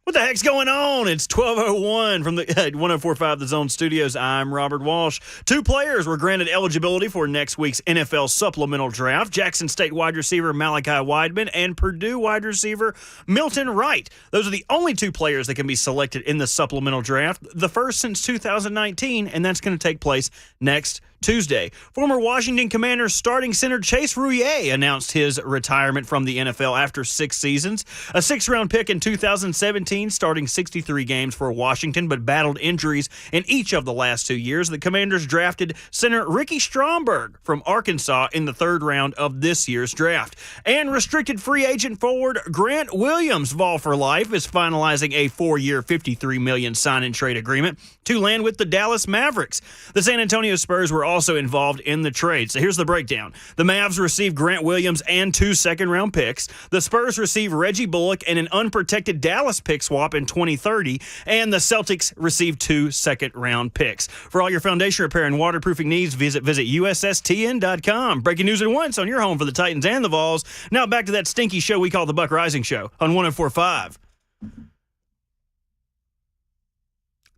What the heck's going on? It's 12:01 from the 104.5 The Zone Studios. I'm Robert Walsh. 2 players were granted eligibility for next week's NFL supplemental draft. Jackson State wide receiver Malachi Weidman and Purdue wide receiver Milton Wright. Those are the only 2 players that can be selected in the supplemental draft, the first since 2019, and that's going to take place next Tuesday. Former Washington Commanders starting center Chase Roullier announced his retirement from the NFL after 6 seasons. A 6th-round pick in 2017, starting 63 games for Washington, but battled injuries in each of the last 2 years. The Commanders drafted center Ricky Stromberg from Arkansas in the 3rd round of this year's draft. And restricted free agent forward Grant Williams, Vol for Life, is finalizing a 4-year, $53 million sign-and-trade agreement to land with the Dallas Mavericks. The San Antonio Spurs were also involved in the trade. So here's the breakdown. The Mavs received Grant Williams and 2 second-round picks. The Spurs received Reggie Bullock and an unprotected Dallas pick swap in 2030. And the Celtics received 2 second-round picks. For all your foundation repair and waterproofing needs, visit USSTN.com. Breaking news at once on your home for the Titans and the Vols. Now back to that stinky show we call the Buck Reising Show on 104.5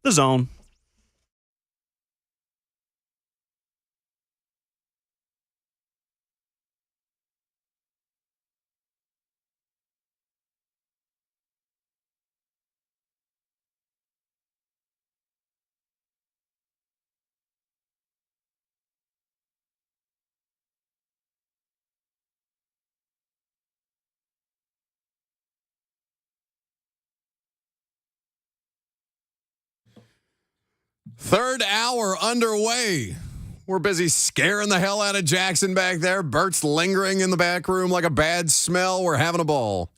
The Zone. Third hour underway. We're busy scaring the hell out of Jackson back there. Bert's lingering in the back room like a bad smell. We're having a ball.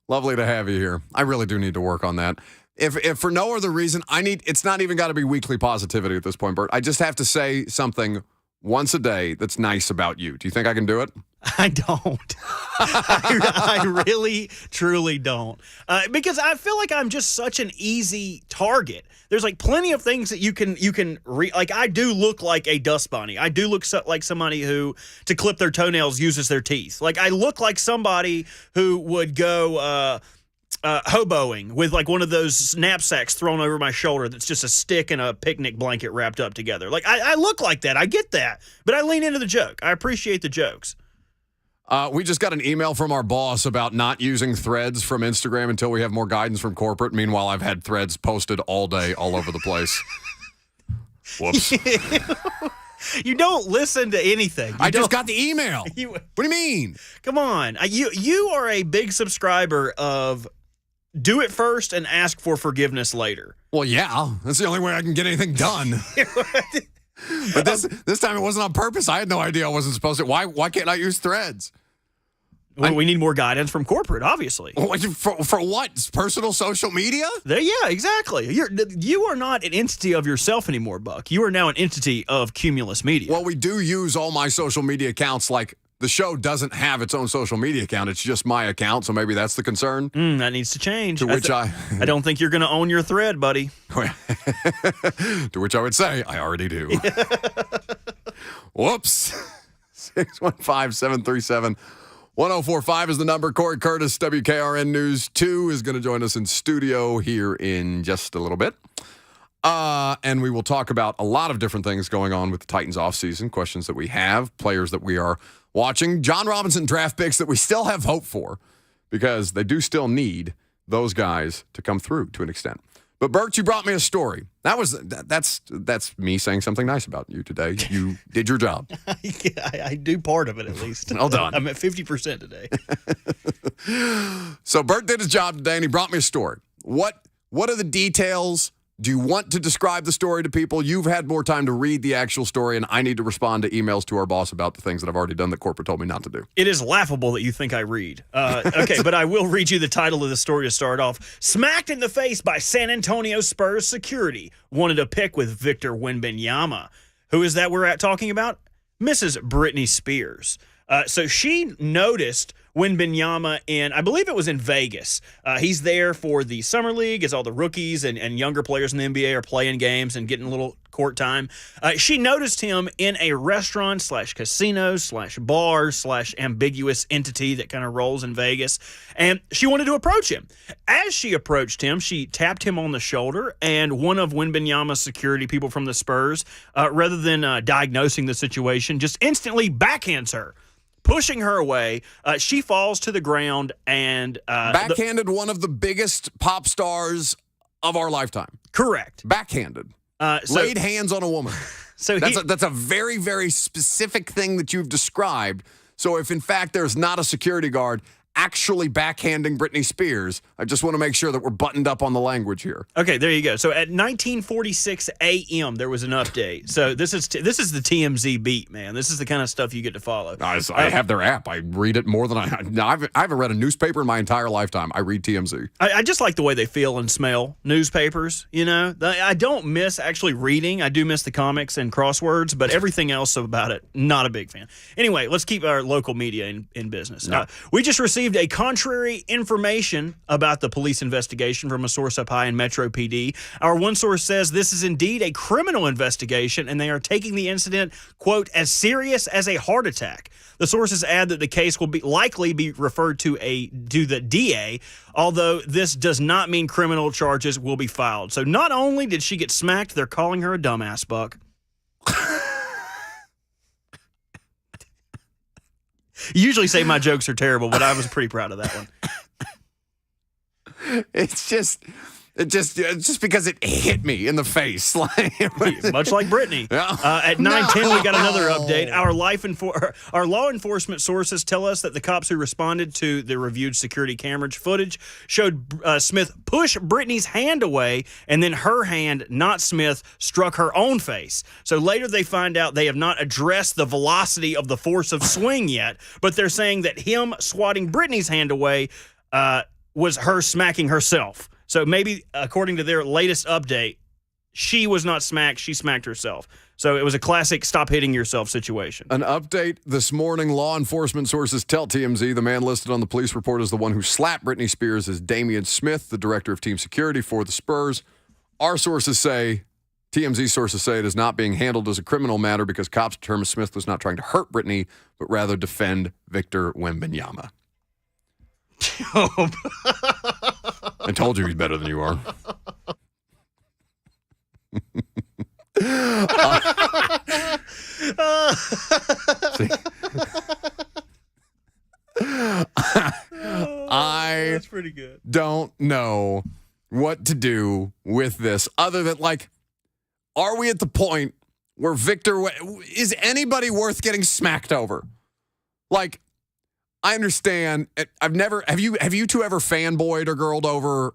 Lovely to have you here. I really do need to work on that. If for no other reason, it's not even got to be weekly positivity at this point, Bert. I just have to say something once a day that's nice about you. Do you think I can do it? I don't. I really, truly don't. Because I feel like I'm just such an easy target. There's like plenty of things that you can like. I do look like a dust bunny. I do look like somebody who, to clip their toenails, uses their teeth. Like I look like somebody who would go hoboing with like one of those knapsacks thrown over my shoulder that's just a stick and a picnic blanket wrapped up together. Like I look like that. I get that. But I lean into the joke. I appreciate the jokes. We just got an email from our boss about not using threads from Instagram until we have more guidance from corporate. Meanwhile, I've had threads posted all day, all over the place. Whoops. You don't listen to anything. I just got the email. What do you mean? Come on. You are a big subscriber of do it first and ask for forgiveness later. Well, yeah. That's the only way I can get anything done. But this time it wasn't on purpose. I had no idea I wasn't supposed to. Why can't I use threads? Well, we need more guidance from corporate, obviously. For what? Personal social media? Yeah, exactly. You are not an entity of yourself anymore, Buck. You are now an entity of Cumulus Media. Well, we do use all my social media accounts. Like the show doesn't have its own social media account. It's just my account, so maybe that's the concern. That needs to change. To which I don't think you're going to own your thread, buddy. To which I would say, I already do. Whoops. 615-737-1045 is the number. Cory Curtis, WKRN News 2, is going to join us in studio here in just a little bit. And we will talk about a lot of different things going on with the Titans offseason, questions that we have, players that we are watching, John Robinson draft picks that we still have hope for because they do still need those guys to come through to an extent. But Bert, you brought me a story. That's me saying something nice about you today. You did your job. I do part of it at least. Well done. I'm at 50% today. So Bert did his job today, and he brought me a story. What are the details? Do you want to describe the story to people? You've had more time to read the actual story, and I need to respond to emails to our boss about the things that I've already done that corporate told me not to do. It is laughable that you think I read. Okay, but I will read you the title of the story to start off. Smacked in the face by San Antonio Spurs security. Wanted a pick with Victor Wembanyama. Who is that we're talking about? Mrs. Britney Spears. So she noticed Wembanyama in, I believe it was in Vegas. He's there for the Summer League as all the rookies and younger players in the NBA are playing games and getting a little court time. She noticed him in a restaurant / casino / bar / ambiguous entity that kind of rolls in Vegas, and she wanted to approach him. As she approached him, she tapped him on the shoulder, and one of Wembanyama's security people from the Spurs, rather than diagnosing the situation, just instantly backhands her, pushing her away. She falls to the ground and backhanded one of the biggest pop stars of our lifetime. Correct. Backhanded. Laid hands on a woman. So that's a very, very specific thing that you've described. So if, in fact, there's not a security guard actually backhanding Britney Spears, I just want to make sure that we're buttoned up on the language here. Okay, there you go. So at 19:46 a.m., there was an update. So this is the TMZ beat, man. This is the kind of stuff you get to follow. I have their app. I read it more than I haven't read a newspaper in my entire lifetime. I read TMZ. I just like the way they feel and smell newspapers, you know. I don't miss actually reading. I do miss the comics and crosswords, but everything else about it, not a big fan. Anyway, let's keep our local media in business. No. We just received a contrary information about the police investigation from a source up high in Metro PD. Our one source says this is indeed a criminal investigation, and they are taking the incident, quote, as serious as a heart attack. The sources add that the case will likely be referred to the DA, although this does not mean criminal charges will be filed. So not only did she get smacked, they're calling her a dumbass, Buck. You usually say my jokes are terrible, but I was pretty proud of that one. It's just because it hit me in the face. Much like Britney. Yeah. At 9:10, we got another update. Our law enforcement sources tell us that the cops who responded to the reviewed security camera footage showed Smith push Britney's hand away, and then her hand, not Smith, struck her own face. So later they find out they have not addressed the velocity of the force of swing yet, but they're saying that him swatting Britney's hand away was her smacking herself. So maybe, according to their latest update, she was not smacked, she smacked herself. So it was a classic stop hitting yourself situation. An update this morning, law enforcement sources tell TMZ the man listed on the police report as the one who slapped Britney Spears is Damian Smith, the director of team security for the Spurs. TMZ sources say it is not being handled as a criminal matter because cops determined Smith was not trying to hurt Britney, but rather defend Victor Wembanyama. I told you he's better than you are. That's pretty good. Don't know what to do with this other than, like, are we at the point where is anybody worth getting smacked over? Like, I understand. Have you two ever fanboyed or girled over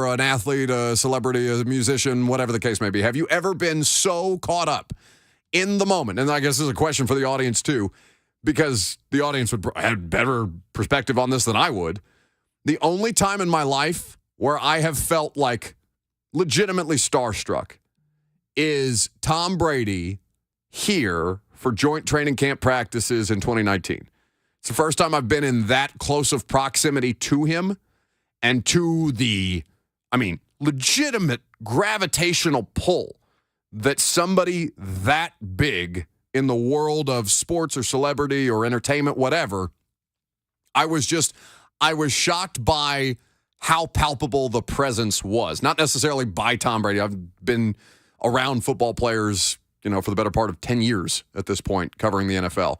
an athlete, a celebrity, a musician, whatever the case may be? Have you ever been so caught up in the moment? And I guess this is a question for the audience too, because the audience would have better perspective on this than I would. The only time in my life where I have felt like legitimately starstruck is Tom Brady here for joint training camp practices in 2019. It's the first time I've been in that close of proximity to him and to the, legitimate gravitational pull that somebody that big in the world of sports or celebrity or entertainment, whatever, I was shocked by how palpable the presence was. Not necessarily by Tom Brady. I've been around football players, for the better part of 10 years at this point, covering the NFL.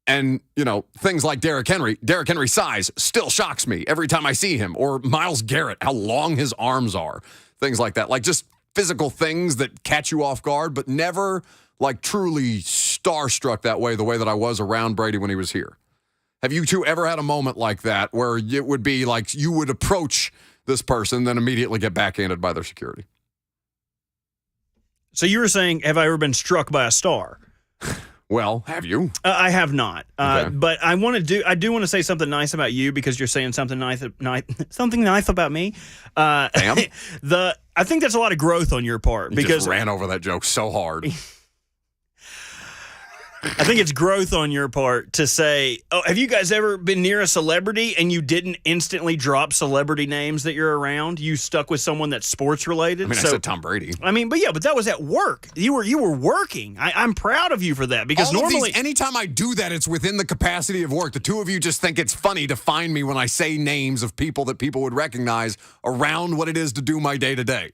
And, things like Derrick Henry's size still shocks me every time I see him. Or Myles Garrett, how long his arms are. Things like that. Like, just physical things that catch you off guard, but never, like, truly starstruck that way, the way that I was around Brady when he was here. Have you two ever had a moment like that where it would be like you would approach this person, then immediately get backhanded by their security? So you were saying, have I ever been struck by a star? Well, have you? I have not. Okay. But I do want to say something nice about you because you're saying something nice about me. Damn. I think that's a lot of growth on your part. You just ran over that joke so hard. I think it's growth on your part to say, oh, have you guys ever been near a celebrity and you didn't instantly drop celebrity names that you're around? You stuck with someone that's sports related. I said Tom Brady. But that was at work. You were working. I'm proud of you for that because normally, anytime I do that, it's within the capacity of work. The two of you just think it's funny to find me when I say names of people that people would recognize around what it is to do my day to day.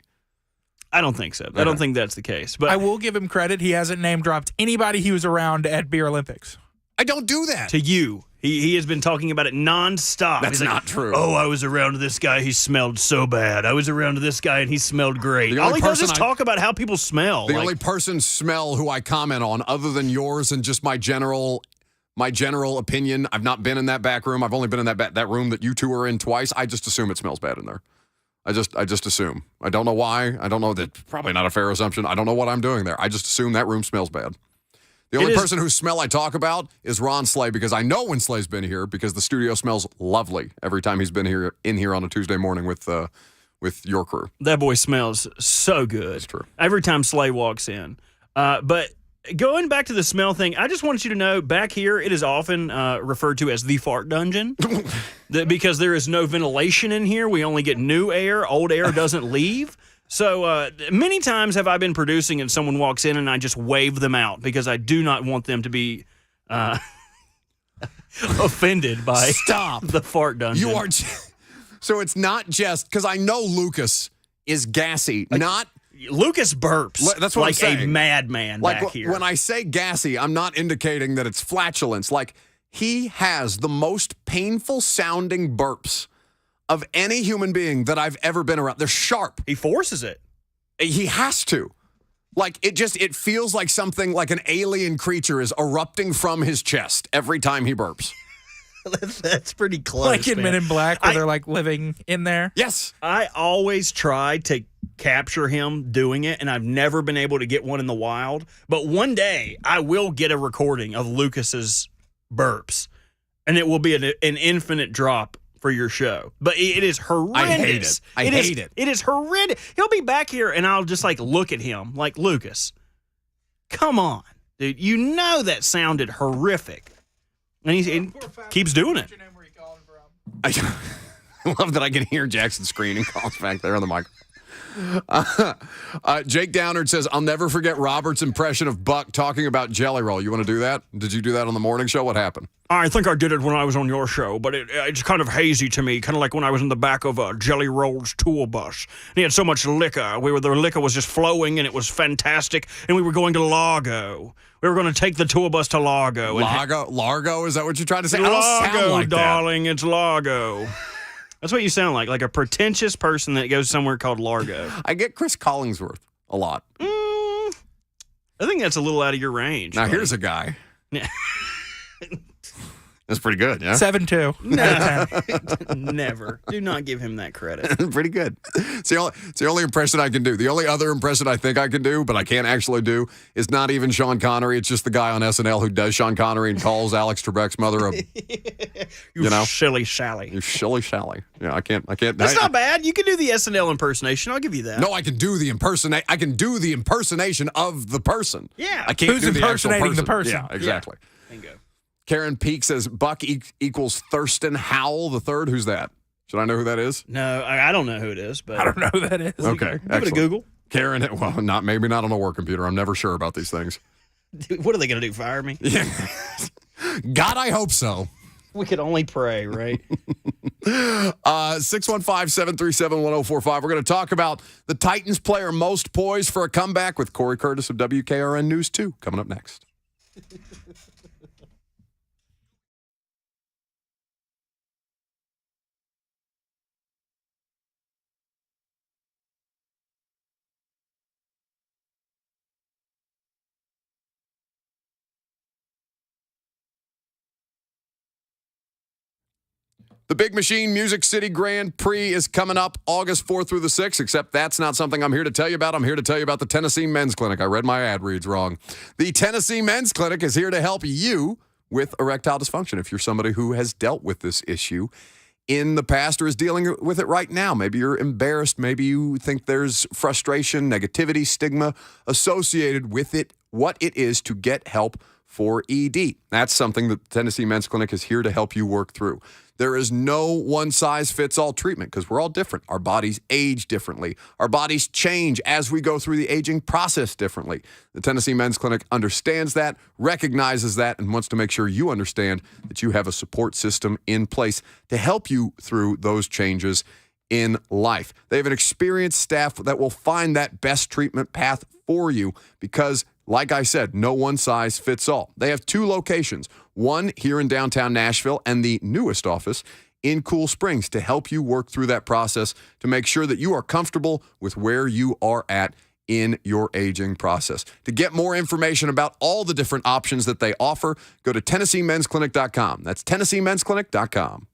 I don't think so. I don't think that's the case. But I will give him credit. He hasn't name dropped anybody he was around at Beer Olympics. I don't do that. To you. He has been talking about it nonstop. That's not true. Oh, I was around this guy. He smelled so bad. I was around this guy and he smelled great. All he does is talk about how people smell. The only person smell who I comment on, other than yours and just my general opinion, I've not been in that back room. I've only been in that room that you two are in twice. I just assume it smells bad in there. I just assume. I don't know why. I don't know that. Probably not a fair assumption. I don't know what I'm doing there. I just assume that room smells bad. The only person whose smell I talk about is Ron Slay, because I know when Slay's been here, because the studio smells lovely every time he's been in here on a Tuesday morning with your crew. That boy smells so good. That's true. Every time Slay walks in. But going back to the smell thing, I just wanted you to know, back here, it is often referred to as the fart dungeon. Because there is no ventilation in here. We only get new air. Old air doesn't leave. So many times have I been producing and someone walks in and I just wave them out because I do not want them to be offended by the fart dungeon. You are. So it's not just because I know Lucas is gassy, not. Lucas burps. That's what I'm saying. A madman back here. When I say gassy, I'm not indicating that it's flatulence. Like, he has the most painful sounding burps of any human being that I've ever been around. They're sharp. He forces it. He has to. Like, it feels like something like an alien creature is erupting from his chest every time he burps. That's pretty close. Like in Men in Black, where they're like living in there. Yes. I always try to capture him doing it, and I've never been able to get one in the wild. But one day, I will get a recording of Lucas's burps, and it will be an infinite drop for your show. But it is horrendous. I hate it. It is horrendous. He'll be back here, and I'll just look at him like, Lucas, come on, dude. You know that sounded horrific. And he keeps doing it. I love that I can hear Jackson screaming calls back there on the mic. Jake Downard says, I'll never forget Robert's impression of Buck talking about Jelly Roll. You want to do that? Did you do that on the morning show? What happened? I think I did it when I was on your show, but it's kind of hazy to me, kind of like when I was in the back of a Jelly Roll's tour bus. And he had so much liquor. The liquor was just flowing, and it was fantastic, and we were going to Largo. We were going to take the tour bus to Largo. Largo? Is that what you're trying to say? Largo, I don't sound like darling, it's Largo. That's what you sound like a pretentious person that goes somewhere called Largo. I get Chris Collingsworth a lot. I think that's a little out of your range. Now, here's a guy. That's pretty good, yeah? 7-2. No, never. Do not give him that credit. Pretty good. It's the only impression I can do. The only other impression I think I can do, but I can't actually do, is not even Sean Connery. It's just the guy on SNL who does Sean Connery and calls Alex Trebek's mother a... Silly Sally. You silly Sally. Yeah, I can't. That's not bad. You can do the SNL impersonation. I'll give you that. No, I can do the impersonation of the person. Yeah. I can't do the actual impersonating the person. Yeah, exactly. Yeah. Bingo. Karen Peak says Buck equals Thurston Howell the third. Who's that? Should I know who that is? No, I don't know who it is. But I don't know who that is. Okay, give it a Google. Karen, well, maybe not on a work computer. I'm never sure about these things. Dude, what are they going to do? Fire me? Yeah. God, I hope so. We could only pray, right? 615-737-1045. We're going to talk about the Titans player most poised for a comeback with Cory Curtis of WKRN News 2 coming up next. The Big Machine Music City Grand Prix is coming up August 4th through the 6th, except that's not something I'm here to tell you about. I'm here to tell you about the Tennessee Men's Clinic. I read my ad reads wrong. The Tennessee Men's Clinic is here to help you with erectile dysfunction. If you're somebody who has dealt with this issue in the past or is dealing with it right now, maybe you're embarrassed, maybe you think there's frustration, negativity, stigma associated with it, what it is to get help 4ED. That's something that the Tennessee Men's Clinic is here to help you work through. There is no one-size-fits-all treatment because we're all different. Our bodies age differently. Our bodies change as we go through the aging process differently. The Tennessee Men's Clinic understands that, recognizes that, and wants to make sure you understand that you have a support system in place to help you through those changes in life. They have an experienced staff that will find that best treatment path for you because, like I said, no one size fits all. They have 2 locations, one here in downtown Nashville and the newest office in Cool Springs to help you work through that process to make sure that you are comfortable with where you are at in your aging process. To get more information about all the different options that they offer, go to TennesseeMen'sClinic.com. That's TennesseeMen'sClinic.com.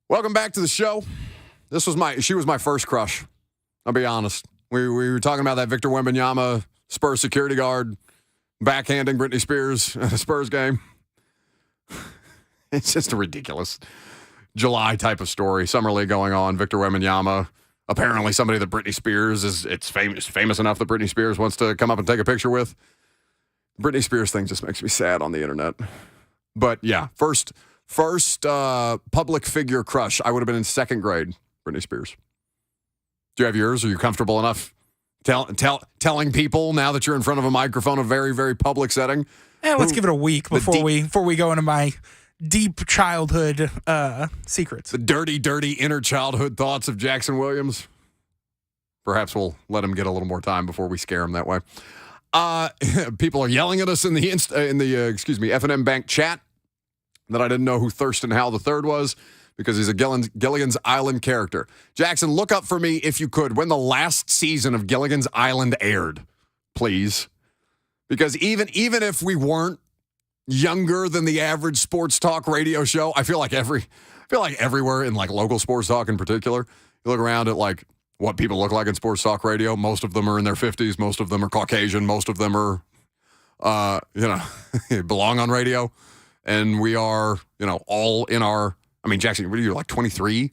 Welcome back to the show. She was my first crush. I'll be honest. We were talking about that Victor Wembanyama Spurs security guard backhanding Britney Spears at a Spurs game. It's just a ridiculous July type of story. Summer League going on. Victor Wembanyama, apparently somebody that Britney Spears it's famous enough that Britney Spears wants to come up and take a picture with. Britney Spears thing just makes me sad on the internet. But yeah, first public figure crush. I would have been in second grade. Britney Spears. Do you have yours? Are you comfortable enough telling people now that you're in front of a microphone, a very, very public setting? Yeah, let's give it a week before we go into my deep childhood secrets. The dirty, dirty inner childhood thoughts of Jackson Williams. Perhaps we'll let him get a little more time before we scare him that way. People are yelling at us in the F&M Bank chat that I didn't know who Thurston Howell III was because he's a Gilligan's Island character. Jackson, look up for me, if you could, when the last season of Gilligan's Island aired, please. Because even if we weren't younger than the average sports talk radio show, I feel like everywhere in like local sports talk in particular, you look around at like what people look like in sports talk radio. Most of them are in their 50s. Most of them are Caucasian. Most of them are, belong on radio. And we are, all in our, Jackson, what are you, like 23?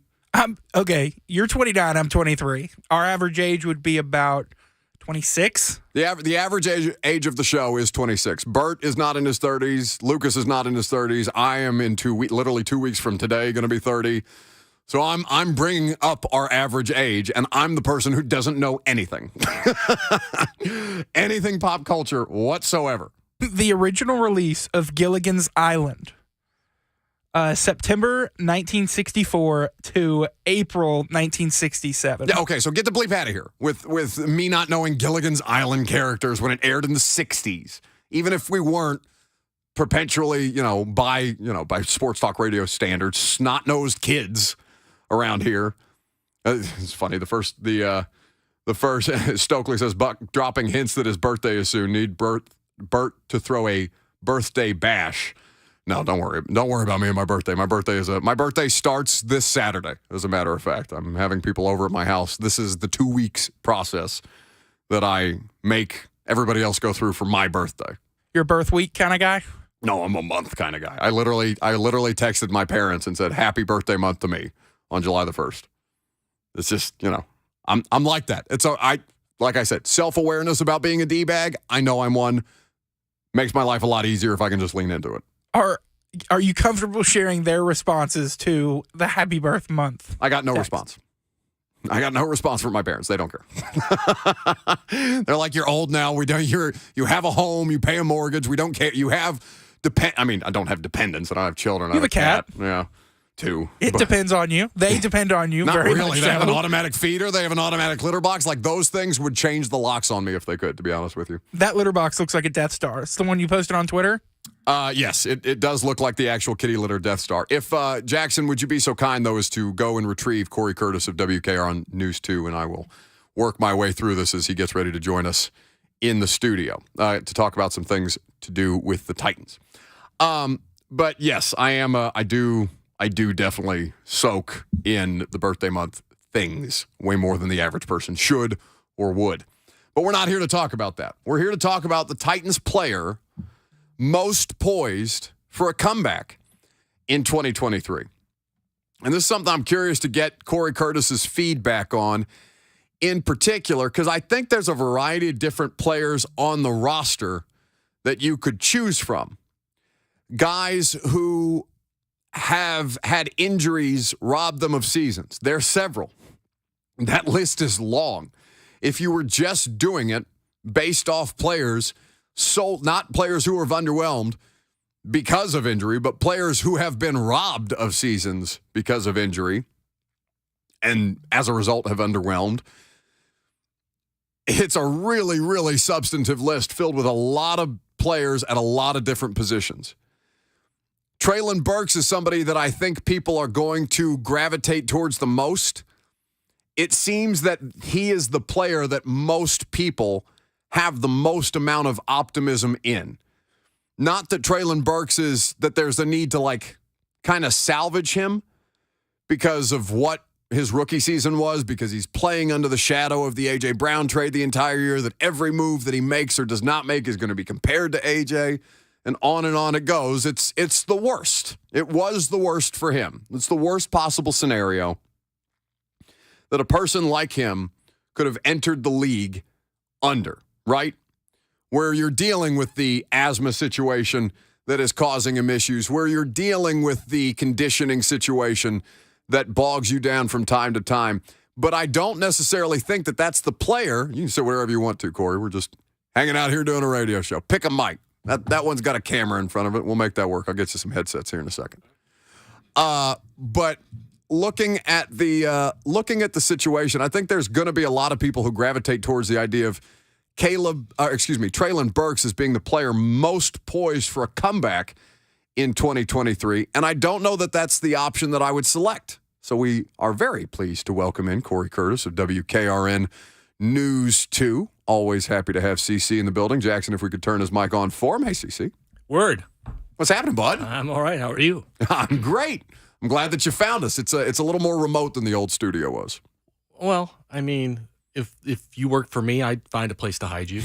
Okay, you're 29, I'm 23. Our average age would be about 26. The average age of the show is 26. Bert is not in his 30s. Lucas is not in his 30s. I am in literally 2 weeks from today, going to be 30. So I'm bringing up our average age, and I'm the person who doesn't know anything. Anything pop culture whatsoever. The original release of Gilligan's Island, September 1964 to April 1967. Yeah, okay, so get the bleep out of here with me not knowing Gilligan's Island characters when it aired in the 60s. Even if we weren't perpetually, by sports talk radio standards, snot-nosed kids around here. It's funny. The first Stokely says Buck dropping hints that his birthday is soon. Need Bert to throw a birthday bash. No, don't worry about me and my birthday. My birthday starts this Saturday. As a matter of fact, I'm having people over at my house. This is the 2 weeks process that I make everybody else go through for my birthday. You're a birth week kind of guy? No, I'm a month kind of guy. I literally texted my parents and said happy birthday month to me on July the 1st. It's just, I'm like that. Like I said, self-awareness about being a D-bag. I know I'm one. Makes my life a lot easier if I can just lean into it. Are you comfortable sharing their responses to the happy birth month? I got no response. I got no response from my parents. They don't care. They're like, you're old now. You have a home. You pay a mortgage. We don't care. You have I don't have dependents. I don't have children. You have a cat. Yeah. 2. It depends on you. They depend on you. Not very really. Much They have so. an automatic feeder. They have an automatic litter box. Like those things would change the locks on me if they could, to be honest with you. That litter box looks like a Death Star. It's the one you posted on Twitter? Yes, it does look like the actual kitty litter Death Star. If, Jackson, would you be so kind, though, as to go and retrieve Cory Curtis of WKR on News 2, and I will work my way through this as he gets ready to join us in the studio to talk about some things to do with the Titans. But yes, I do definitely soak in the birthday month things way more than the average person should or would. But we're not here to talk about that. We're here to talk about the Titans player most poised for a comeback in 2023. And this is something I'm curious to get Cory Curtis's feedback on in particular, because I think there's a variety of different players on the roster that you could choose from. Guys who have had injuries rob them of seasons. There are several. That list is long. If you were just doing it based off players, not players who have underwhelmed because of injury, but players who have been robbed of seasons because of injury and as a result have underwhelmed, it's a really, really substantive list filled with a lot of players at a lot of different positions. Treylon Burks is somebody that I think people are going to gravitate towards the most. It seems that he is the player that most people have the most amount of optimism in. Not that Treylon Burks that there's a need to kind of salvage him, because of what his rookie season was, because he's playing under the shadow of the A.J. Brown trade the entire year, that every move that he makes or does not make is going to be compared to A.J., and on it goes. It's the worst. It was the worst for him. It's the worst possible scenario that a person like him could have entered the league under, right? Where you're dealing with the asthma situation that is causing him issues, where you're dealing with the conditioning situation that bogs you down from time to time. But I don't necessarily think that that's the player. You can say whatever you want to, Corey. We're just hanging out here doing a radio show. Pick a mic. That one's got a camera in front of it. We'll make that work. I'll get you some headsets here in a second. But looking at the situation, I think there's going to be a lot of people who gravitate towards the idea of Treylon Burks as being the player most poised for a comeback in 2023. And I don't know that that's the option that I would select. So we are very pleased to welcome in Cory Curtis of WKRN News 2. Always happy to have CC in the building. Jackson, if we could turn his mic on for him. Hey, CC. Word. What's happening, bud? I'm all right. How are you? I'm great. I'm glad that you found us. It's a little more remote than the old studio was. Well, I mean, if you worked for me, I'd find a place to hide you.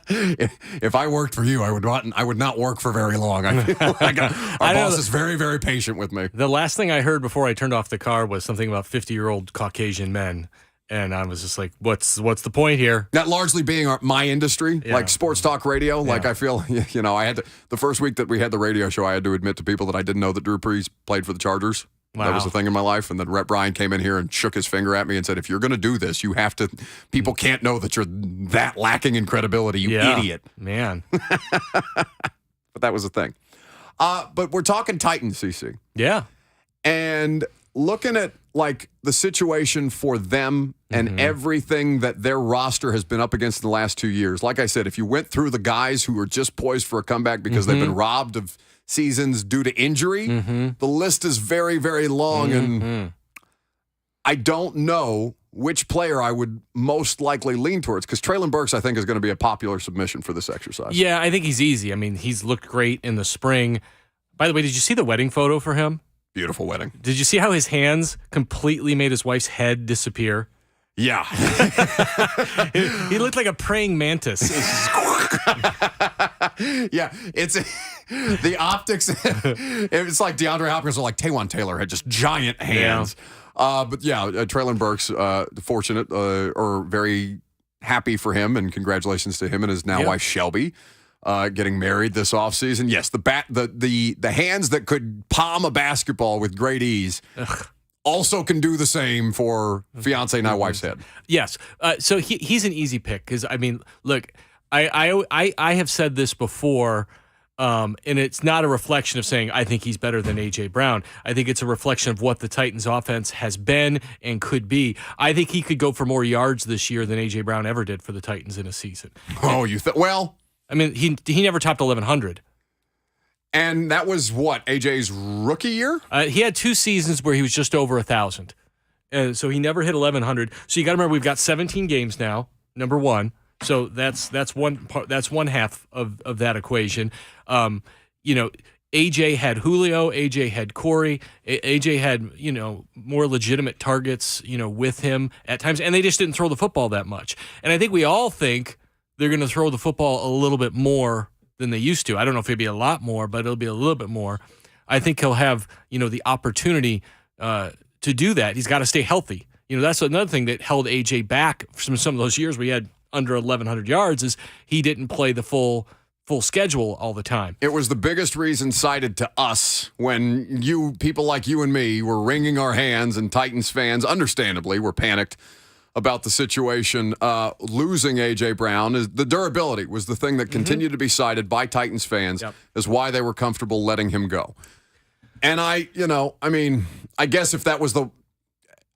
If I worked for you, I would not work for very long. I feel like our boss is very, very patient with me. The last thing I heard before I turned off the car was something about 50-year-old Caucasian men. And I was just like, what's the point here? That largely being my industry, like sports talk radio. Yeah. Like I feel, I had to, the first week that we had the radio show, I had to admit to people that I didn't know that Drew Brees played for the Chargers. Wow. That was a thing in my life. And then Rhett Bryan came in here and shook his finger at me and said, if you're going to do this, you have to, people can't know that you're that lacking in credibility, you idiot. Man. But that was a thing. But we're talking Titans, CC. Yeah. And looking at like the situation for them and everything that their roster has been up against in the last 2 years. Like I said, if you went through the guys who are just poised for a comeback because they've been robbed of seasons due to injury, the list is very, very long. And I don't know which player I would most likely lean towards, because Treylon Burks, I think, is going to be a popular submission for this exercise. Yeah, I think he's easy. I mean, he's looked great in the spring. By the way, did you see the wedding photo for him? Beautiful wedding. Did you see how his hands completely made his wife's head disappear? Yeah. He looked like a praying mantis. Yeah, it's the optics. It's like DeAndre Hopkins or like Taywan Taylor had just giant hands. Yeah. But yeah, Treylon Burks, fortunate or very happy for him, and congratulations to him and his now wife Shelby. Getting married this offseason. Yes, the hands that could palm a basketball with great ease also can do the same for fiance, now wife's head. Yes. So he's an easy pick because, I mean, look, I have said this before, and it's not a reflection of saying I think he's better than A.J. Brown. I think it's a reflection of what the Titans offense has been and could be. I think he could go for more yards this year than A.J. Brown ever did for the Titans in a season. Oh, you think? Well, I mean, he never topped 1,100. And that was what, AJ's rookie year? He had 2 seasons where he was just over 1,000. So he never hit 1,100. So you got to remember, we've got 17 games now, number one. So that's one part. That's one half of that equation. AJ had Julio. AJ had Cory. AJ had more legitimate targets with him at times, and they just didn't throw the football that much. And I think we all think they're going to throw the football a little bit more than they used to. I don't know if it'll be a lot more, but it'll be a little bit more. I think he'll have, the opportunity to do that. He's got to stay healthy. That's another thing that held AJ back from some of those years we had under 1,100 yards is he didn't play the full schedule all the time. It was the biggest reason cited to us when people like you and me were wringing our hands, and Titans fans, understandably, were panicked about the situation. Losing A.J. Brown, the durability was the thing that continued to be cited by Titans fans as why they were comfortable letting him go. And I guess if that was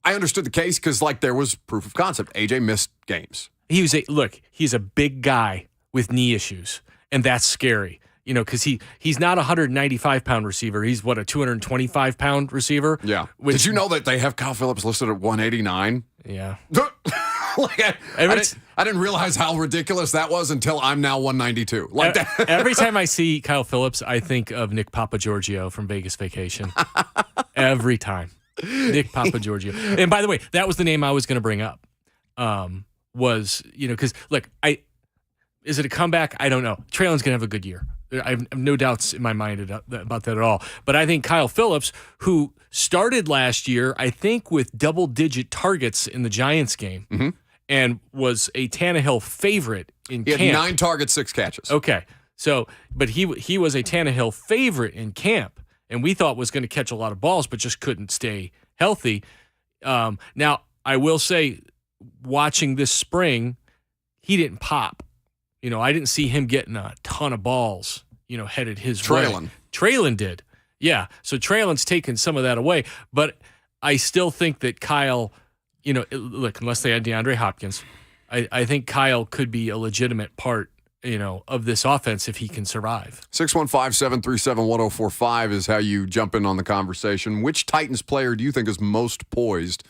I understood the case because, there was proof of concept. A.J. missed games. He's a big guy with knee issues, and that's scary. Because he's not a 195-pound receiver. He's, a 225-pound receiver? Yeah. Did you know that they have Kyle Phillips listed at 189? Yeah. I didn't realize how ridiculous that was until I'm now 192. Every time I see Kyle Phillips, I think of Nick Papagiorgio from Vegas Vacation. Every time. Nick Papagiorgio. And by the way, that was the name I was going to bring up. Was, because, look, is it a comeback? I don't know. Traylon's going to have a good year. I have no doubts in my mind about that at all. But I think Kyle Phillips, who started last year, I think, with double-digit targets in the Giants game and was a Tannehill favorite in camp. He had 9 targets, 6 catches. Okay. So, but he was a Tannehill favorite in camp, and we thought was going to catch a lot of balls, but just couldn't stay healthy. Now, I will say, watching this spring, he didn't pop. I didn't see him getting a ton of balls, headed his way. Traylon did. Yeah. So Traylon's taken some of that away. But I still think that Kyle, look, unless they had DeAndre Hopkins, I think Kyle could be a legitimate part, of this offense if he can survive. 615-737-1045 is how you jump in on the conversation. Which Titans player do you think is most poised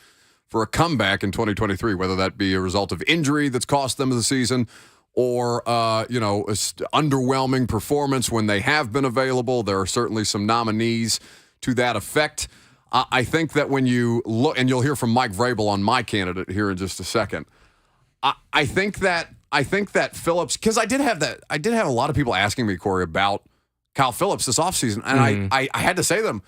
for a comeback in 2023, whether that be a result of injury that's cost them the season or, underwhelming performance when they have been available? There are certainly some nominees to that effect. I think that when you look, and you'll hear from Mike Vrabel on my candidate here in just a second, I think that Phillips, because I did have a lot of people asking me, Corey, about Kyle Phillips this offseason, and I had to say to them,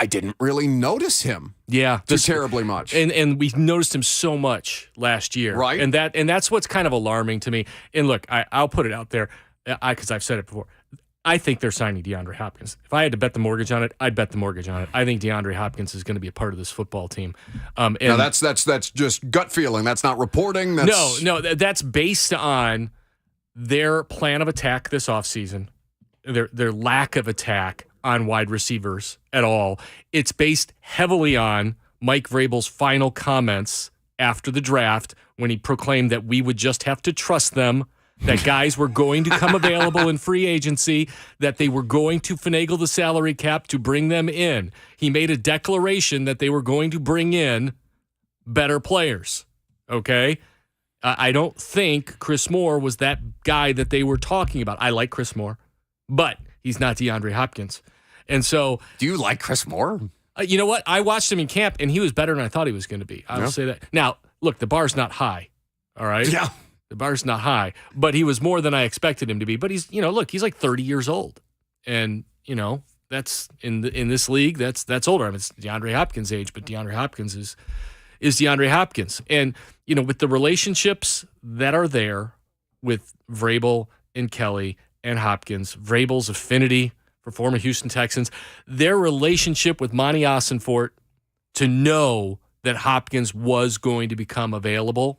I didn't really notice him terribly much. And we noticed him so much last year. Right. And that's what's kind of alarming to me. And look, I'll put it out there, because I've said it before. I think they're signing DeAndre Hopkins. If I had to bet the mortgage on it, I'd bet the mortgage on it. I think DeAndre Hopkins is going to be a part of this football team. And now that's just gut feeling. That's not reporting. No, that's based on their plan of attack this offseason, their lack of attack on wide receivers at all. It's based heavily on Mike Vrabel's final comments after the draft when he proclaimed that we would just have to trust them, that guys were going to come available in free agency, that they were going to finagle the salary cap to bring them in. He made a declaration that they were going to bring in better players, okay? I don't think Chris Moore was that guy that they were talking about. I like Chris Moore, but he's not DeAndre Hopkins. And so, do you like Chris Moore? You know what? I watched him in camp, and he was better than I thought he was going to be. I will say that. Now, look, the bar's not high, all right? Yeah. The bar's not high, but he was more than I expected him to be. But he's, he's like 30 years old. And, that's in this league, that's older. I mean, it's DeAndre Hopkins' age, but DeAndre Hopkins is DeAndre Hopkins. And, with the relationships that are there with Vrabel and Kelly and Hopkins, Vrabel's affinity for former Houston Texans, their relationship with Monty Ossenfort to know that Hopkins was going to become available,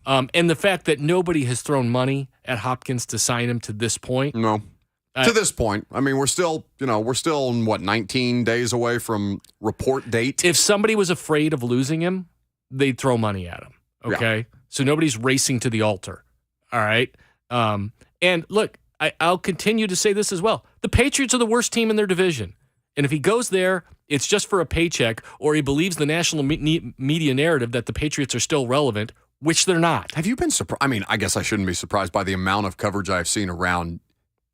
and the fact that nobody has thrown money at Hopkins to sign him to this point. No. To this point. I mean, we're still 19 days away from report date. If somebody was afraid of losing him, they'd throw money at him. Okay? Yeah. So nobody's racing to the altar. All right? And look, I'll continue to say this as well. The Patriots are the worst team in their division. And if he goes there, it's just for a paycheck, or he believes the national media narrative that the Patriots are still relevant, which they're not. Have you been surprised? I mean, I guess I shouldn't be surprised by the amount of coverage I've seen around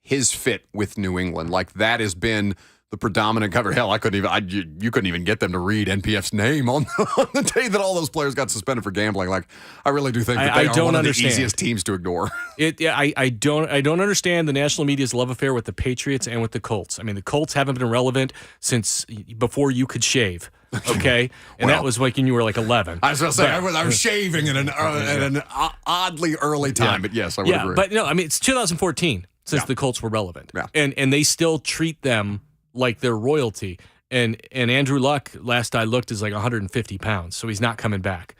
his fit with New England. Like, that has been the predominant cover. Hell, you couldn't even get them to read NPF's name on the day that all those players got suspended for gambling. Like, I really do think that they are one of the easiest teams to ignore. I don't understand the national media's love affair with the Patriots and with the Colts. I mean, the Colts haven't been relevant since before you could shave. Okay, and that was like when you were like 11. I was going to say, I was shaving at an oddly early time, but yes, I would agree. But no, I mean, it's 2014 since the Colts were relevant, and they still treat them like they're royalty. And Andrew Luck, last I looked, is like 150 pounds, so he's not coming back.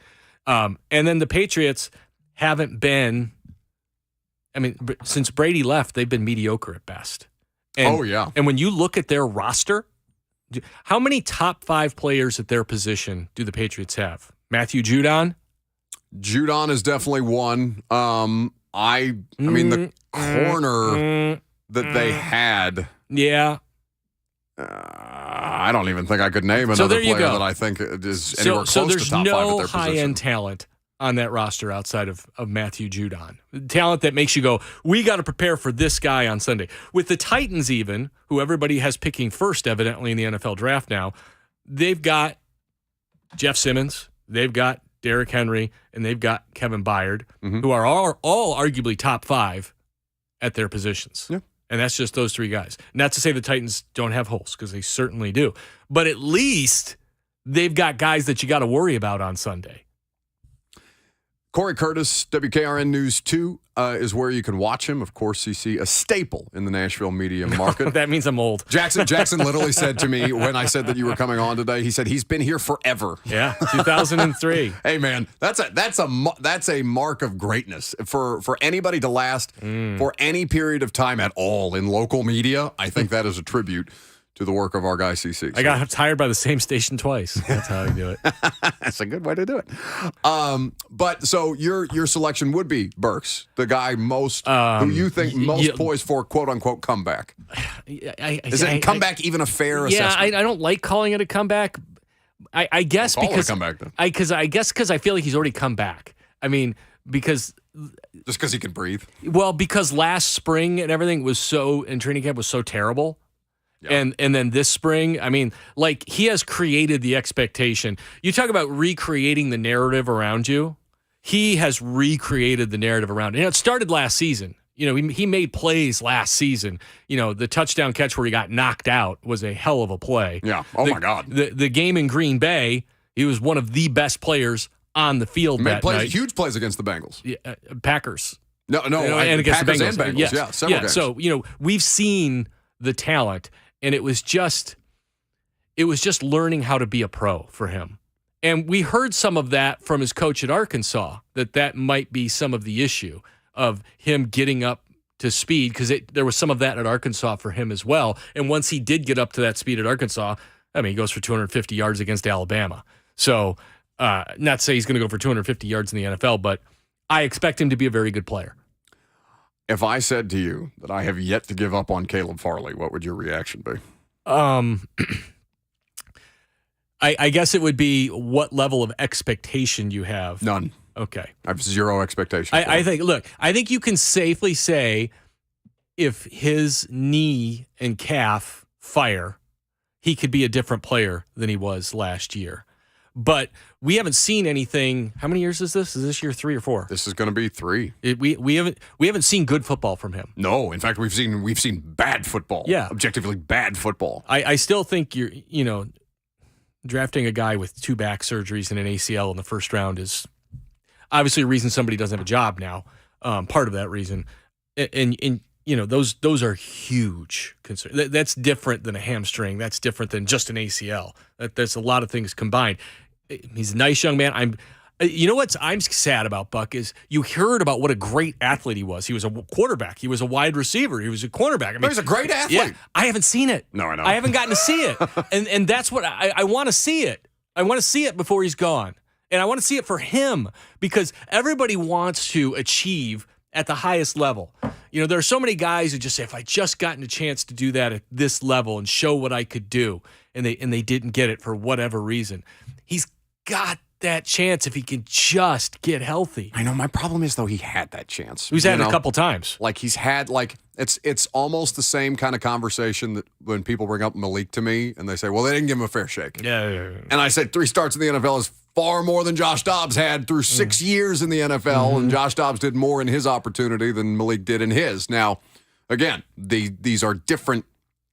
And then the Patriots haven't been, I mean, since Brady left, they've been mediocre at best. And, And when you look at their roster, how many top 5 players at their position do the Patriots have? Matthew Judon? Judon is definitely one. I mean, the corner that they had. Yeah. I don't even think I could name another player that I think is anywhere close to top 5 at their position. So there's no high-end talent on that roster outside of Matthew Judon. Talent that makes you go, we got to prepare for this guy on Sunday. With the Titans even, who everybody has picking first evidently in the NFL draft now, they've got Jeff Simmons, they've got Derrick Henry, and they've got Kevin Byard, who are all arguably top 5 at their positions. Yeah. And that's just those 3 guys. Not to say the Titans don't have holes, because they certainly do. But at least they've got guys that you got to worry about on Sunday. Cory Curtis, WKRN News 2 is where you can watch him. Of course, you see a staple in the Nashville media market. That means I'm old. Jackson literally said to me when I said that you were coming on today, he said he's been here forever. Yeah, 2003. Hey man, that's a mark of greatness for anybody to last for any period of time at all in local media. I think that is a tribute to the work of our guy CC. I got hired by the same station twice. That's how I do it. That's a good way to do it. But so your selection would be Burks, the guy who you think most poised for quote unquote comeback. Is comeback even a fair assessment? I don't like calling it a comeback. I guess because a comeback then. Because I feel like he's already come back. I mean, because just because he can breathe. Well, because last spring and everything in training camp was so terrible. Yep. And then this spring, I mean, like he has created the expectation. You talk about recreating the narrative around you. He has recreated the narrative around it. It started last season. He made plays last season. The touchdown catch where he got knocked out was a hell of a play. Yeah. Oh my God. The game in Green Bay, he was one of the best players on the field that night. Huge plays against the Bengals. Yeah, Packers. No, and against Packers the Bengals. And Bengals. Yes. Yeah, several games. So we've seen the talent. And it was just learning how to be a pro for him. And we heard some of that from his coach at Arkansas, that might be some of the issue of him getting up to speed, because there was some of that at Arkansas for him as well. And once he did get up to that speed at Arkansas, I mean, he goes for 250 yards against Alabama. So not to say he's going to go for 250 yards in the NFL, but I expect him to be a very good player. If I said to you that I have yet to give up on Caleb Farley, what would your reaction be? I guess it would be what level of expectation you have. None. Okay. I have zero expectation. I think you can safely say if his knee and calf fire, he could be a different player than he was last year. But we haven't seen anything. How many years is this? Is this year 3 or 4? This is going to be 3. We haven't seen good football from him. No, in fact, we've seen bad football. Yeah, objectively bad football. I still think you're drafting a guy with 2 back surgeries and an ACL in the first round is obviously a reason somebody doesn't have a job now. Part of that reason, and those are huge concerns. That's different than a hamstring. That's different than just an ACL. There's a lot of things combined. He's a nice young man. I'm sad about Buck is you heard about what a great athlete he was. He was a quarterback. He was a wide receiver. He was a cornerback. I mean, he's a great athlete. Yeah, I haven't seen it. No, I know. I haven't gotten to see it. and that's what I want to see it. I want to see it before he's gone. And I want to see it for him because everybody wants to achieve at the highest level. There are so many guys who just say, if I just gotten a chance to do that at this level and show what I could do, and they didn't get it for whatever reason. He's got that chance if he can just get healthy. I know. My problem is, though, he had that chance. He's had it a couple times. Like, he's had, it's almost the same kind of conversation that when people bring up Malik to me, and they say, well, they didn't give him a fair shake. Yeah. And I said 3 starts in the NFL is far more than Josh Dobbs had through 6 years in the NFL, and Josh Dobbs did more in his opportunity than Malik did in his. Now, again, these are different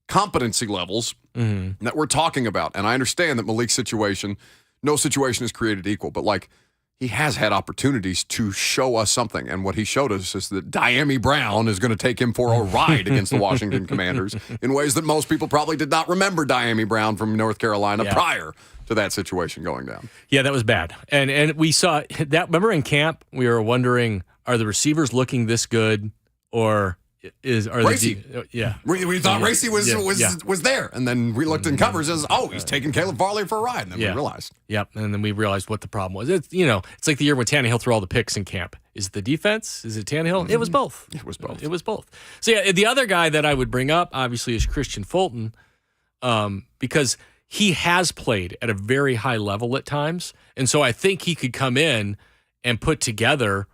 competency levels that we're talking about, and I understand that Malik's situation, no situation is created equal, but he has had opportunities to show us something, and what he showed us is that Diami Brown is going to take him for a ride against the Washington Commanders in ways that most people probably did not remember Diami Brown from North Carolina prior to that situation going down. Yeah, that was bad. And we saw that. Remember in camp, we were wondering, are the receivers looking this good, or are Racy. Yeah, we thought Racy was there, and then we looked in covers as he's taking Caleb Farley for a ride, and then we realized. Yep, and then we realized what the problem was. It's like the year when Tannehill threw all the picks in camp. Is it the defense? Is it Tannehill? It was both. It was both. It was both. So yeah, the other guy that I would bring up obviously is Christian Fulton, because he has played at a very high level at times, and so I think he could come in and put together,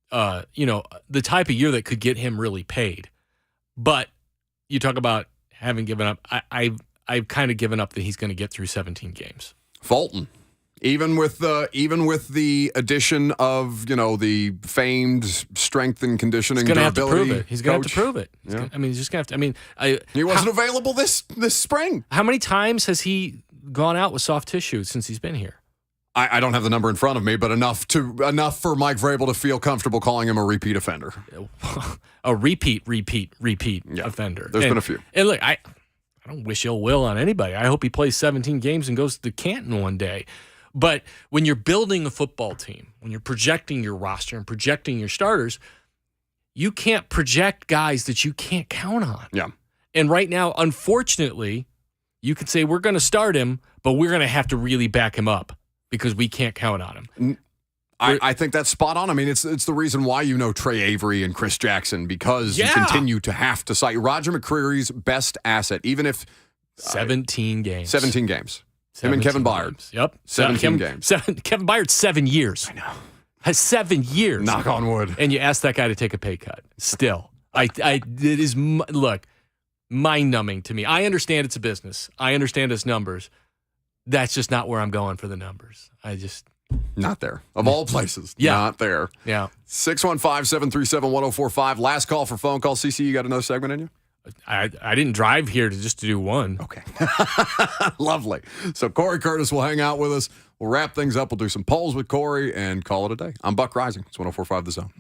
the type of year that could get him really paid. But you talk about having given up. I've kind of given up that he's going to get through 17 games. Fulton. Even with the addition of the famed strength and conditioning he's gonna durability, have to prove it. He's going to have to prove it. Yeah. He's just going to have to. He wasn't available this spring. How many times has he gone out with soft tissue since he's been here? I don't have the number in front of me, but enough for Mike Vrabel to feel comfortable calling him a repeat offender. A repeat offender. There's been a few. And look, I don't wish ill will on anybody. I hope he plays 17 games and goes to Canton one day. But when you're building a football team, when you're projecting your roster and projecting your starters, you can't project guys that you can't count on. Yeah. And right now, unfortunately, you could say we're going to start him, but we're going to have to really back him up because we can't count on him. I think that's spot on. I mean, it's the reason why Trey Avery and Chris Jackson, because you continue to have to cite Roger McCreary's best asset, even if 17 games. 17 games. Him and Kevin Byard. Yep. 17 games. Kevin Byard, 7 years. I know. Has 7 years. Knock on wood. And you ask that guy to take a pay cut. Still. It is, look, mind-numbing to me. I understand it's a business. I understand it's numbers. That's just not where I'm going for the numbers. Not there. Of all places. Yeah. Not there. Yeah. 615-737-1045. Last call for phone call. CC, you got another segment in you? I didn't drive here to do one. Okay. Lovely. So Cory Curtis will hang out with us. We'll wrap things up. We'll do some polls with Cory and call it a day. I'm Buck Reising. It's 104.5 The Zone.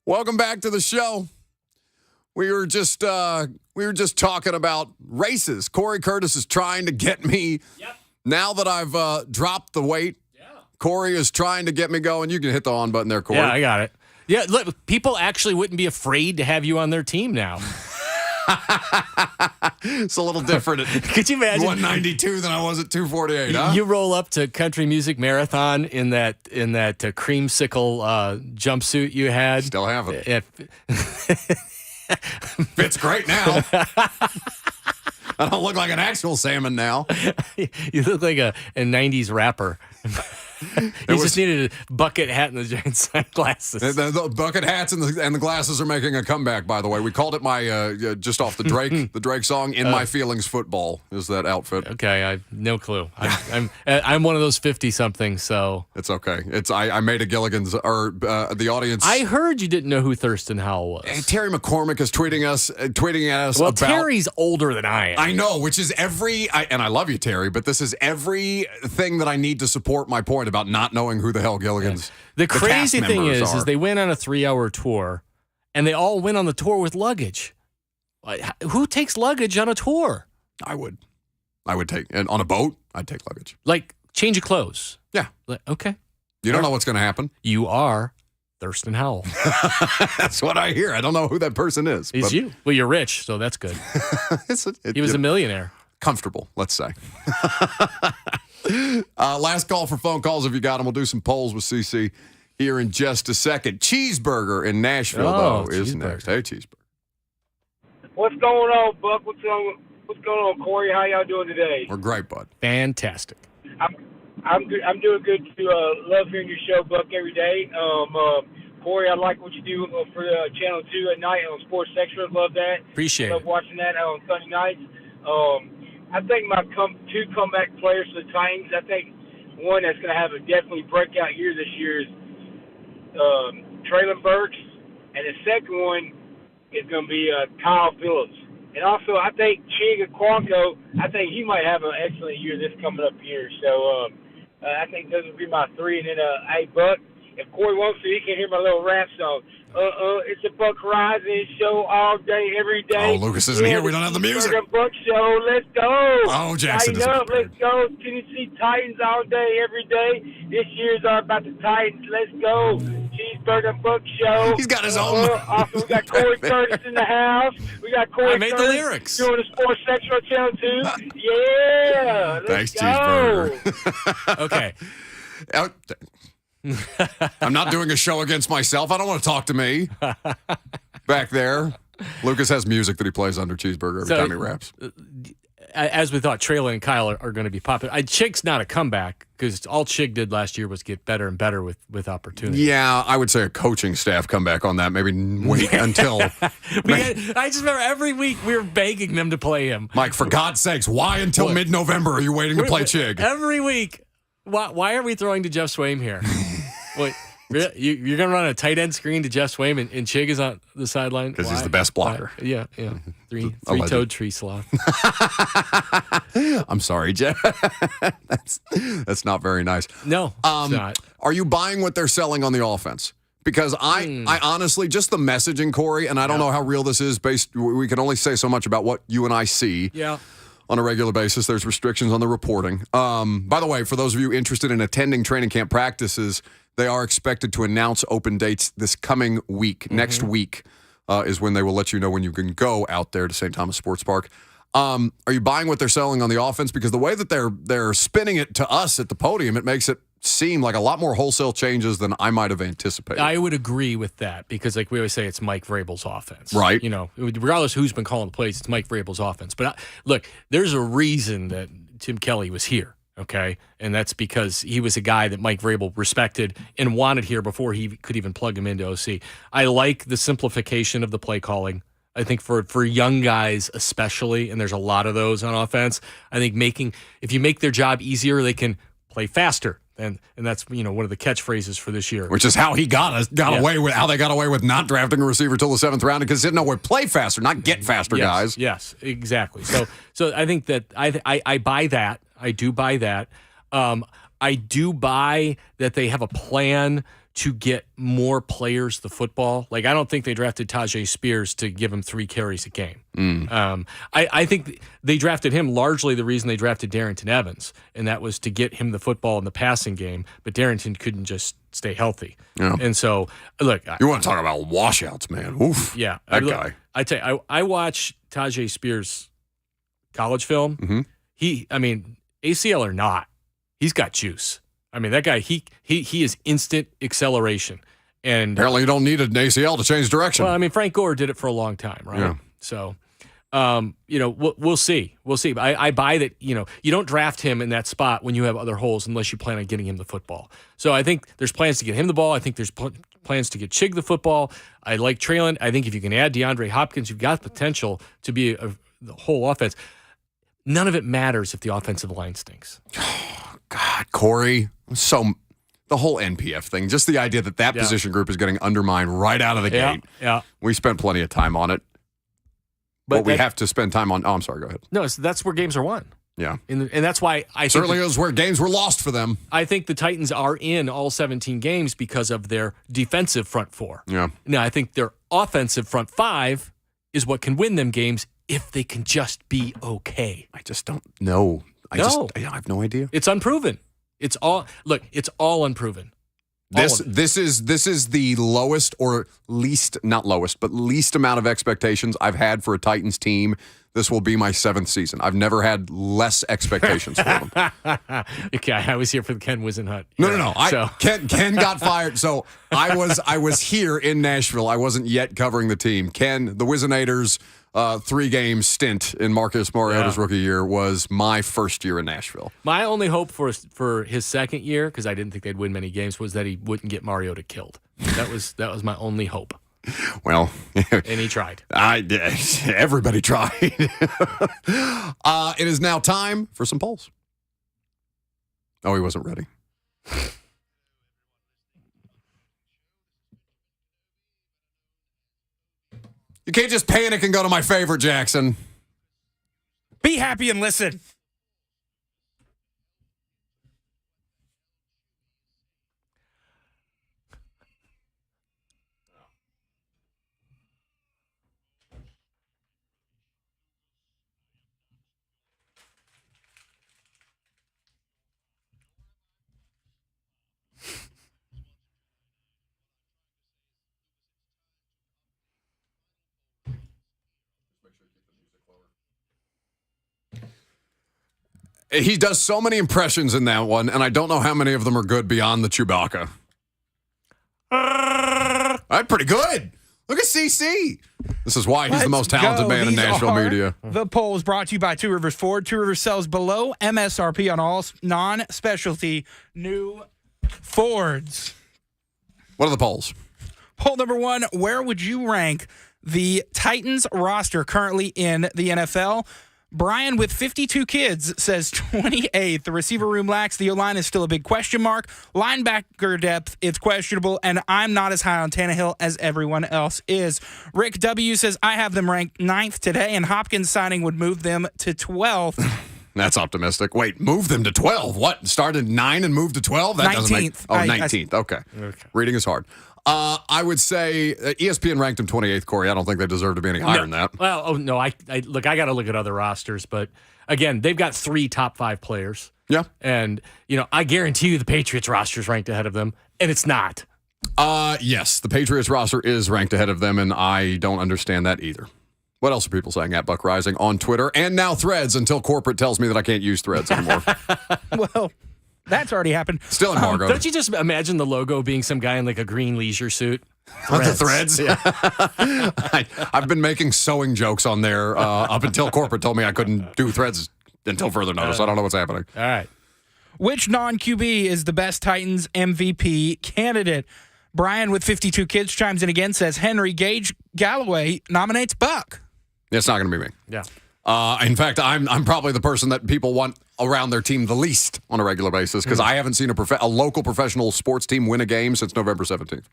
Welcome back to the show. We were just talking about races. Cory Curtis is trying to get me. Yep. Now that I've dropped the weight, Cory is trying to get me going. You can hit the on button there, Cory. Yeah, I got it. Yeah, look, people actually wouldn't be afraid to have you on their team now. It's a little different at Could you imagine 192 than I was at 248, huh? You roll up to Country Music Marathon in that creamsicle jumpsuit you had. Still have it. Fits great now. I don't look like an actual salmon now. You look like a 90s rapper. You just needed a bucket hat and the giant sunglasses. The bucket hats and the glasses are making a comeback, by the way. We called it my, just off the Drake song, In My Feelings Football is that outfit. Okay, I have no clue. I'm one of those 50-somethings, so. It's okay. I made a Gilligan's, or the audience. I heard you didn't know who Thurston Howell was. And Terry McCormick is tweeting at us well, about. Terry's older than I am. I know, which is and I love you, Terry, but this is everything that I need to support my point about not knowing who the hell Gilligan's. The crazy thing is they went on a 3-hour tour, and they all went on the tour with luggage. Who takes luggage on a tour? I would take, and on a boat, I'd take luggage. Like change of clothes. Yeah. Okay. You don't know what's going to happen. You are Thurston Howell. That's what I hear. I don't know who that person is. He's you. Well, you're rich, so that's good. He was a millionaire. Comfortable, let's say. Last call for phone calls if you got them. We'll do some polls with CC here in just a second. Cheeseburger in Nashville, though, is next. Hey, Cheeseburger. What's going on, Buck? What's going on, Cory? How y'all doing today? We're great, bud. Fantastic. I'm good. I'm doing good too. Love hearing your show, Buck, every day. Cory, I like what you do for Channel 2 at night on Sports Extra. Love that. Appreciate it. Love watching that on Sunday nights. I think my two comeback players for the Titans, I think one that's going to have a definitely breakout year this year is Traylon Burks, and the second one is going to be Kyle Phillips. And also, I think Chig Okonkwo, I think he might have an excellent year this coming up year. So I think those would be my three. And then, hey, Buck, if Cory wants to, he can hear my little rap song. It's a Buck Reising Show all day, every day. Oh, Lucas isn't here. We don't have the music. Buck Show, let's go. Oh, Jackson is up, let's go. Tennessee Titans all day, every day. This year's all about the Titans. Let's go. Cheeseburger Buck Show. He's got his own. Also, we got Cory Curtis in the house. We got Cory Curtis the lyrics. Doing the Sports Section on Channel 2. Yeah. Thanks, go. Cheeseburger. Okay. I'm not doing a show against myself. I don't want to talk to me. Back there, Lucas has music that he plays under Cheeseburger every time he raps. As we thought, Traylon and Kyle are going to be popular. Chig's not a comeback because all Chig did last year was get better and better with opportunity. Yeah, I would say a coaching staff comeback on that. Maybe wait until. I just remember every week we were begging them to play him. Mike, for God's sakes, why until mid-November are you waiting to play Chig? Every week. Why are we throwing to Jeff Swaim here? Wait, you're going to run a tight end screen to Jeff Swaim and Chig is on the sideline? Because he's the best blocker. Yeah. Three-toed tree sloth. I'm sorry, Jeff. That's not very nice. No, it's not. Are you buying what they're selling on the offense? Because I honestly, just the messaging, Cory, and I don't know how real this is we can only say so much about what you and I see. Yeah. On a regular basis. There's restrictions on the reporting. By the way, for those of you interested in attending training camp practices, they are expected to announce open dates this coming week. Mm-hmm. Next week is when they will let you know when you can go out there to St. Thomas Sports Park. Are you buying what they're selling on the offense? Because the way that they're spinning it to us at the podium, it makes it seem like a lot more wholesale changes than I might have anticipated. I would agree with that because, like we always say, it's Mike Vrabel's offense. Right. You know, regardless of who's been calling the plays, it's Mike Vrabel's offense. But look, there's a reason that Tim Kelly was here, okay? And that's because he was a guy that Mike Vrabel respected and wanted here before he could even plug him into OC. I like the simplification of the play calling. I think for young guys especially, and there's a lot of those on offense, I think if you make their job easier, they can play faster. And that's one of the catchphrases for this year, which is how he got away with not drafting a receiver till the 7th round because he didn't know where play faster, not get faster, guys. Yes, exactly. So I think that I buy that. I do buy that. I do buy that they have a plan to get more players the football. Like, I don't think they drafted Tajay Spears to give him 3 carries a game. I think they drafted him largely the reason they drafted Darrington Evans, and that was to get him the football in the passing game, but Darrington couldn't just stay healthy. Yeah. And so, look. You want to talk about washouts, man. Oof. Yeah. That guy. I tell you, I watch Tajay Spears' college film. ACL or not, he's got juice. I mean, that guy, he is instant acceleration. And apparently you don't need an ACL to change direction. Well, I mean, Frank Gore did it for a long time, right? Yeah. So, we'll see. We'll see. I buy that, you don't draft him in that spot when you have other holes unless you plan on getting him the football. So I think there's plans to get him the ball. I think there's plans to get Chig the football. I like Traylon. I think if you can add DeAndre Hopkins, you've got potential to be the whole offense. None of it matters if the offensive line stinks. God, Corey, the whole NPF thing, just the idea that position group is getting undermined right out of the gate. Yeah. We spent plenty of time on it. But we have to spend time on. Oh, I'm sorry, go ahead. No, that's where games are won. Yeah. And that's why I certainly is where games were lost for them. I think the Titans are in all 17 games because of their defensive front 4. Yeah. Now, I think their offensive front 5 is what can win them games if they can just be okay. I just don't know. I have no idea. It's unproven. It's all unproven. This is the lowest or least, not lowest, but least amount of expectations I've had for a Titans team. This will be my 7th season. I've never had less expectations for them. Okay, I was here for the Ken Wisenhunt. No. Ken got fired. So I was here in Nashville. I wasn't yet covering the team. Ken, the Wisenators, 3-game stint in Marcus Mariota's rookie year was my first year in Nashville. My only hope for his second year, because I didn't think they'd win many games, was that he wouldn't get Mariota killed. That was my only hope. Well, and he tried. Everybody tried. It is now time for some polls. Oh, he wasn't ready. You can't just panic and go to my favorite, Jackson. Be happy and listen. He does so many impressions in that one, and I don't know how many of them are good beyond the Chewbacca. That's pretty good. Look at CC. This is why he's the most talented man in Nashville media. The poll is brought to you by Two Rivers Ford. Two Rivers sells below MSRP on all non-specialty new Fords. What are the polls? Poll number 1, where would you rank the Titans roster currently in the NFL? Brian with 52 kids says 28th. The receiver room lacks. The O-line is still a big question mark. Linebacker depth, it's questionable. And I'm not as high on Tannehill as everyone else is. Rick W. says, I have them ranked 9th today, and Hopkins signing would move them to 12th. That's optimistic. Wait, move them to 12? What? Started 9 and moved to 12? That 19th. Doesn't make... Oh, 19th. Okay. Reading is hard. I would say ESPN ranked him 28th, Corey. I don't think they deserve to be any higher than that. Well, no. I look, I got to look at other rosters, but again, they've got 3 top 5 players. Yeah. And, I guarantee you the Patriots roster is ranked ahead of them, and it's not. Yes, the Patriots roster is ranked ahead of them, and I don't understand that either. What else are people saying at Buck Reising on Twitter and now Threads until corporate tells me that I can't use Threads anymore? Well, that's already happened. Still embargoed. Don't you just imagine the logo being some guy in like a green leisure suit? The Threads? Yeah. I've been making sewing jokes on there up until corporate told me I couldn't do Threads until further notice. I don't know what's happening. All right. Which non-QB is the best Titans MVP candidate? Brian with 52 kids chimes in again, says Henry Gage Galloway nominates Buck. It's not going to be me. Yeah. In fact, I'm probably the person that people want around their team the least on a regular basis because I haven't seen a local professional sports team win a game since November 17th.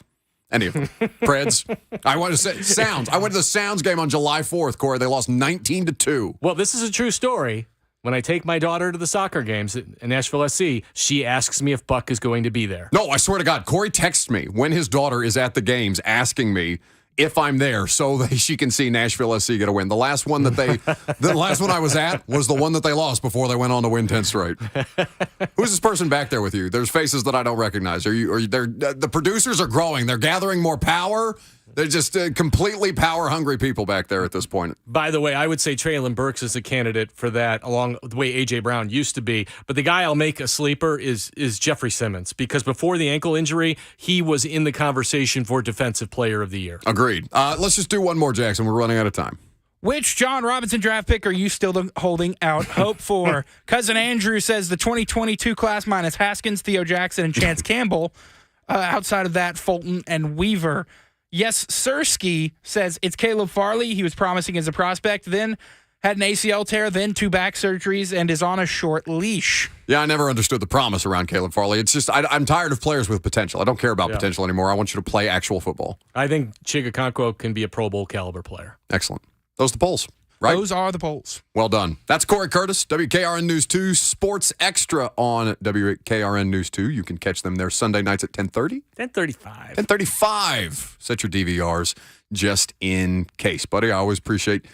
Any of them. Preds. I went to Sounds. I went to the Sounds game on July 4th, Corey. They lost 19-2. Well, this is a true story. When I take my daughter to the soccer games at Nashville SC, she asks me if Buck is going to be there. No, I swear to God, Cory texts me when his daughter is at the games asking me if I'm there so that she can see Nashville SC get a win. The last one I was at was the one that they lost before they went on to win 10 straight. Who's this person back there with you? There's faces that I don't recognize. The producers are growing. They're gathering more power. They're just completely power-hungry people back there at this point. By the way, I would say Traylon Burks is a candidate for that, along the way A.J. Brown used to be. But the guy I'll make a sleeper is Jeffrey Simmons, because before the ankle injury, he was in the conversation for Defensive Player of the Year. Agreed. Let's just do one more, Jackson. We're running out of time. Which John Robinson draft pick are you still holding out hope for? Cousin Andrew says the 2022 class minus Haskins, Theo Jackson, and Chance Campbell. Outside of that, Fulton and Weaver. Yes, Sirski says it's Caleb Farley. He was promising as a prospect, then had an ACL tear, then 2 back surgeries, and is on a short leash. Yeah, I never understood the promise around Caleb Farley. It's just I'm tired of players with potential. I don't care about potential anymore. I want you to play actual football. I think Chigakonkwo can be a Pro Bowl caliber player. Excellent. Those are the polls. Right? Those are the polls. Well done. That's Cory Curtis, WKRN News 2, Sports Extra on WKRN News 2. You can catch them there Sunday nights at 10:30. 10:35. 10:35. Set your DVRs just in case. Buddy, I always appreciate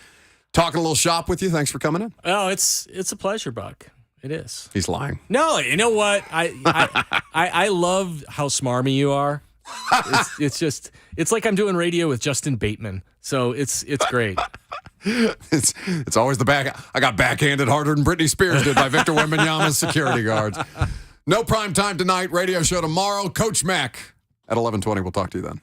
talking a little shop with you. Thanks for coming in. Oh, it's a pleasure, Buck. It is. He's lying. No, you know what? I love how smarmy you are. It's like I'm doing radio with Justin Bateman. So it's great. It's always the back. I got backhanded harder than Britney Spears did by Victor Wembanyama's security guards. No prime time tonight. Radio show tomorrow. Coach Mack at 11:20. We'll talk to you then.